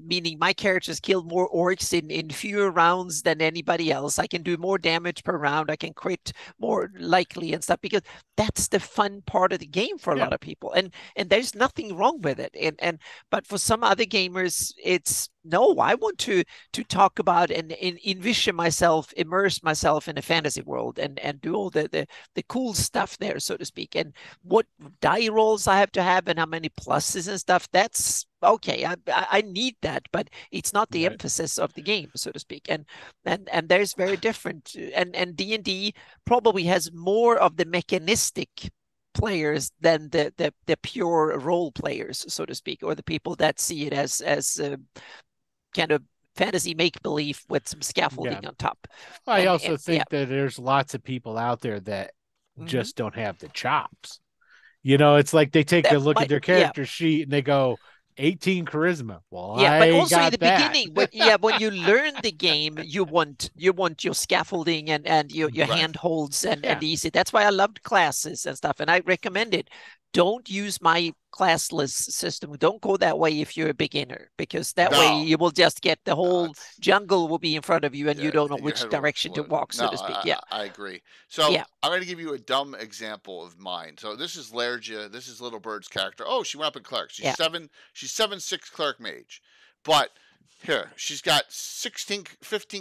[SPEAKER 2] meaning my character's killed more orcs in fewer rounds than anybody else. I can do more damage per round. I can crit more likely and stuff, because that's the fun part of the game for a lot of people, and there's nothing wrong with it. But for some other gamers, it's no, I want to talk about and envision myself, immerse myself in a fantasy world, and do all the cool stuff there, so to speak, and what die rolls I have to have and how many pluses and stuff. That's okay. I need that, but it's not the emphasis of the game, so to speak. And there's very different, and D&D probably has more of the mechanistic players than the pure role players, so to speak, or the people that see it as kind of fantasy make-believe with some scaffolding on top.
[SPEAKER 3] I also think that there's lots of people out there that just don't have the chops. It's like they take a look at their character sheet and they go, 18 charisma. Well,
[SPEAKER 2] yeah, but
[SPEAKER 3] I
[SPEAKER 2] also in
[SPEAKER 3] got
[SPEAKER 2] the
[SPEAKER 3] that.
[SPEAKER 2] beginning, when you learn the game, you want your scaffolding and your
[SPEAKER 1] Right.
[SPEAKER 2] handholds and
[SPEAKER 3] Yeah.
[SPEAKER 2] easy. That's why I loved classes and stuff, and I recommend it. Don't use my classless system. Don't go that way if you're a beginner, because that way
[SPEAKER 1] No.
[SPEAKER 2] you will just get the whole
[SPEAKER 1] it's-
[SPEAKER 2] jungle will be in front of you, and
[SPEAKER 1] Yeah,
[SPEAKER 2] you don't know
[SPEAKER 1] your
[SPEAKER 2] which
[SPEAKER 1] head will
[SPEAKER 2] direction to
[SPEAKER 1] explode.
[SPEAKER 2] walk, so
[SPEAKER 1] No,
[SPEAKER 2] to speak. Yeah,
[SPEAKER 1] I agree. So
[SPEAKER 2] Yeah.
[SPEAKER 1] I'm going to give you a dumb example of mine. So this is Lergia. This is Little Bird's character. Oh, she went up in cleric. She's
[SPEAKER 2] Yeah.
[SPEAKER 1] 7'6" cleric mage. But here, she's got 15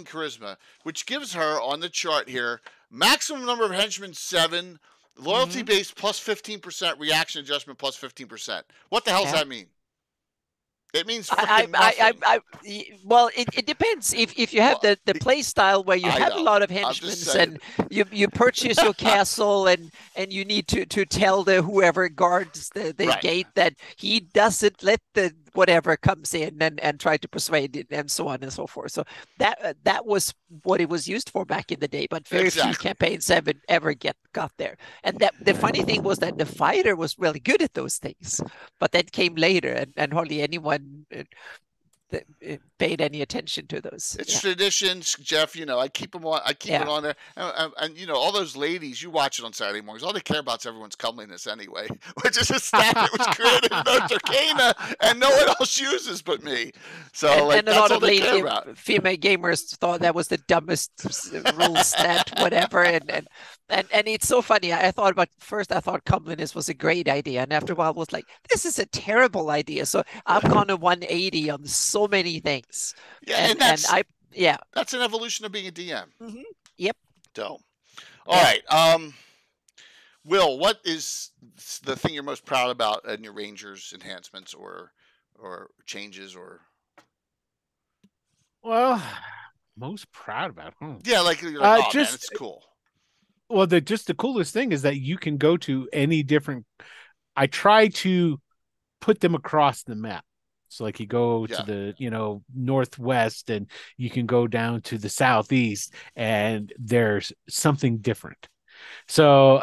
[SPEAKER 1] charisma, which gives her on the chart here maximum number of henchmen 7, loyalty based plus 15%, reaction adjustment plus 15%. What the hell does
[SPEAKER 2] Yeah.
[SPEAKER 1] that mean? It means freaking nothing.
[SPEAKER 2] Well, it depends. If you have the play style where you
[SPEAKER 1] I
[SPEAKER 2] have a
[SPEAKER 1] know.
[SPEAKER 2] lot of
[SPEAKER 1] I'm
[SPEAKER 2] henchmen
[SPEAKER 1] just saying.
[SPEAKER 2] and you purchase your castle and you need to tell the whoever guards the
[SPEAKER 1] Right.
[SPEAKER 2] gate that he doesn't let the whatever comes in and try to persuade it and so on and so forth. So that was what it was used for back in the day, but very few
[SPEAKER 1] Exactly.
[SPEAKER 2] campaigns ever got there. And that the funny thing was that the fighter was really good at those things, but that came later and hardly anyone paid any attention to those.
[SPEAKER 1] It's traditions, Jeff. I keep them on. I keep it on there, and all those ladies. You watch it on Saturday mornings. All they care about is everyone's comeliness anyway, which is a stat that was created in North Arcana, and no one else uses but me. So,
[SPEAKER 2] and a
[SPEAKER 1] that's
[SPEAKER 2] lot
[SPEAKER 1] all
[SPEAKER 2] of
[SPEAKER 1] they care about.
[SPEAKER 2] female gamers thought that was the dumbest rule stat, whatever, and it's so funny. I thought comeliness was a great idea, and after a while, I was like, this is a terrible idea. So I've gone to 180 on so many things.
[SPEAKER 1] Yeah, and that's an evolution of being a DM.
[SPEAKER 2] Yep.
[SPEAKER 1] So, all right. Will, what is the thing you're most proud about in your Rangers enhancements or changes or?
[SPEAKER 3] Well, most proud about.
[SPEAKER 1] Yeah, you're like, man, it's cool.
[SPEAKER 3] Well, the coolest thing is that you can go to any different. I try to put them across the map. So you go to the, northwest and you can go down to the southeast and there's something different. So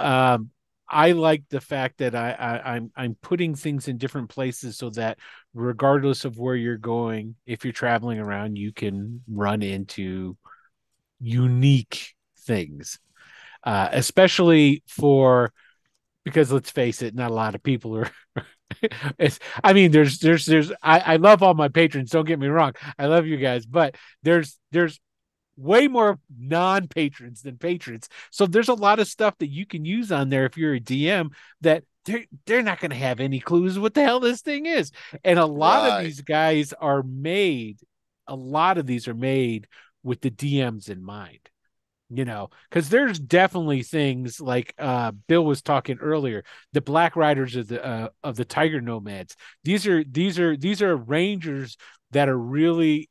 [SPEAKER 3] I like the fact that I'm putting things in different places so that regardless of where you're going, if you're traveling around, you can run into unique things. Especially because let's face it, not a lot of people are. I love all my patrons. Don't get me wrong. I love you guys, but there's way more non-patrons than patrons. So there's a lot of stuff that you can use on there if you're a DM that they're not going to have any clues what the hell this thing is. And a lot of these guys are made. A lot of these are made with the DMs in mind. Because there's definitely things like Bill was talking earlier, the Black Riders of the Tiger Nomads. These are Rangers that are really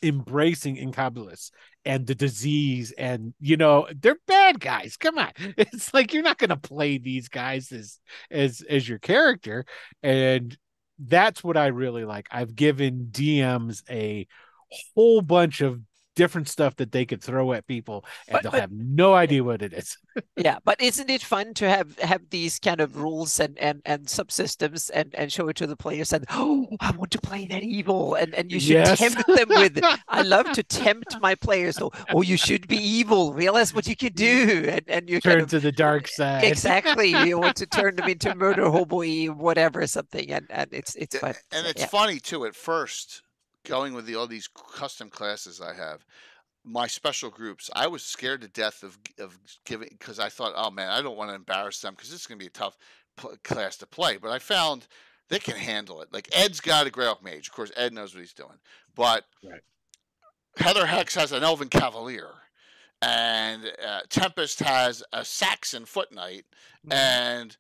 [SPEAKER 3] embracing Incubulus and the disease, and they're bad guys. Come on, it's like you're not going to play these guys as your character, and that's what I really like. I've given DMs a whole bunch of different stuff that they could throw at people and they'll have no idea what it is.
[SPEAKER 2] Yeah, but isn't it fun to have these kind of rules and subsystems and show it to the players and I want to play that evil and you should tempt them with I love to tempt my players. You should be evil, realize what you can do, and you
[SPEAKER 3] turn to the dark side.
[SPEAKER 2] Exactly. You want to turn them into murder hobo whatever something, and it's fun.
[SPEAKER 1] And it's funny too at first. Going with all these custom classes I have, my special groups, I was scared to death of giving, because I thought, oh man, I don't want to embarrass them because this is going to be a tough class to play. But I found they can handle it. Like Ed's got a Greyhawk mage. Of course, Ed knows what he's doing. But Heather Hex has an Elven Cavalier. And Tempest has a Saxon Foot Knight. And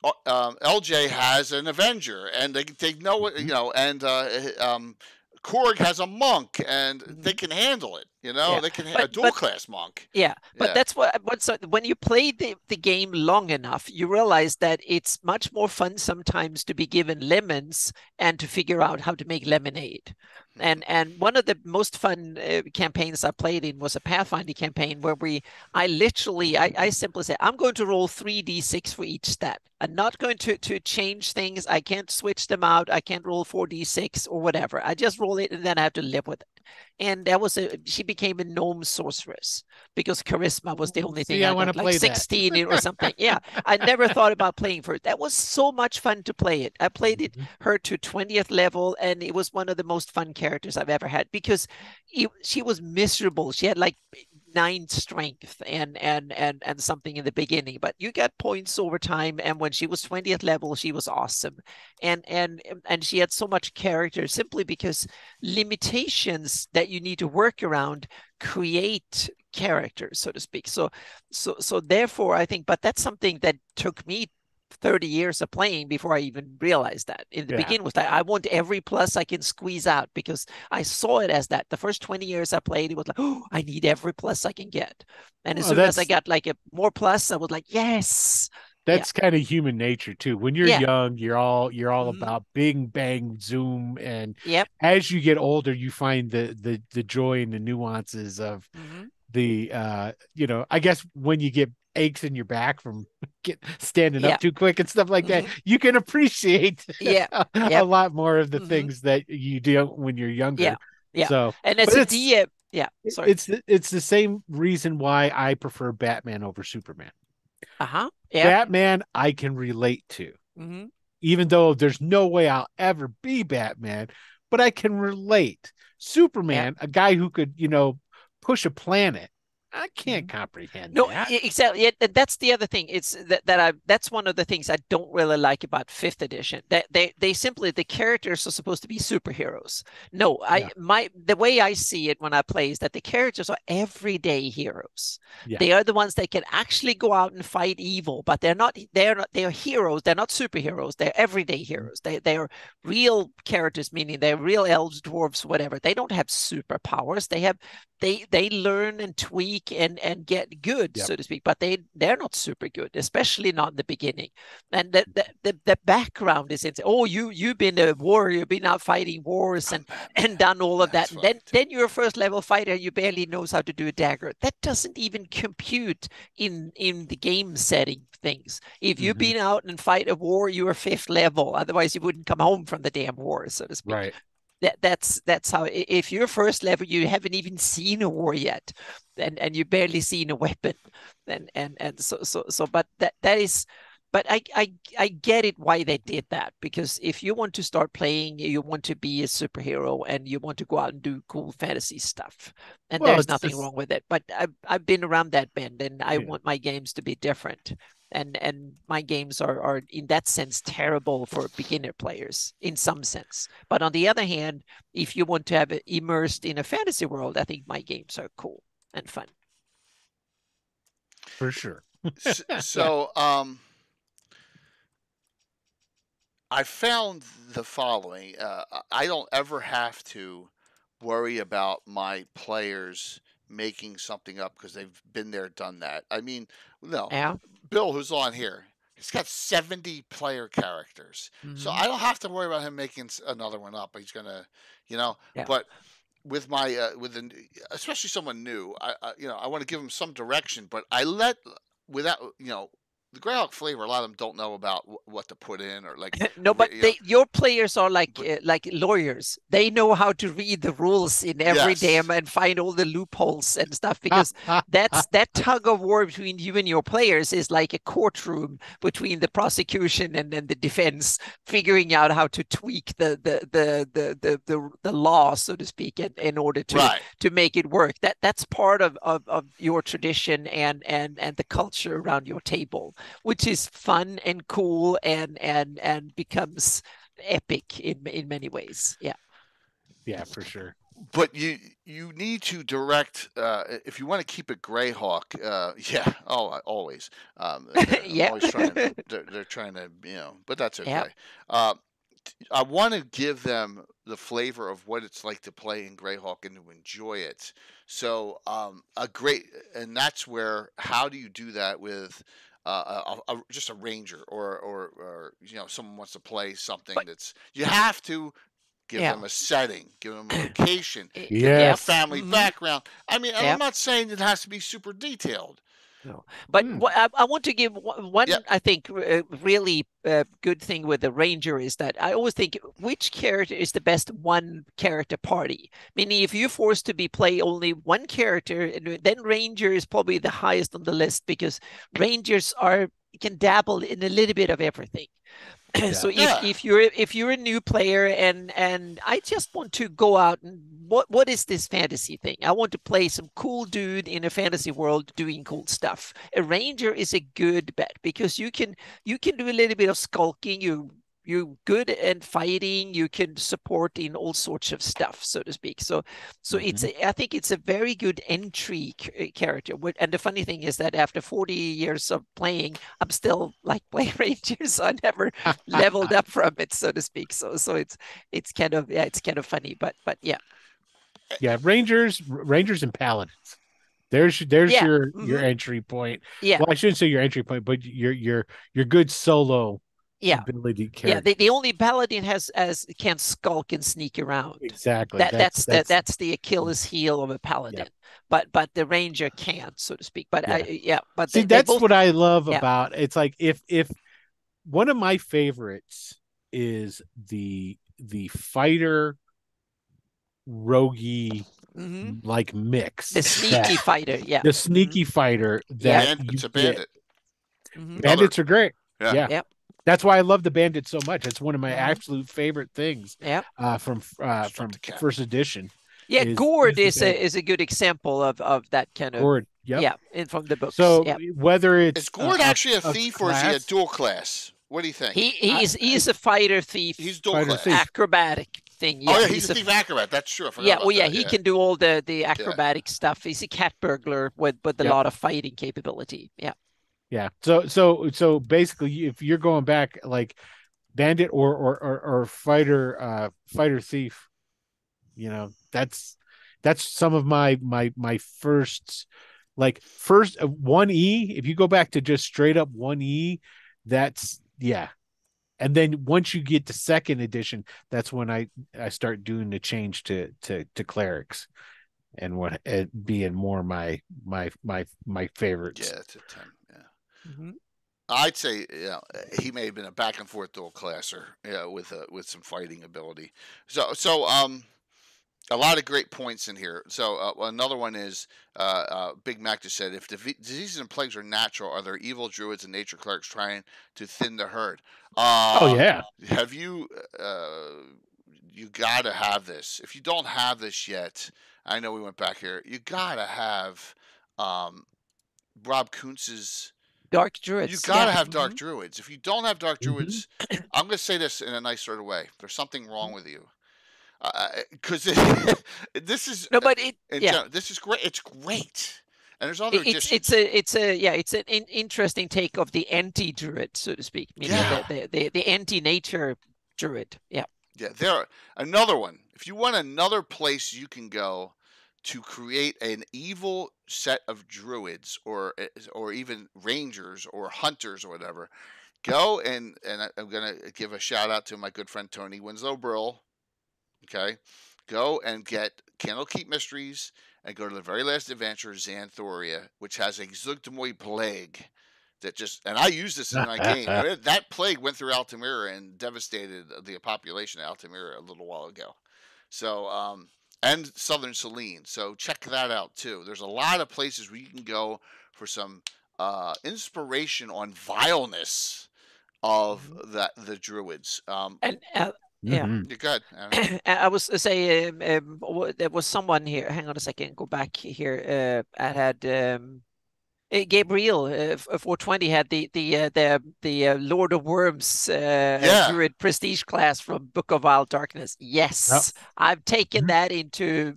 [SPEAKER 1] LJ has an Avenger. And they know what, and Korg has a monk, and they can handle it. You know,
[SPEAKER 2] Yeah.
[SPEAKER 1] they can have a dual class monk.
[SPEAKER 2] Yeah, but that's when you play the game long enough, you realize that it's much more fun sometimes to be given lemons and to figure out how to make lemonade. And one of the most fun campaigns I played in was a Pathfinder campaign where I simply say, I'm going to roll 3d6 for each stat. I'm not going to change things. I can't switch them out. I can't roll 4d6 or whatever. I just roll it and then I have to live with it. And she became a gnome sorceress because charisma was the only thing
[SPEAKER 3] I
[SPEAKER 2] I
[SPEAKER 3] want
[SPEAKER 2] got,
[SPEAKER 3] to
[SPEAKER 2] like
[SPEAKER 3] play
[SPEAKER 2] 16 or something. Yeah, I never thought about playing for it. That was so much fun to play it. I played it her to 20th level, and it was one of the most fun characters I've ever had because she was miserable. She had like 9 strength and something in the beginning, but you got points over time. And when she was 20th level, she was awesome, and she had so much character simply because limitations that you need to work around create characters, so to speak. So therefore, I think, but that's something that took me 30 years of playing before I even realized that. In the beginning was that I want every plus I can squeeze out because I saw it as that. The first 20 years I played, it was like, oh, I need every plus I can get. And as soon as I got like a more plus, I was like, yes.
[SPEAKER 3] That's kind of human nature too. When you're young, you're all about bing bang zoom, and as you get older, you find the joy and the nuances of the I guess when you get aches in your back from standing up too quick and stuff like that, you can appreciate a lot more of the things that you do when you're younger. So,
[SPEAKER 2] and as a DM,
[SPEAKER 3] it's the same reason why I prefer Batman over Superman. Batman I can relate to, even though there's no way I'll ever be Batman, but I can relate. Superman, a guy who could push a planet, I can't comprehend that.
[SPEAKER 2] Exactly. That's the other thing. It's that's one of the things I don't really like about 5th edition. That they simply, the characters are supposed to be superheroes. No, the way I see it when I play is that the characters are everyday heroes. They are the ones that can actually go out and fight evil, but they're heroes. They're not superheroes. They're everyday heroes. They are real characters, meaning they're real elves, dwarves, whatever. They don't have superpowers. They learn and tweak and get good, so to speak, but they're not super good, especially not in the beginning. And the background is insane. Oh, you've been a warrior, you've been out fighting wars and done all of that. Then you're a first level fighter, you barely knows how to do a dagger. That doesn't even compute in the game setting things. If you've been out and fight a war, you're 5th level. Otherwise, you wouldn't come home from the damn war, so to speak.
[SPEAKER 3] Right.
[SPEAKER 2] That's how, if you're first level, you haven't even seen a war yet, and you barely seen a weapon, and so but that is, but I get it why they did that, because if you want to start playing, you want to be a superhero and you want to go out and do cool fantasy stuff, and there's nothing wrong with it. But I've been around that bend, and I want my games to be different. And my games are in that sense terrible for beginner players in some sense. But on the other hand, if you want to have it immersed in a fantasy world, I think my games are cool and fun.
[SPEAKER 3] For sure.
[SPEAKER 1] So I found the following. I don't ever have to worry about my players making something up because they've been there, done that. I mean, Bill, who's on here, he's got 70 player characters. So I don't have to worry about him making another one up. He's gonna, but with my especially someone new, I want to give him some direction, but the Greyhawk flavor, a lot of them don't know about what to put in or like.
[SPEAKER 2] No, but your players are like lawyers. They know how to read the rules in every damn and find all the loopholes and stuff, because that tug of war between you and your players is like a courtroom between the prosecution and then the defense, figuring out how to tweak the law, so to speak, in order to make it work. That's part of your tradition and the culture around your table, which is fun and cool and becomes epic in many ways.
[SPEAKER 3] Yeah, for sure.
[SPEAKER 1] But you need to direct if you want to keep it Greyhawk. Always. Always they're trying to, but that's okay. I want to give them the flavor of what it's like to play in Greyhawk and to enjoy it. So and that's where, how do you do that with just a ranger, or someone wants to play something that's, you have to give them a setting, give them a location, give them a family background. I mean, I'm not saying it has to be super detailed.
[SPEAKER 2] No, but I want to give one I think really good thing with the ranger is that I always think which character is the best one character party. Meaning, if you're forced to play only one character, then ranger is probably the highest on the list, because rangers can dabble in a little bit of everything. So if you're a new player and I just want to go out and what is this fantasy thing? I want to play some cool dude in a fantasy world doing cool stuff. A ranger is a good bet, because you can do a little bit of skulking. You're good at fighting. You can support in all sorts of stuff, so to speak. So I think it's a very good entry character. And the funny thing is that after 40 years of playing, I'm still like playing Rangers. So I never leveled up from it, so to speak. So it's kind of funny, but yeah.
[SPEAKER 3] Yeah, Rangers and Paladins. There's your entry point.
[SPEAKER 2] Yeah.
[SPEAKER 3] Well, I shouldn't say your entry point, but your good solo ability character.
[SPEAKER 2] Yeah, the only paladin can skulk and sneak around.
[SPEAKER 3] Exactly.
[SPEAKER 2] That's the Achilles heel of a paladin. But the ranger can't, so to speak. But but
[SPEAKER 3] see, that's what I love about it's like, if one of my favorites is the fighter roguey like mix,
[SPEAKER 2] the sneaky fighter,
[SPEAKER 3] the sneaky fighter that
[SPEAKER 1] it's a bandit.
[SPEAKER 3] Bandits are great.
[SPEAKER 2] Yeah.
[SPEAKER 3] That's why I love the bandit so much. It's one of my absolute favorite things. From first edition.
[SPEAKER 2] Yeah, Gord is a good example of that kind of
[SPEAKER 3] Gord.
[SPEAKER 2] From the books.
[SPEAKER 3] So whether it's
[SPEAKER 1] is Gord actually a thief, or is he a dual class? What do you think?
[SPEAKER 2] He's a fighter thief.
[SPEAKER 1] He's dual class.
[SPEAKER 2] Acrobatic thing.
[SPEAKER 1] Yeah, he's a thief acrobat. That's true.
[SPEAKER 2] He can do all the acrobatic stuff. He's a cat burglar with a lot of fighting capability.
[SPEAKER 3] Yeah. So basically, if you're going back like bandit or fighter thief, that's some of my first 1E. If you go back to just straight up 1E, that's And then once you get to second edition, that's when I start doing the change to clerics, and what it being more my favorites.
[SPEAKER 1] Yeah, it's a 10. I'd say he may have been a back and forth dual classer, with some fighting ability. So a lot of great points in here. So another one is Big Mac just said, if diseases and plagues are natural, are there evil druids and nature clerics trying to thin the herd? Have you you gotta have this. If you don't have this yet, I know we went back here, you gotta have Rob Kuntz's
[SPEAKER 2] Dark Druids.
[SPEAKER 1] You gotta have Dark Druids. If you don't have Dark Druids, I'm gonna say this in a nice sort of way. There's something wrong with you, because this is this is great. It's great, and there's other additions.
[SPEAKER 2] It's an interesting take of the anti-druid, so to speak. The anti-nature druid. Yeah.
[SPEAKER 1] There. Another one. If you want another place you can go to create an evil set of druids, or even rangers or hunters or whatever, go and I'm gonna give a shout out to my good friend Tony Winslow Brill. Okay, go and get Candlekeep Mysteries and go to the very last adventure, Xanthoria, which has a Zugdemoy plague and I used this in my game. That plague went through Altamira and devastated the population of Altamira a little while ago. So and Southern Selene. So check that out too. There's a lot of places where you can go for some inspiration on vileness of the druids.
[SPEAKER 2] You're
[SPEAKER 1] good.
[SPEAKER 2] I was saying there was someone here. Hang on a second. Go back here. I had Gabriel 420 had the Lord of Worms Druid prestige class from Book of Wild Darkness. Yes, I've taken that into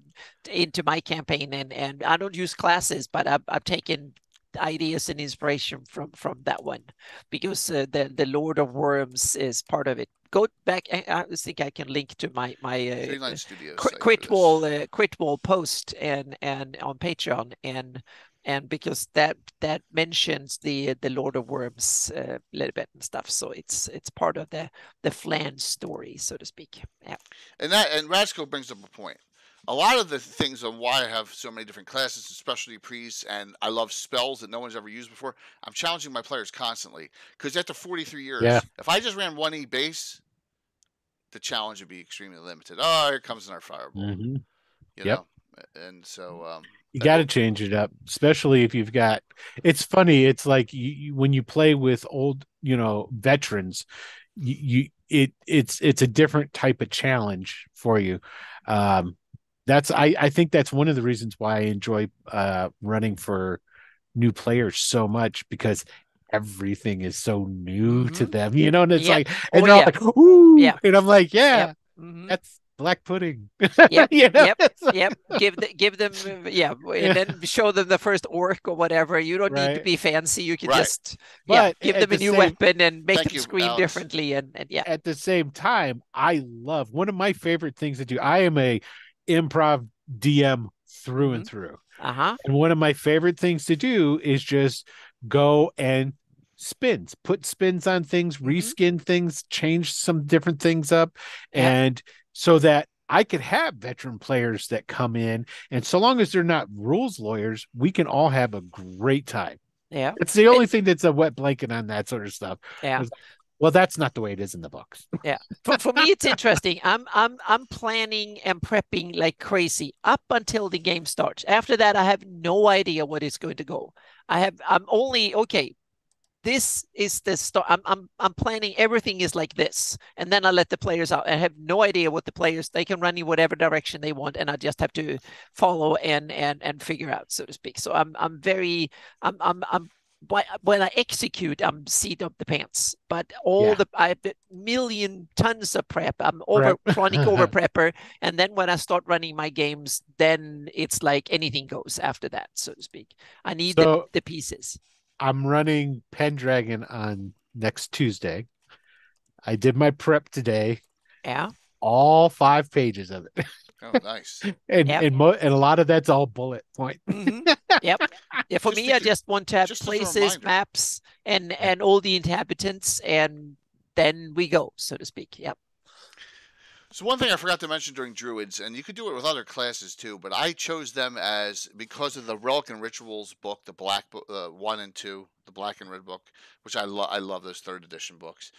[SPEAKER 2] my campaign, and I don't use classes, but I've taken ideas and inspiration from that one, because the Lord of Worms is part of it. Go back. I think I can link to my Crit Wall post and on Patreon, and because that mentions the Lord of Worms a little bit and stuff, so it's part of the Flan story, so to speak. Yeah.
[SPEAKER 1] And Ratsko brings up a point. A lot of the things on why I have so many different classes, especially priests, and I love spells that no one's ever used before. I'm challenging my players constantly, because after 43 years, if I just ran 1E base, the challenge would be extremely limited. Oh, here comes another fireball.
[SPEAKER 3] Mm-hmm.
[SPEAKER 1] You know, and so
[SPEAKER 3] you got to change it up, especially if you've got. It's funny. It's like when you play with old, veterans, it's a different type of challenge for you. I think that's one of the reasons why I enjoy running for new players so much, because everything is so new to them, and it's like, and they're all like, ooh, and I'm like, that's black pudding.
[SPEAKER 2] Yep. Give them, and then show them the first orc or whatever. You don't need to be fancy. You can just give them a new weapon and make them scream differently. And
[SPEAKER 3] at the same time, I love, one of my favorite things to do. I am a improv DM through and through. And one of my favorite things to do is just go and put spins on things, reskin things, change some different things up, and so that I could have veteran players that come in, and so long as they're not rules lawyers, we can all have a great time.
[SPEAKER 2] Yeah,
[SPEAKER 3] it's the only thing that's a wet blanket on that sort of stuff. Well, that's not the way it is in the books.
[SPEAKER 2] For me, it's interesting. I'm planning and prepping like crazy up until the game starts. After that, I have no idea what it's going to go. I'm only this is the start. I'm planning everything is like this, and then I let the players out. I have no idea what the players, they can run in whatever direction they want, and I just have to follow and figure out, so to speak. So I'm when I execute, I'm seat of the pants. But I have a million tons of prep. I'm chronic over prepper, and then when I start running my games, then it's like anything goes after that, so to speak. I need the pieces.
[SPEAKER 3] I'm running Pendragon on next Tuesday. I did my prep today.
[SPEAKER 2] Yeah.
[SPEAKER 3] All 5 pages of it.
[SPEAKER 1] Oh, nice.
[SPEAKER 3] and a lot of that's all bullet point.
[SPEAKER 2] Yeah, for me, I just want to have places, maps, and all the inhabitants, and then we go, so to speak. Yep.
[SPEAKER 1] So one thing I forgot to mention during Druids, and you could do it with other classes too, but I chose them because of the Relic and Rituals book, the black book, 1 and 2, the black and red book, which I love those 3rd edition books.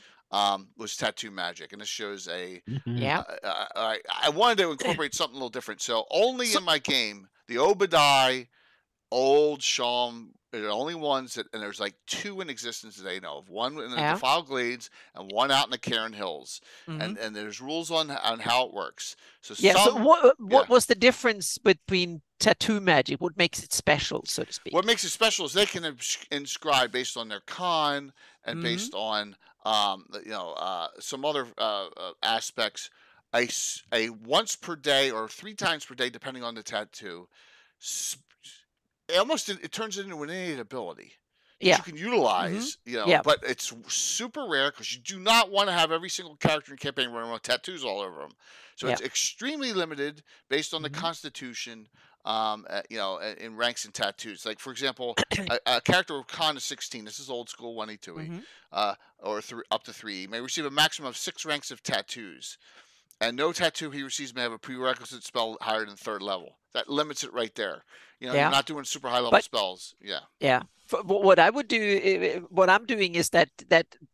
[SPEAKER 1] Was Tattoo Magic, and this shows I wanted to incorporate something a little different. So only in my game, the Obadiah, Old Sham, are the only ones and there's like 2 in existence that I know of. One in the Defile Glades and one out in the Cairn Hills. And there's rules on how it works. So
[SPEAKER 2] so what was the difference between Tattoo Magic? What makes it special, so to speak?
[SPEAKER 1] What makes it special is they can inscribe based on their con and based on some other aspects, a once per day or 3 times per day, depending on the tattoo. It turns it into an innate ability that you can utilize, but it's super rare because you do not want to have every single character in campaign running with tattoos all over them. So it's extremely limited based on the constitution, in ranks and tattoos. Like, for example, a character with con of 16, this is old school 1E, 2E, or up to 3, may receive a maximum of 6 ranks of tattoos. And no tattoo he receives may have a prerequisite spell higher than 3rd level. That limits it right there. You're not doing super high level spells. Yeah.
[SPEAKER 2] What I would do, what I'm doing is that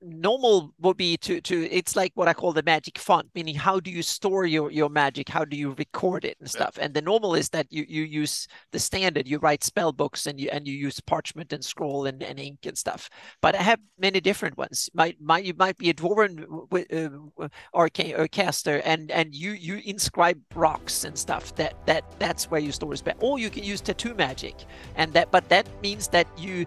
[SPEAKER 2] normal would be to it's like what I call the magic font, meaning how do you store your magic, how do you record it and stuff. And the normal is that you use the standard, you write spell books and you use parchment and scroll and ink and stuff. But I have many different ones. You might be a dwarven arcane or caster and you inscribe rocks and stuff. That's where you store spell. Or you can use tattoo magic, but that means that you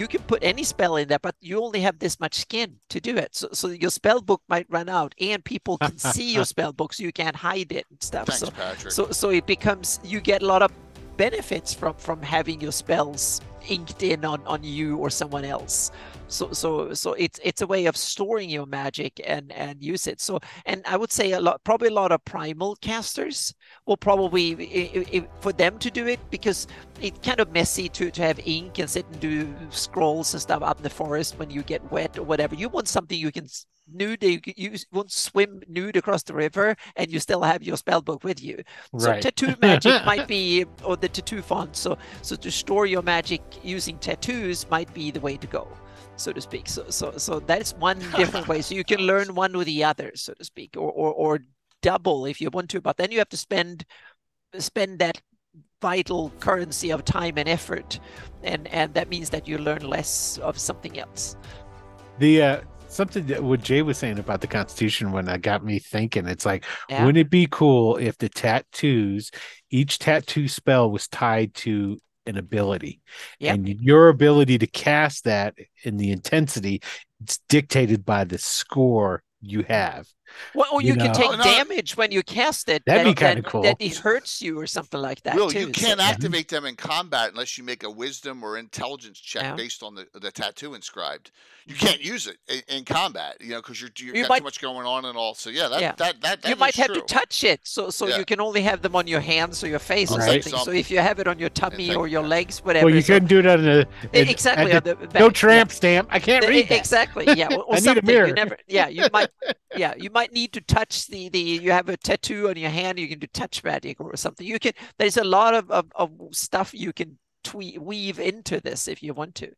[SPEAKER 2] can put any spell in there, but you only have this much skin to do it. So your spell book might run out, and people can see your spell book, so you can't hide it and stuff.
[SPEAKER 1] Thanks, Patrick.
[SPEAKER 2] So it becomes, you get a lot of benefits from having your spells inked in on you or someone else. So it's a way of storing your magic and use it. So, and I would say probably a lot of primal casters will probably, for them to do it, because it's kind of messy to have ink and sit and do scrolls and stuff up in the forest when you get wet or whatever. You want something you can nude, you won't swim nude across the river and you still have your spell book with you. So
[SPEAKER 3] Right.
[SPEAKER 2] tattoo magic might be, or the tattoo font. So to store your magic using tattoos might be the way to go, so to speak. So that's one different way. So you can learn one or the other, so to speak, or double if you want to, but then you have to spend that vital currency of time and effort, and that means that you learn less of something else.
[SPEAKER 3] The something that what Jay was saying about the Constitution one got me thinking. It's like, wouldn't it be cool if the tattoos, each tattoo spell was tied to an ability, and your ability to cast that in the intensity, it's dictated by the score you have.
[SPEAKER 2] Well, or you can take damage when you cast it.
[SPEAKER 3] That'd be kind of cool.
[SPEAKER 2] That it hurts you or something like that.
[SPEAKER 1] Will,
[SPEAKER 2] too,
[SPEAKER 1] you can't activate them in combat unless you make a wisdom or intelligence check based on the tattoo inscribed. You can't use it in combat, because you got too much going on and all. So that
[SPEAKER 2] you might have
[SPEAKER 1] true.
[SPEAKER 2] to touch it, so you can only have them on your hands or your face or something. So if you have it on your tummy or your legs, whatever.
[SPEAKER 3] Well, you couldn't do it on the
[SPEAKER 2] exactly on the back.
[SPEAKER 3] No tramp stamp. I can't read that.
[SPEAKER 2] Exactly. Yeah. Or
[SPEAKER 3] I
[SPEAKER 2] something.
[SPEAKER 3] need a mirror.
[SPEAKER 2] You never. Yeah. You might. Yeah. You might need to touch the. You have a tattoo on your hand. You can do touch magic or something. You can. There's a lot of stuff you can weave into this if you want to.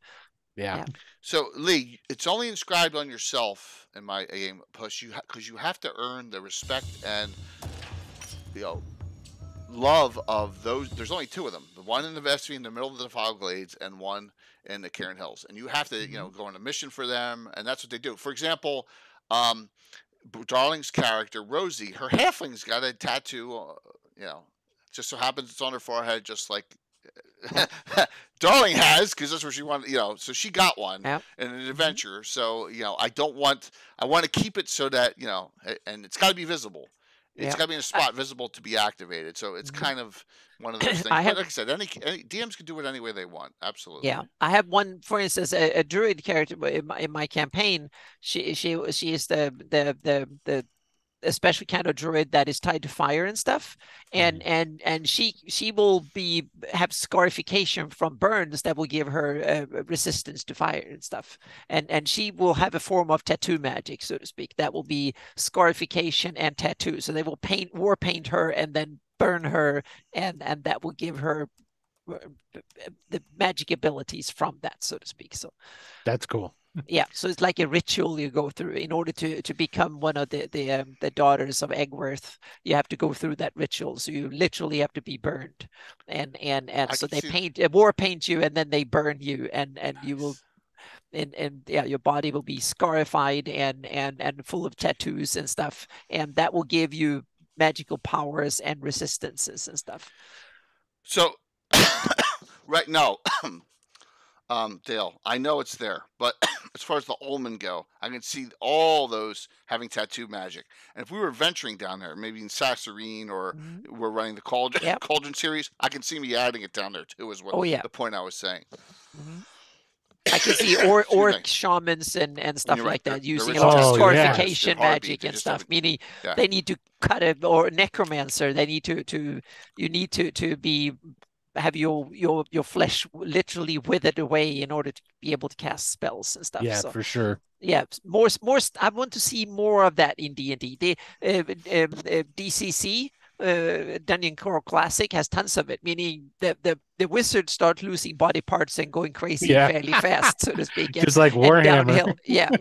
[SPEAKER 3] Yeah.
[SPEAKER 1] So Lee, it's only inscribed on yourself in my game push. Because you have to earn the respect and love of those. There's only two of them. The one in the vestry in the middle of the Defile Glades, and one in the Cairn Hills. And you have to go on a mission for them, and that's what they do. For example, Darling's character Rosie, her halfling's got a tattoo. Just so happens it's on her forehead, just like Darling has, because that's where she wanted, so she got one in an adventure. So, I want to keep it so that, and it's got to be visible. It's got to be in a spot visible to be activated. So it's kind of one of those things. But like I said, any DMs can do it any way they want. Absolutely.
[SPEAKER 2] Yeah. I have one, for instance, a druid character in my campaign. She is the a special kind of druid that is tied to fire and stuff, and she will have scarification from burns that will give her resistance to fire and stuff, and she will have a form of tattoo magic, so to speak, that will be scarification and tattoo. So they will war paint her and then burn her, and that will give her the magic abilities from that, so to speak. So
[SPEAKER 3] that's cool.
[SPEAKER 2] Yeah, so it's like a ritual you go through in order to become one of the daughters of Egworth. You have to go through that ritual, so you literally have to be burned, and so they war paint you, and then they burn you, and you will, and your body will be scarified and full of tattoos and stuff, and that will give you magical powers and resistances and stuff.
[SPEAKER 1] So, right now. Dale, I know it's there, but as far as the Ullman go, I can see all those having tattoo magic. And if we were venturing down there, maybe in Sasserine, or we're running the Cauldron series, I can see me adding it down there too, is what the point I was saying.
[SPEAKER 2] I can see orc shamans and stuff like that using a lot of scarification magic and stuff, meaning they need to cut it, or necromancer, they need you need to be have your flesh literally withered away in order to be able to cast spells and stuff.
[SPEAKER 3] Yeah, so, for sure.
[SPEAKER 2] Yeah, more. I want to see more of that in D&D. The DCC Dungeon Crawl Classic has tons of it, meaning the wizards start losing body parts and going crazy fairly fast, so to speak.
[SPEAKER 3] Just like Warhammer.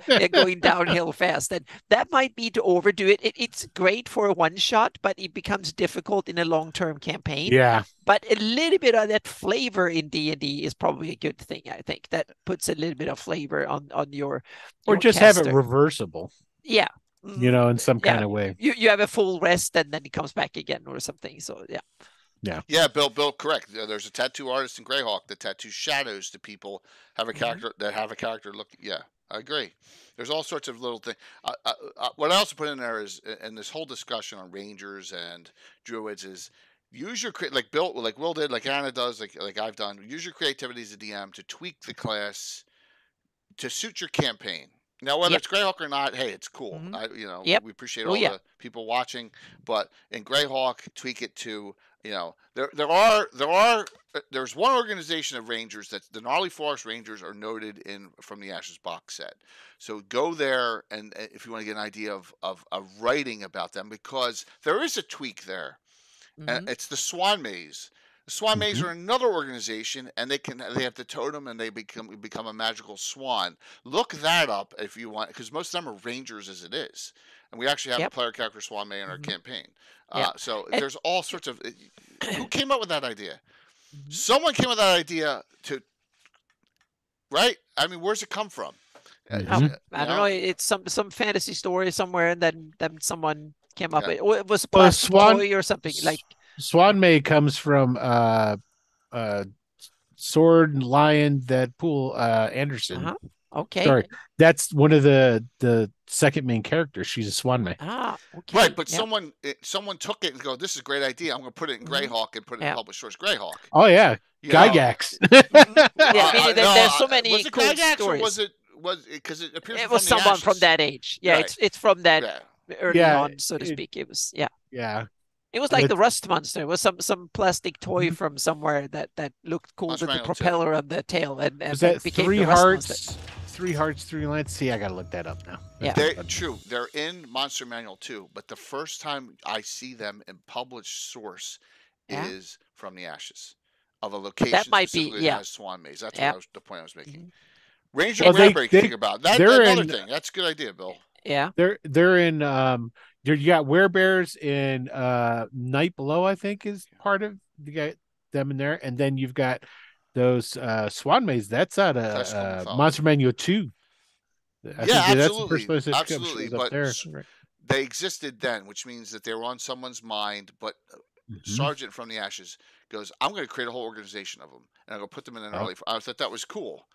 [SPEAKER 2] They're going downhill fast. And that might be to overdo it. It's great for a one-shot, but it becomes difficult in a long-term campaign.
[SPEAKER 3] Yeah.
[SPEAKER 2] But a little bit of that flavor in D&D is probably a good thing, I think. That puts a little bit of flavor on your
[SPEAKER 3] Or just
[SPEAKER 2] caster.
[SPEAKER 3] Have it reversible.
[SPEAKER 2] Yeah.
[SPEAKER 3] In some kind of way.
[SPEAKER 2] You have a full rest and then it comes back again or something. So,
[SPEAKER 1] Yeah, Bill, correct. There's a tattoo artist in Greyhawk that tattoos shadows to people, have a character look. Yeah, I agree. There's all sorts of little things. What I also put in there is, in this whole discussion on Rangers and Druids, is use your like Will did, like Anna does, like I've done. Use your creativity as a DM to tweak the class to suit your campaign. Now, whether it's Greyhawk or not, hey, it's cool. We appreciate all the people watching. But in Greyhawk, tweak it to, there's one organization of Rangers that the Gnarly Forest Rangers are noted in from the Ashes box set. So go there, and if you want to get an idea of writing about them, because there is a tweak there. And it's the Swan Maze. The Swan Maze are another organization, and they have the totem, and they become a magical swan. Look that up if you want, because most of them are Rangers as it is, and we actually have a player character Swan Maze in our campaign. So there's all sorts of. Who came up with that idea? Someone came up with that idea right? I mean, where's it come from?
[SPEAKER 2] I don't know. It's some fantasy story somewhere, and then someone came up with it. Was a plastic toy or something like.
[SPEAKER 3] Swan May comes from Sword Lion Deadpool Anderson.
[SPEAKER 2] Okay.
[SPEAKER 3] Sorry. That's one of the second main characters. She's a Swan May.
[SPEAKER 2] Okay.
[SPEAKER 1] Right, but someone took it and go, this is a great idea. I'm going to put it in Greyhawk and put it in published source Greyhawk.
[SPEAKER 3] Oh yeah. Gygax.
[SPEAKER 2] There's so many
[SPEAKER 1] was it
[SPEAKER 2] cool
[SPEAKER 1] Gygax
[SPEAKER 2] stories.
[SPEAKER 1] Or was it because it appears
[SPEAKER 2] it was someone from that age. Yeah, right. It's from that early on, so to speak. It was
[SPEAKER 3] Yeah.
[SPEAKER 2] It was like the Rust Monster. It was some plastic toy from somewhere that looked cool with the propeller on the tail, and
[SPEAKER 3] that
[SPEAKER 2] became
[SPEAKER 3] Three
[SPEAKER 2] the
[SPEAKER 3] Hearts.
[SPEAKER 2] Monster.
[SPEAKER 3] 3 Hearts, 3 Lands. See, I gotta look that up now.
[SPEAKER 2] Yeah,
[SPEAKER 1] They're in Monster Manual too, but the first time I see them in published source is from the Ashes of a location
[SPEAKER 2] that might be
[SPEAKER 1] that has Swan Maze. That's the point I was making. Ranger
[SPEAKER 3] they
[SPEAKER 1] think about that. That's another thing. That's a good idea, Bill.
[SPEAKER 2] Yeah,
[SPEAKER 3] they're in you got Werebears in Night Below, I think is part of. You got them in there, and then you've got those Swan Maze. That's out of Monster Manual 2.
[SPEAKER 1] Absolutely.
[SPEAKER 3] That's the first place that shows up there.
[SPEAKER 1] They existed then, which means that they were on someone's mind. But Sergeant from the Ashes goes, I'm going to create a whole organization of them, and I'm going to put them in an early. I thought that was cool.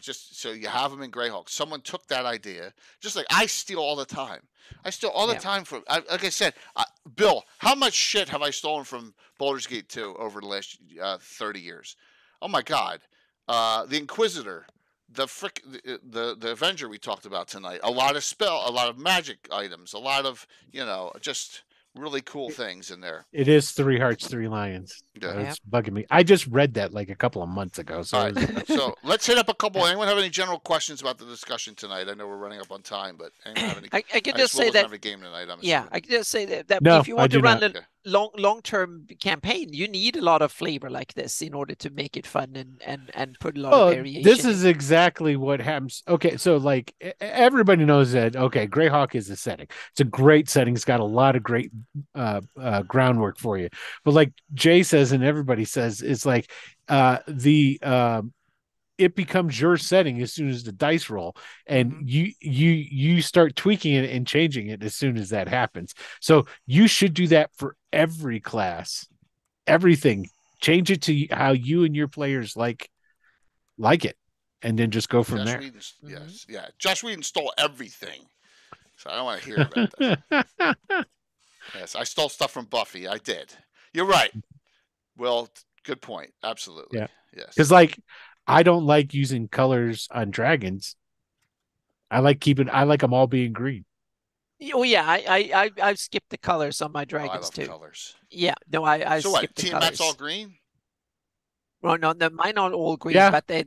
[SPEAKER 1] Just so you have them in Greyhawk. Someone took that idea, just like I steal all the time. I steal all the time from, like I said, Bill, how much shit have I stolen from Baldur's Gate 2 over the last 30 years? Oh my God. The Inquisitor, the Avenger we talked about tonight, a lot of magic items, a lot of, just really cool things in there.
[SPEAKER 3] It is 3 Hearts, 3 Lions. It's bugging me. I just read that like a couple of months ago. So,
[SPEAKER 1] so let's hit up a couple. Anyone have any general questions about the discussion tonight? I know we're running up on time, but anyone have any?
[SPEAKER 2] I can just say that.
[SPEAKER 1] Have a game tonight,
[SPEAKER 2] I can just say that
[SPEAKER 3] no,
[SPEAKER 2] if you want to run a long-term campaign, you need a lot of flavor like this in order to make it fun and put a lot of variation.
[SPEAKER 3] This is exactly what happens. Okay, so like everybody knows that. Okay, Greyhawk is a setting. It's a great setting. It's got a lot of great groundwork for you. But like Jay says, and everybody says, it's like it becomes your setting as soon as the dice roll, and you start tweaking it and changing it as soon as that happens. So you should do that for every class, everything. Change it to how you and your players like it, and then just go from there.
[SPEAKER 1] Josh Whedon stole everything, so I don't want to hear about this. Yes, I stole stuff from Buffy. I did. You're right. Well, good point. Absolutely.
[SPEAKER 3] Yeah.
[SPEAKER 1] Yes.
[SPEAKER 3] Because like I don't like using colors on dragons. I like them all being green.
[SPEAKER 2] Oh yeah, I skipped the colors on my dragons too.
[SPEAKER 1] Colors.
[SPEAKER 2] Yeah, no, I
[SPEAKER 1] so
[SPEAKER 2] skipped
[SPEAKER 1] what?
[SPEAKER 2] the colors.
[SPEAKER 1] Team Matt's all green.
[SPEAKER 2] Well, no, mine are all green,
[SPEAKER 3] Yeah.
[SPEAKER 2] but they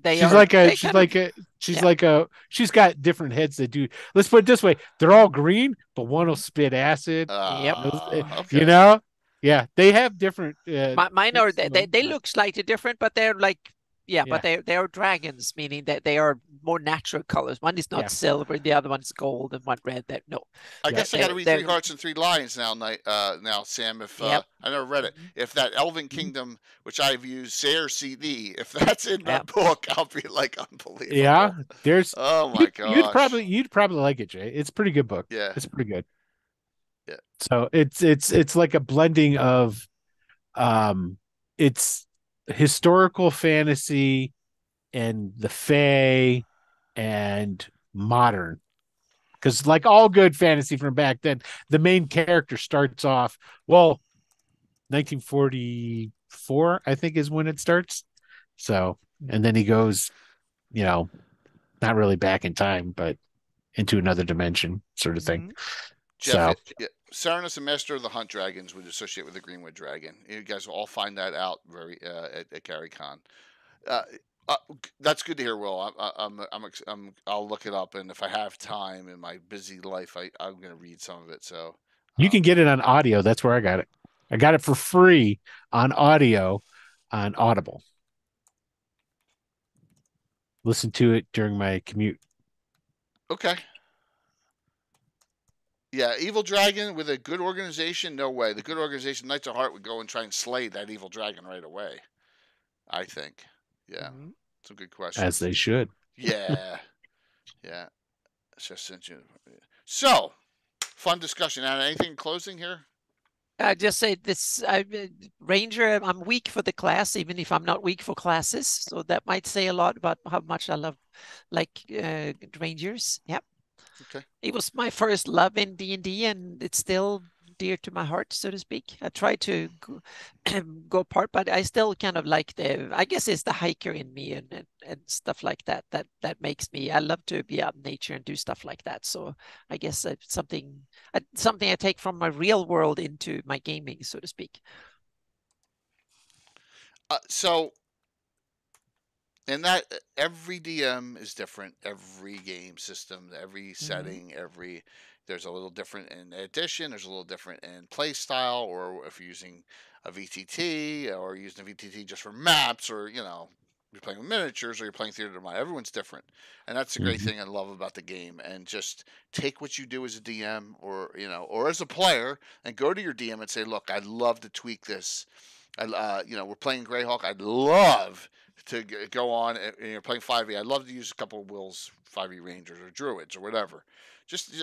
[SPEAKER 3] she's got different heads that do. Let's put it this way: they're all green, but one will spit acid.
[SPEAKER 1] Okay.
[SPEAKER 3] Yeah, they have different.
[SPEAKER 2] Mine are they look slightly different, but they're like but they are dragons, meaning that they are more natural colors. One is not silver, the other one's gold, and one red.
[SPEAKER 1] I guess I got to read 3 Hearts and 3 Lions now, Sam. If I never read it, if that Elven Kingdom, which I've used Sayer CD, if that's in that book, I'll be like unbelievable.
[SPEAKER 3] Yeah, there's.
[SPEAKER 1] Oh my god,
[SPEAKER 3] you'd probably like it, Jay. It's a pretty good book.
[SPEAKER 1] Yeah,
[SPEAKER 3] it's pretty good.
[SPEAKER 1] Yeah.
[SPEAKER 3] So it's like a blending of, it's historical fantasy and the fae and modern, because like all good fantasy from back then, the main character starts off, well, 1944, I think, is when it starts. So, and then he goes, not really back in time, but into another dimension, sort of thing.
[SPEAKER 1] Jeff, Cernus and Master of the Hunt Dragons would associate with the Greenwood Dragon. You guys will all find that out at GaryCon. That's good to hear, Will. I'll look it up, and if I have time in my busy life, I'm going to read some of it. So
[SPEAKER 3] you can get it on audio. That's where I got it. I got it for free on audio on Audible. Listen to it during my commute.
[SPEAKER 1] Okay. Yeah, evil dragon with a good organization, no way. The good organization, Knights of Heart, would go and try and slay that evil dragon right away, I think. Yeah, some good questions.
[SPEAKER 3] As they should.
[SPEAKER 1] Yeah. Yeah. Just sent you. So, fun discussion. Anna, anything in closing here?
[SPEAKER 2] I just say this, Ranger, I'm weak for the class, even if I'm not weak for classes. So that might say a lot about how much I love, Rangers. Yep.
[SPEAKER 1] Okay.
[SPEAKER 2] It was my first love in D&D, and it's still dear to my heart, so to speak. I try to go apart, but I still kind of like I guess it's the hiker in me and stuff like that makes me, I love to be out in nature and do stuff like that. So I guess it's something I take from my real world into my gaming, so to speak.
[SPEAKER 1] And that every DM is different, every game system, every setting, there's a little different in addition, there's a little different in play style, or if you're using a VTT or using a VTT just for maps, or you're playing with miniatures, or you're playing theater of mind. Everyone's different, and that's the great thing I love about the game. And just take what you do as a DM, or as a player, and go to your DM and say, "Look, I'd love to tweak this. We're playing Greyhawk. I'd love to go on, and you're playing 5e. I'd love to use a couple of Will's 5e Rangers or Druids or whatever. Just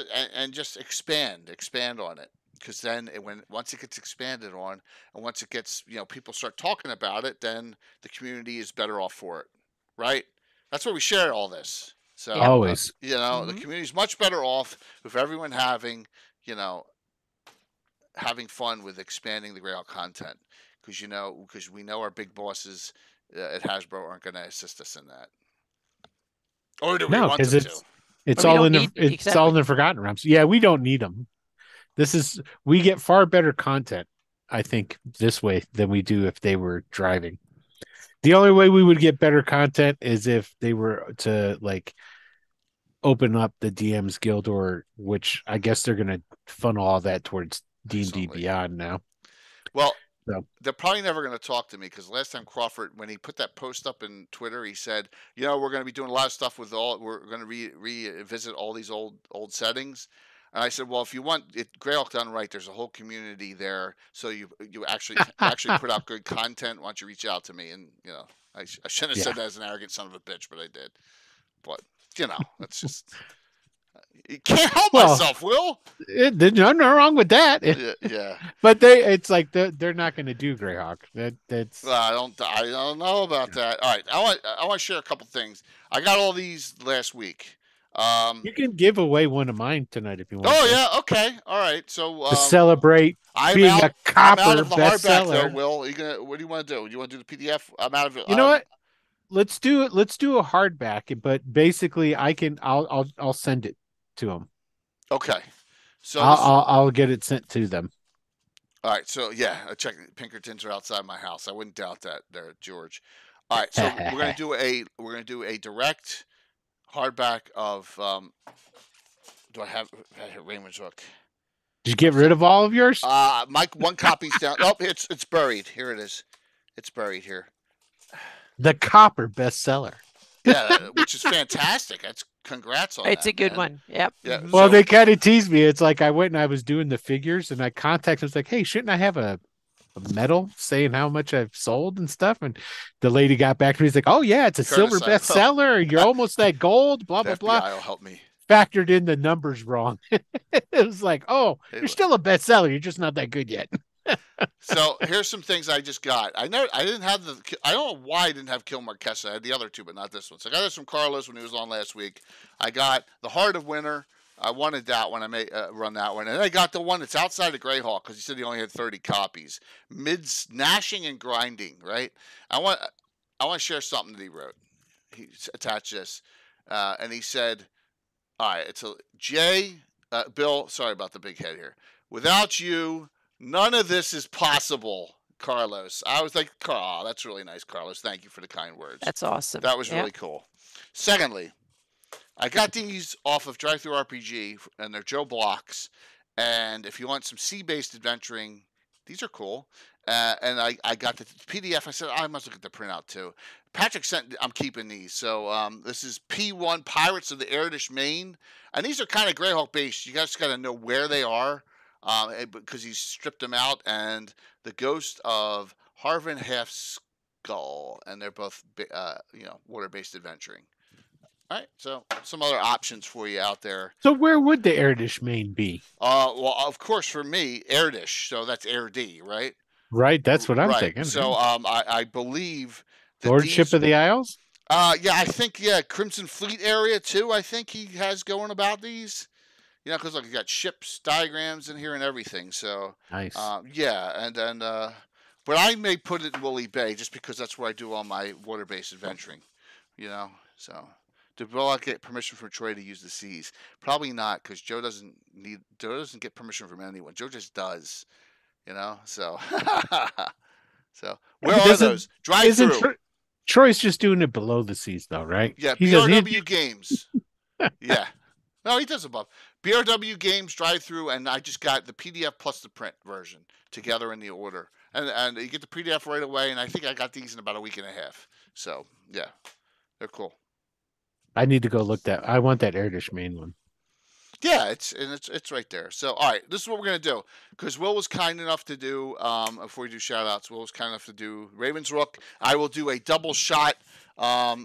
[SPEAKER 1] expand on it, because then once it gets expanded on, and once it gets people start talking about it, then the community is better off for it, right? That's why we share all this. So
[SPEAKER 3] always,
[SPEAKER 1] the community is much better off with everyone having fun with expanding the Greyhawk content, because we know our big bosses at Hasbro aren't going to assist us in that. Or do we want them to?
[SPEAKER 3] It's all in the Forgotten Realms. Yeah, we don't need them. We get far better content, I think, this way than we do if they were driving. The only way we would get better content is if they were to open up the DM's Guild, which I guess they're going to funnel all that towards D&D Beyond now.
[SPEAKER 1] Well, they're probably never going to talk to me, because last time Crawford, when he put that post up in Twitter, he said, we're going to be doing a lot of stuff we're going to revisit all these old settings. And I said, well, if you want Greyhawk done right, there's a whole community there. So you actually put out good content. Why don't you reach out to me? And, I shouldn't have said that as an arrogant son of a bitch, but I did. But, that's just... You can't help myself, Will.
[SPEAKER 3] There's nothing wrong with that.
[SPEAKER 1] Yeah.
[SPEAKER 3] But they're not going to do Greyhawk. That's.
[SPEAKER 1] Well, I don't know about that. All right, I want to share a couple things. I got all these last week.
[SPEAKER 3] You can give away one of mine tonight if you want.
[SPEAKER 1] Oh yeah, okay, all right. So
[SPEAKER 3] to celebrate being a copper
[SPEAKER 1] I'm out of the hardback,
[SPEAKER 3] bestseller.
[SPEAKER 1] though, Will, what do you want to do? Do you want to do the PDF? I'm out of it.
[SPEAKER 3] You know what? Let's do it. Let's do a hardback. But basically, I'll send it to them.
[SPEAKER 1] Okay, so
[SPEAKER 3] I'll get it sent to them.
[SPEAKER 1] All right, so yeah, I checked. Pinkertons are outside my house. I wouldn't doubt that, there, George. All right, so we're gonna do a direct hardback of. Do I have Raymond's Hook?
[SPEAKER 3] Did you get rid of all of yours?
[SPEAKER 1] Mike, one copy's down. Oh, it's buried. Here it is. It's buried here.
[SPEAKER 2] The copper bestseller.
[SPEAKER 1] Yeah, which is fantastic. That's congrats on that.
[SPEAKER 2] It's a good one. Yep.
[SPEAKER 1] Yeah.
[SPEAKER 3] Well, they kind of teased me. It's like I went and I was doing the figures, and I contacted. I was like, "Hey, shouldn't I have a medal saying how much I've sold and stuff?" And the lady got back to me. He's like, "Oh yeah, it's a silver bestseller. You're almost that gold." Blah blah blah.
[SPEAKER 1] FBI will help me.
[SPEAKER 3] Factored in the numbers wrong. It was like, "Oh, you're still a bestseller. You're just not that good yet."
[SPEAKER 1] So here's some things I just got. I didn't have I don't know why I didn't have Kill Marquesa. I had the other two, but not this one. So I got this from Carlos when he was on last week. I got the Heart of Winter I wanted that one. I may run that one, and I got the one that's outside of Greyhawk because he said he only had 30 copies. Mids gnashing and grinding. Right. I want to share something that he wrote. He attached this, and he said, "All right, it's a Jay, Bill. Sorry about the big head here. Without you, none of this is possible." Carlos. I was like, "Oh, that's really nice, Carlos. Thank you for the kind words.
[SPEAKER 2] That's awesome.
[SPEAKER 1] That was really cool." Secondly, I got these off of Drive Through RPG, and they're Joe blocks. And if you want some sea-based adventuring, these are cool. And I got the PDF. I said, I must look at the printout too. Patrick sent, I'm keeping these. So this is P1 Pirates of the Erdish Main. And these are kind of Greyhawk based. You guys got to know where they are because he's stripped them out. And the Ghost of Harvin Half Skull. And they're both, water-based adventuring. All right, so some other options for you out there.
[SPEAKER 3] So where would the Erdish Main be?
[SPEAKER 1] Well, of course, for me, Erdish. So that's Air D, right?
[SPEAKER 3] Right, that's what I'm thinking.
[SPEAKER 1] So I believe that
[SPEAKER 3] Lordship of the Isles?
[SPEAKER 1] Yeah, I think Crimson Fleet area too. I think he has going about these. Because you got ships, diagrams in here, and everything. So
[SPEAKER 3] nice.
[SPEAKER 1] And then, but I may put it in Woolly Bay just because that's where I do all my water-based adventuring. So. Will I get permission from Troy to use the seas? Probably not, because Joe doesn't get permission from anyone. Joe just does, So, where are those? Drive through.
[SPEAKER 3] Troy's just doing it below the seas, though, right?
[SPEAKER 1] Yeah, BRW Games. Yeah, no, he does above. BRW Games drive through, and I just got the PDF plus the print version together in the order, and you get the PDF right away. And I think I got these in about a week and a half. So yeah, they're cool.
[SPEAKER 3] I need to go look that. I want that Erdish Main one.
[SPEAKER 1] Yeah, it's right there. So, all right, this is what we're going to do. Because Will was kind enough to do, before we do shout-outs, Will was kind enough to do Raven's Rook. I will do a double shot, a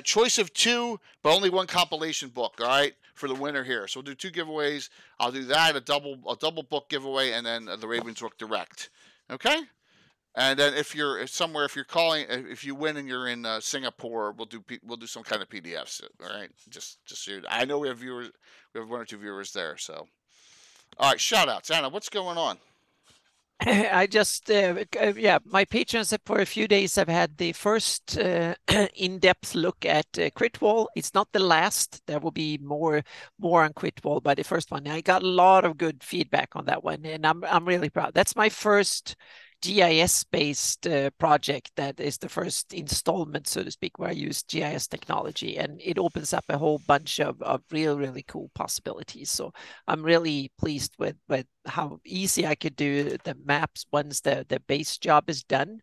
[SPEAKER 1] choice of two, but only one compilation book, all right, for the winner here. So we'll do 2 giveaways. I'll do that, a double book giveaway, and then the Raven's Rook Direct. Okay? And then if you win and you're in Singapore, we'll do some kind of PDFs. All right, just so I know we have viewers. We have 1 or 2 viewers there. So, all right, shout outs, Anna. What's going on?
[SPEAKER 2] I just my patrons for a few days have had the first in-depth look at Crit Wall. It's not the last. There will be more on Crit Wall, but the first one. I got a lot of good feedback on that one, and I'm really proud. That's my first GIS-based project. That is the first installment, so to speak, where I use GIS technology, and it opens up a whole bunch of really cool possibilities. So I'm really pleased with how easy I could do the maps once the base job is done.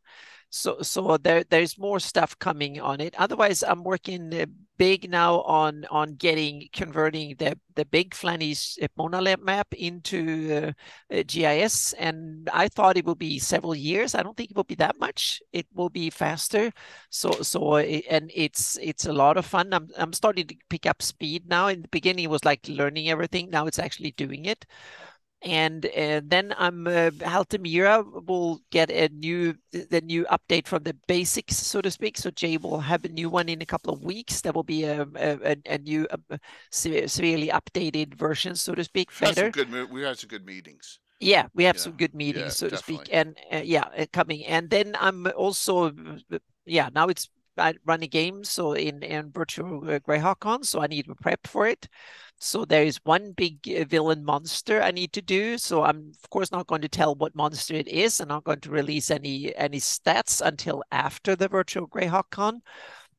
[SPEAKER 2] So there's more stuff coming on it. Otherwise, I'm working big now on converting the big Flanny's Monalab map into GIS, and I thought it would be several years. I don't think it will be that much. It will be faster. And it's a lot of fun. I'm starting to pick up speed now. In the beginning, it was like learning everything. Now it's actually doing it. And then Altamira will get the new update from the basics, so to speak. So Jay will have a new one in a couple of weeks. There will be a new severely updated version, so to speak. Better.
[SPEAKER 1] We had some good meetings.
[SPEAKER 2] Yeah, we have some good meetings, so definitely. To speak, and coming. And then I'm also now I run a game in virtual Greyhawk, so I need to prep for it. So there is one big villain monster I need to do. So I'm of course not going to tell what monster it is. I'm not going to release any stats until after the virtual Greyhawk Con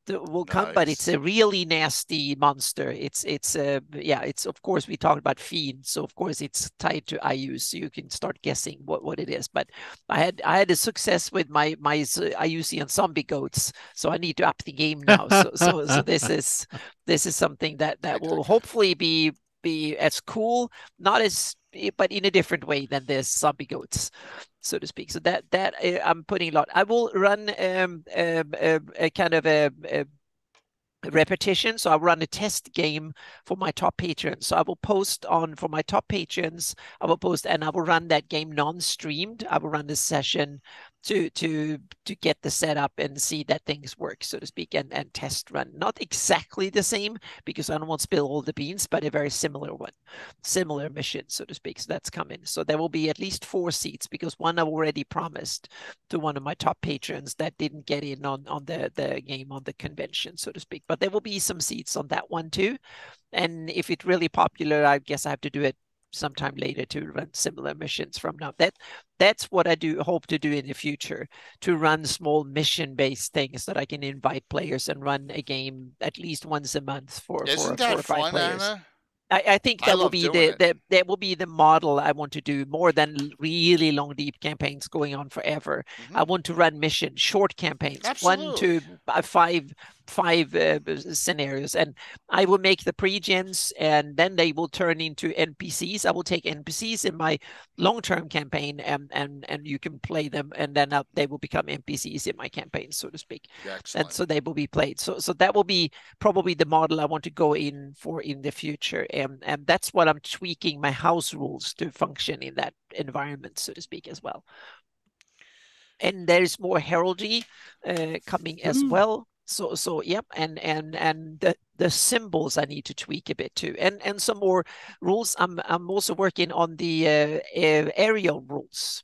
[SPEAKER 2] will come, but it's a really nasty monster. It's of course we talked about Fiend, so of course it's tied to IU, so you can start guessing what it is. But I had a success with my IUCN zombie goats, so I need to up the game now. So this is something that will hopefully be as cool, but in a different way than the zombie goats, so to speak. So that I'm putting a lot. I will run a kind of a repetition. So I'll run a test game for my top patrons. So I will post for my top patrons. I will post and I will run that game non-streamed. I will run this session to get the setup and see that things work, so to speak, and test run. Not exactly the same, because I don't want to spill all the beans, but a very similar one, similar mission, so to speak. So that's coming. So there will be at least 4 seats, because one I've already promised to one of my top patrons that didn't get in on the game on the convention, so to speak. But there will be some seats on that one too. And if it's really popular, I guess I have to do it sometime later to run similar missions from now. That's what I hope to do in the future, to run small mission-based things that I can invite players and run a game at least once a month for
[SPEAKER 1] Isn't
[SPEAKER 2] 4
[SPEAKER 1] that
[SPEAKER 2] or 5
[SPEAKER 1] fun,
[SPEAKER 2] players.
[SPEAKER 1] Anna?
[SPEAKER 2] I think that will
[SPEAKER 1] love
[SPEAKER 2] be
[SPEAKER 1] doing
[SPEAKER 2] that will be the model I want to do, more than really long, deep campaigns going on forever. I want to run short campaigns,
[SPEAKER 1] Absolutely.
[SPEAKER 2] 1 to 5 scenarios, and I will make the pre-gens, and then they will turn into NPCs. I will take NPCs in my long-term campaign, and you can play them, and then they will become NPCs in my campaign, so to speak.
[SPEAKER 1] Excellent.
[SPEAKER 2] And so they will be played. So that will be probably the model I want to go in for in the future, and that's what I'm tweaking my house rules to function in that environment, so to speak, as well. And there's more heraldry coming as well. So yep, and the symbols I need to tweak a bit too, and some more rules. I'm also working on the aerial rules.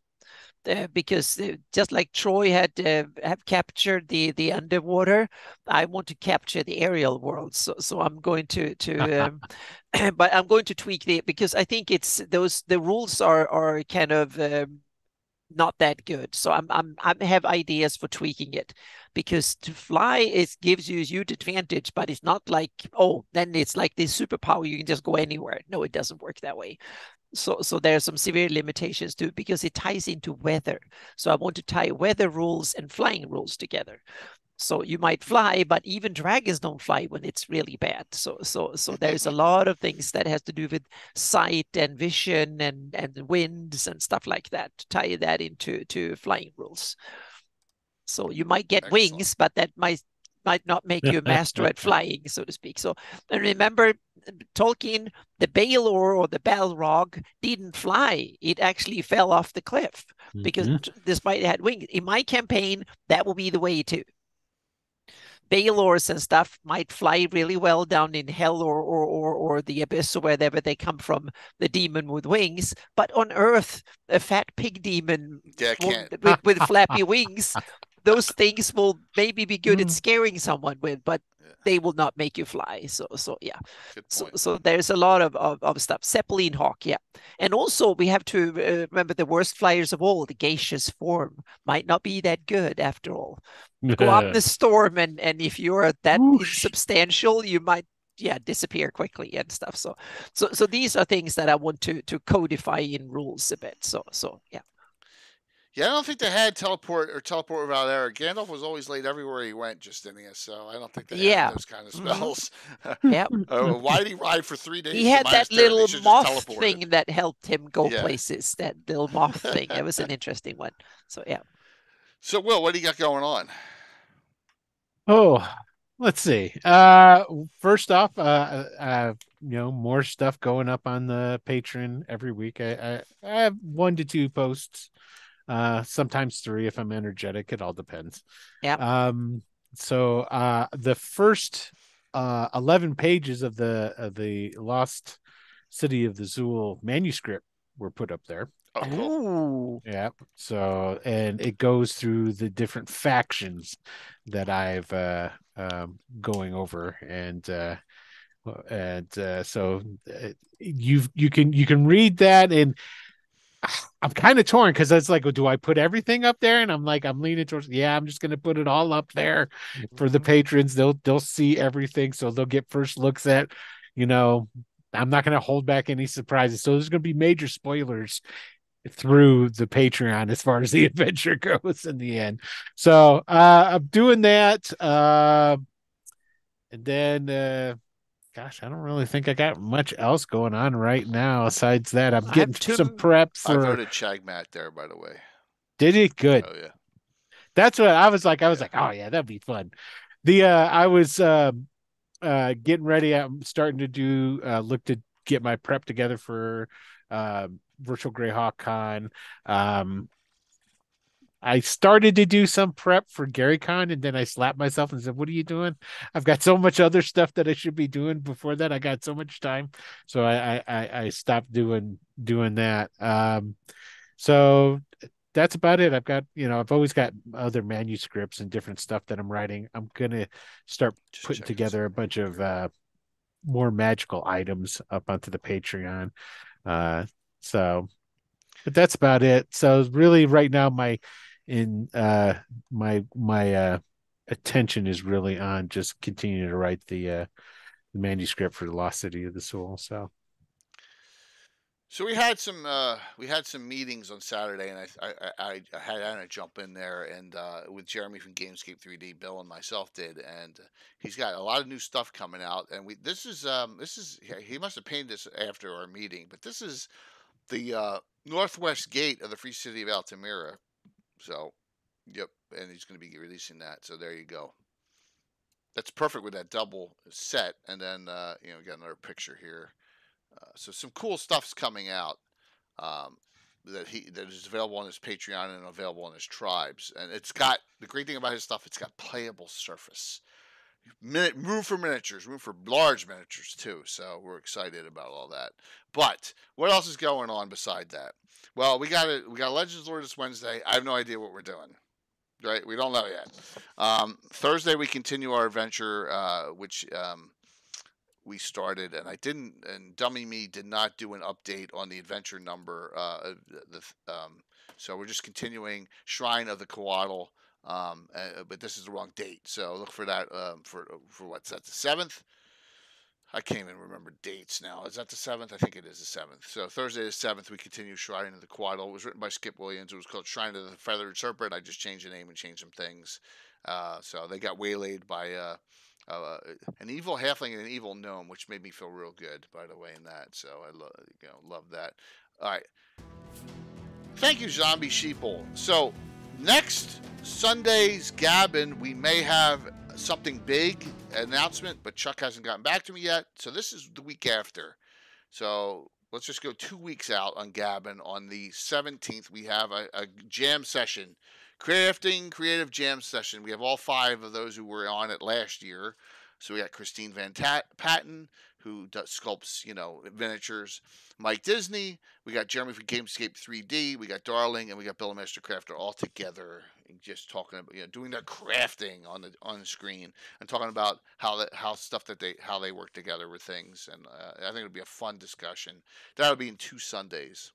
[SPEAKER 2] Because just like Troy had have captured the underwater, I want to capture the aerial world. So I'm going to but I'm going to tweak because I think the rules are kind of not that good. So I have ideas for tweaking it, because to fly gives you a huge advantage, but it's not like, oh, then it's like this superpower, you can just go anywhere. No, it doesn't work that way. So there are some severe limitations too, because it ties into weather. So I want to tie weather rules and flying rules together. So you might fly, but even dragons don't fly when it's really bad. So there's a lot of things that has to do with sight and vision and winds and stuff like that, to tie that into flying rules. So you might get wings, but that might not make you a master at flying, so to speak. So, and remember, Tolkien, the Baelor or the Balrog didn't fly. It actually fell off the cliff, because despite it had wings. In my campaign, that will be the way too. Baelors and stuff might fly really well down in hell or the abyss or wherever they come from, the demon with wings. But on Earth, a fat pig demon with flappy wings, those things will maybe be good at scaring someone with, but they will not make you fly. So yeah. So there's a lot of stuff. Zeppelin Hawk, yeah. And also we have to remember the worst flyers of all, the gaseous form, might not be that good after all. Go out in the storm, and if you're that insubstantial, you might disappear quickly and stuff. So these are things that I want to codify in rules a bit. So yeah.
[SPEAKER 1] Yeah, I don't think they had teleport without error. Gandalf was always late everywhere he went, Justinius, so I don't think they had those kind of spells.
[SPEAKER 2] Yeah.
[SPEAKER 1] Why did he ride for 3 days?
[SPEAKER 2] He had that little moth thing that helped him go places, that little moth thing. It was an interesting one. So, yeah.
[SPEAKER 1] So, Will, what do you got going on?
[SPEAKER 3] Oh, let's see. First off, more stuff going up on the Patreon every week. I have 1 to 2 posts. Sometimes 3 if I'm energetic. It all depends.
[SPEAKER 2] Yeah.
[SPEAKER 3] So the first 11 pages of the Lost City of the Zool manuscript were put up there.
[SPEAKER 1] Oh, cool.
[SPEAKER 3] Yeah. So, and it goes through the different factions that I've going over, and so you can read that, and I'm kind of torn, because it's like, do I put everything up there? And I'm leaning towards, I'm just going to put it all up there for the patrons. They'll see everything, so they'll get first looks at, I'm not going to hold back any surprises. So there's going to be major spoilers through the Patreon as far as the adventure goes in the end. So I'm doing that. And then gosh, I don't really think I got much else going on right now. Besides that, I'm getting some prep for.
[SPEAKER 1] I voted Chagmat there, by the way.
[SPEAKER 3] Did he? Good.
[SPEAKER 1] Oh yeah.
[SPEAKER 3] That's what I was like. I was like, oh yeah, that'd be fun. I was getting ready. I'm starting to do look to get my prep together for virtual Greyhawk Con. I started to do some prep for GaryCon, and then I slapped myself and said, "What are you doing? I've got so much other stuff that I should be doing before that. I got so much time." So I stopped doing that. So that's about it. I've got, I've always got other manuscripts and different stuff that I'm writing. I'm gonna start
[SPEAKER 1] Just
[SPEAKER 3] putting
[SPEAKER 1] checking
[SPEAKER 3] together a
[SPEAKER 1] something
[SPEAKER 3] bunch of
[SPEAKER 1] here.
[SPEAKER 3] more magical items up onto the Patreon. Uh, so, but that's about it. So really, right now, in my attention is really on just continuing to write the manuscript for the Lost City of the Soul. So.
[SPEAKER 1] So we had some meetings on Saturday, and I had Anna jump in there, and with Jeremy from Gamescape 3D, Bill and myself did, and he's got a lot of new stuff coming out, and this is he must have painted this after our meeting, but this is the northwest gate of the Free City of Altamira. So, yep, and he's going to be releasing that. So there you go. That's perfect with that double set, and then we got another picture here. So some cool stuff's coming out um, that is available on his Patreon and available on his tribes. And it's got the great thing about his stuff. It's got playable surface, room for miniatures, room for large miniatures too. So we're excited about all that. But what else is going on beside that? Well, we got Legends Lore this Wednesday. I have no idea what we're doing. Right, we don't know yet. Thursday we continue our adventure, which we started, and I didn't, and dummy me did not do an update on the adventure number. So we're just continuing Shrine of the Coatl, but this is the wrong date. So look for that for what's that, the 7th? I can't even remember dates now. Is that the 7th? I think it is the 7th. So Thursday the 7th, we continue Shrine of the Coatl. It was written by Skip Williams. It was called Shrine of the Feathered Serpent. I just changed the name and changed some things. So they got waylaid by an evil halfling and an evil gnome, which made me feel real good, by the way, in that. So I love that. All right. Thank you, Zombie Sheeple. So next Sunday's Gabbin, we may have something big announcement, but Chuck hasn't gotten back to me yet. So this is the week after. So let's just go 2 weeks out on Gabbin. On the 17th, we have a jam session, crafting creative jam session. We have all 5 of those who were on it last year. So we got Christine Van Patten, who sculpts, miniatures. Mike Disney. We got Jeremy from Gamescape 3D. We got Darling, and we got Bill Master Crafter all together, just talking about, doing their crafting on the screen and talking about how they work together with things. And I think it'll be a fun discussion. That'll be in 2 Sundays.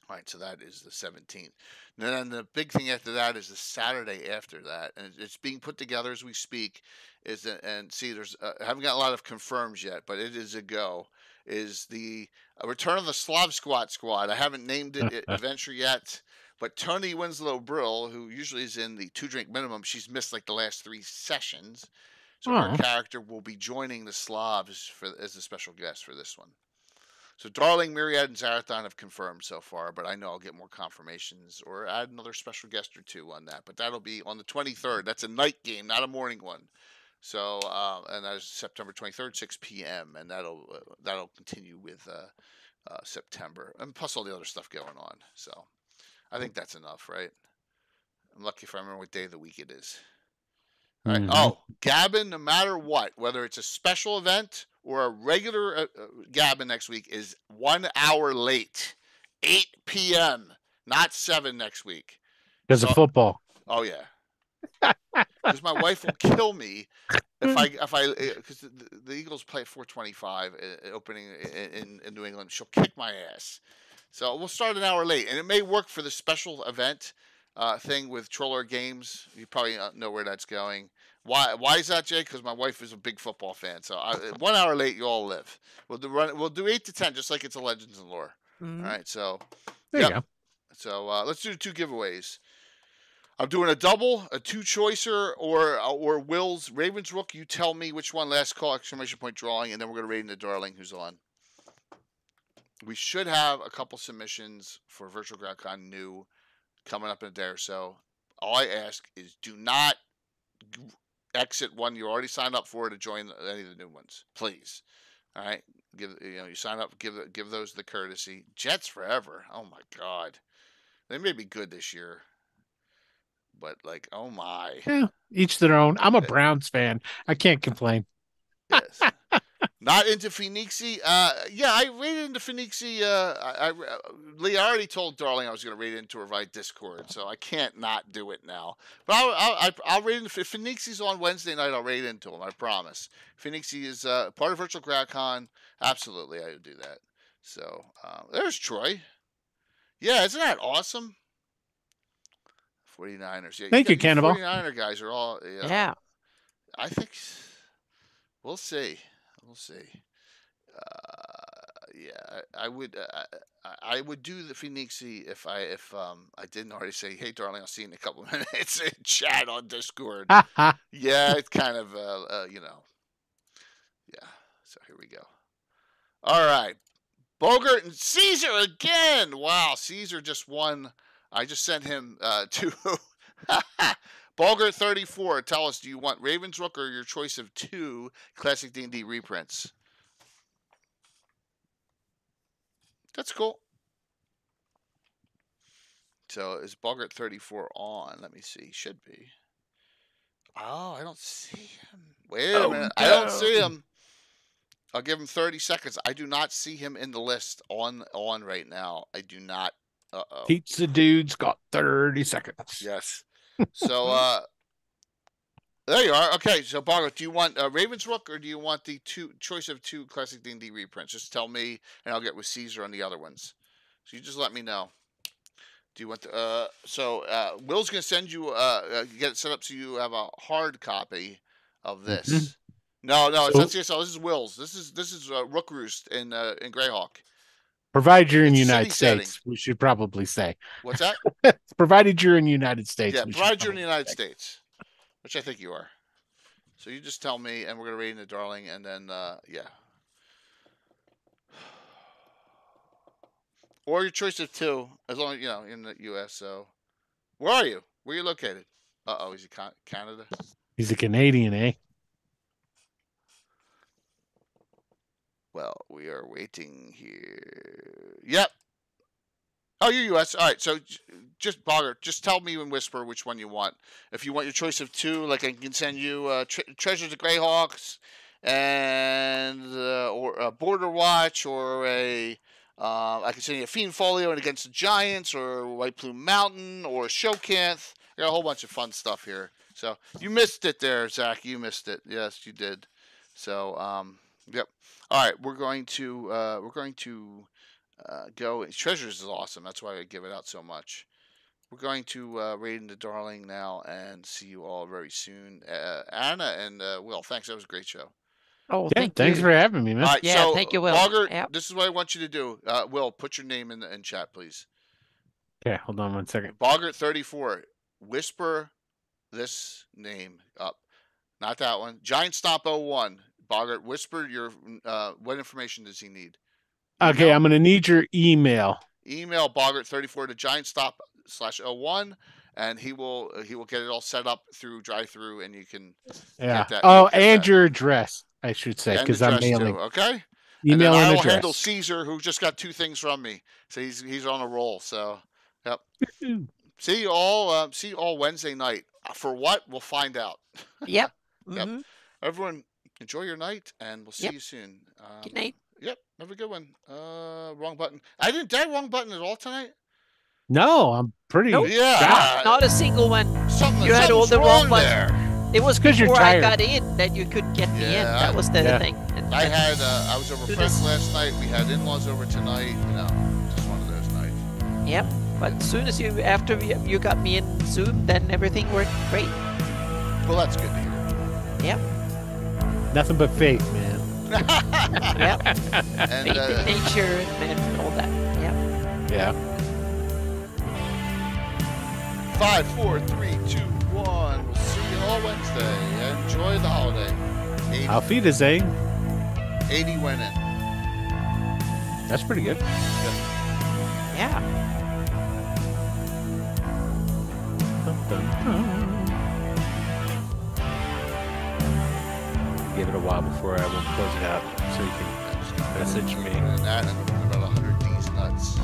[SPEAKER 1] All right, so that is the 17th. And then the big thing after that is the Saturday after that, and it's being put together as we speak. There's I haven't got a lot of confirms yet, but it is a go. Is the Return of the Slav Squad. I haven't named it adventure yet, but Tony Winslow Brill, who usually is in the 2-drink minimum, she's missed like the last 3 sessions, so her character will be joining the Slavs as a special guest for this one. So Darling, Myriad, and Zarathon have confirmed so far, but I know I'll get more confirmations or add another special guest or 2 on that. But that'll be on the 23rd. That's a night game, not a morning one. So and that is September 23rd, 6 p.m. And that'll continue with September, and plus all the other stuff going on. So I think that's enough, right? I'm lucky if I remember what day of the week it is. All right. Oh, Gabbin, no matter what, whether it's a special event or a regular Gabbin next week, is 1 hour late, 8 p.m., not 7 next week.
[SPEAKER 3] Because of football.
[SPEAKER 1] Oh yeah. Because my wife will kill me because the Eagles play at 4:25 opening in New England. She'll kick my ass. So we'll start an hour late, and it may work for the special event thing with Troller Games. You probably know where that's going. Why is that, Jay? Because my wife is a big football fan. So 1 hour late, you all live. We'll do 8 to 10, just like it's a Legends and Lore. Mm-hmm. All right. So
[SPEAKER 3] there you go.
[SPEAKER 1] So let's do 2 giveaways. I'm doing a double, a 2-choicer, or Will's Ravens Rook. You tell me which one. Last call, exclamation point drawing, and then we're going to rate in the Darling who's on. We should have a couple submissions for Virtual GrowdCon new coming up in a day or so. All I ask is do not exit one you already signed up for to join any of the new ones, please. All right, you sign up, give those the courtesy. Jets forever. Oh my God, they may be good this year. but like, oh my.
[SPEAKER 3] Yeah, each their own. I'm a Browns fan. I can't complain.
[SPEAKER 1] Yes. Not into Phoenixy. Yeah, I raided into Phoenixy. Lee, I already told Darling I was going to raid into her via Discord, so I can't not do it now. But I'll raid into if Phoenixy's on Wednesday night. I'll raid into him. I promise. Phoenixy is part of Virtual GradCon. Absolutely, I would do that. So there's Troy. Yeah, isn't that awesome? 49ers. Yeah,
[SPEAKER 3] Thank you, Cannibal.
[SPEAKER 1] 49er guys are all.
[SPEAKER 2] Yeah.
[SPEAKER 1] I think we'll see. We'll see. Yeah, I would do the Phoenixy if I didn't already say, hey, darling, I'll see you in a couple of minutes in chat on Discord. Yeah, it's kind of you know. Yeah. So here we go. All right, Bogart and Caesar again. Wow, Caesar just won. I just sent him to Bogart 34. Tell us, do you want Ravensrook or your choice of 2 classic D&D reprints? That's cool. So is Bogart 34 on? Let me see. Should be. Oh, I don't see him. Wait a minute. No. I don't see him. I'll give him 30 seconds. I do not see him in the list on right now. I do not. Uh-oh.
[SPEAKER 3] Pizza Dude's got 30 seconds.
[SPEAKER 1] Yes. So there you are. Okay, so Bogart, do you want Ravensrook or do you want the choice of 2 classic D&D reprints? Just tell me, and I'll get with Caesar on the other ones. So you just let me know. Do you want the, Will's gonna send you get it set up so you have a hard copy of this. Mm-hmm. No, it's not CSL. This is Will's. This is Rook Roost in Greyhawk.
[SPEAKER 3] Provided you're in the United States, we should probably say.
[SPEAKER 1] What's that?
[SPEAKER 3] Provided you're in the United States.
[SPEAKER 1] Yeah, provided you're in the United States, which I think you are. So you just tell me, and we're going to raid into Darling, and then, yeah. Or your choice of 2, as long as, you know, in the U.S., so. Where are you? Where are you located? Uh-oh, he's in Canada?
[SPEAKER 3] He's a Canadian, eh?
[SPEAKER 1] Well, we are waiting here. Yep. Oh, you're U.S. All right. So just Bogart, just tell me in whisper which one you want. If you want your choice of 2, like I can send you Treasures of Greyhawks and or Border Watch, or I can send you a Fiend Folio and Against the Giants, or White Plume Mountain, or Showcanth. I got a whole bunch of fun stuff here. So you missed it there, Zach. You missed it. Yes, you did. So yep. All right, we're going to go. Treasures is awesome. That's why I give it out so much. We're going to raid into Darling now and see you all very soon. Anna and Will, thanks. That was a great show.
[SPEAKER 2] Oh,
[SPEAKER 3] yeah, thanks for having me, man.
[SPEAKER 1] All right,
[SPEAKER 2] yeah,
[SPEAKER 1] so,
[SPEAKER 2] thank you, Will.
[SPEAKER 1] Bogart,
[SPEAKER 2] yep.
[SPEAKER 1] This is what I want you to do. Will, put your name in chat, please.
[SPEAKER 3] Okay, hold on one second.
[SPEAKER 1] Bogart 34. Whisper this name up. Not that one. Giant Stomp 01. Bogart, whisper your what information does he need? Email?
[SPEAKER 3] Okay, I'm gonna need your email.
[SPEAKER 1] Email Bogart34 to GiantStop/01, and he will get it all set up through drive-through, and you can get that.
[SPEAKER 3] Oh, and that. Your address, I should say, because I'm mailing.
[SPEAKER 1] Too, okay.
[SPEAKER 3] Email and
[SPEAKER 1] I will
[SPEAKER 3] address.
[SPEAKER 1] handle Caesar, who just got 2 things from me, so he's on a roll. So, yep. See you all Wednesday night. For what? We'll find out.
[SPEAKER 2] Yep.
[SPEAKER 1] Yep. Mm-hmm. Everyone, enjoy your night, and we'll see you soon.
[SPEAKER 2] Good night.
[SPEAKER 1] Yep. Have a good one. Wrong button. Did I wrong button at all tonight?
[SPEAKER 3] No, I'm pretty.
[SPEAKER 2] Nope.
[SPEAKER 1] Yeah.
[SPEAKER 2] Not a single one. You had all the wrong buttons.
[SPEAKER 1] There.
[SPEAKER 2] It was before I got in that you couldn't get me in. That was the thing.
[SPEAKER 1] I was over friends last night. We had in-laws over tonight. You know, just one of those nights.
[SPEAKER 2] Yep. But as soon as after you got me in Zoom, then everything worked great.
[SPEAKER 1] Well, that's good to hear.
[SPEAKER 2] Yep.
[SPEAKER 3] Nothing but faith, man.
[SPEAKER 2] Yep. And, faith in nature and all that. Yep.
[SPEAKER 3] Yeah.
[SPEAKER 1] 5, 4, 3, 2, 1. We'll see you all Wednesday. Enjoy the holiday.
[SPEAKER 3] Auf Wiedersehen.
[SPEAKER 1] 80 went in.
[SPEAKER 3] That's pretty good.
[SPEAKER 2] Yeah.
[SPEAKER 3] Give it a while before I will close it out, so you can message me.
[SPEAKER 1] And that, and about 100 D's nuts.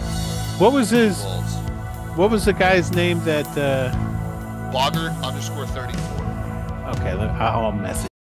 [SPEAKER 3] What was his? What was the guy's name that
[SPEAKER 1] Bogart _34.
[SPEAKER 3] Okay, I'll message.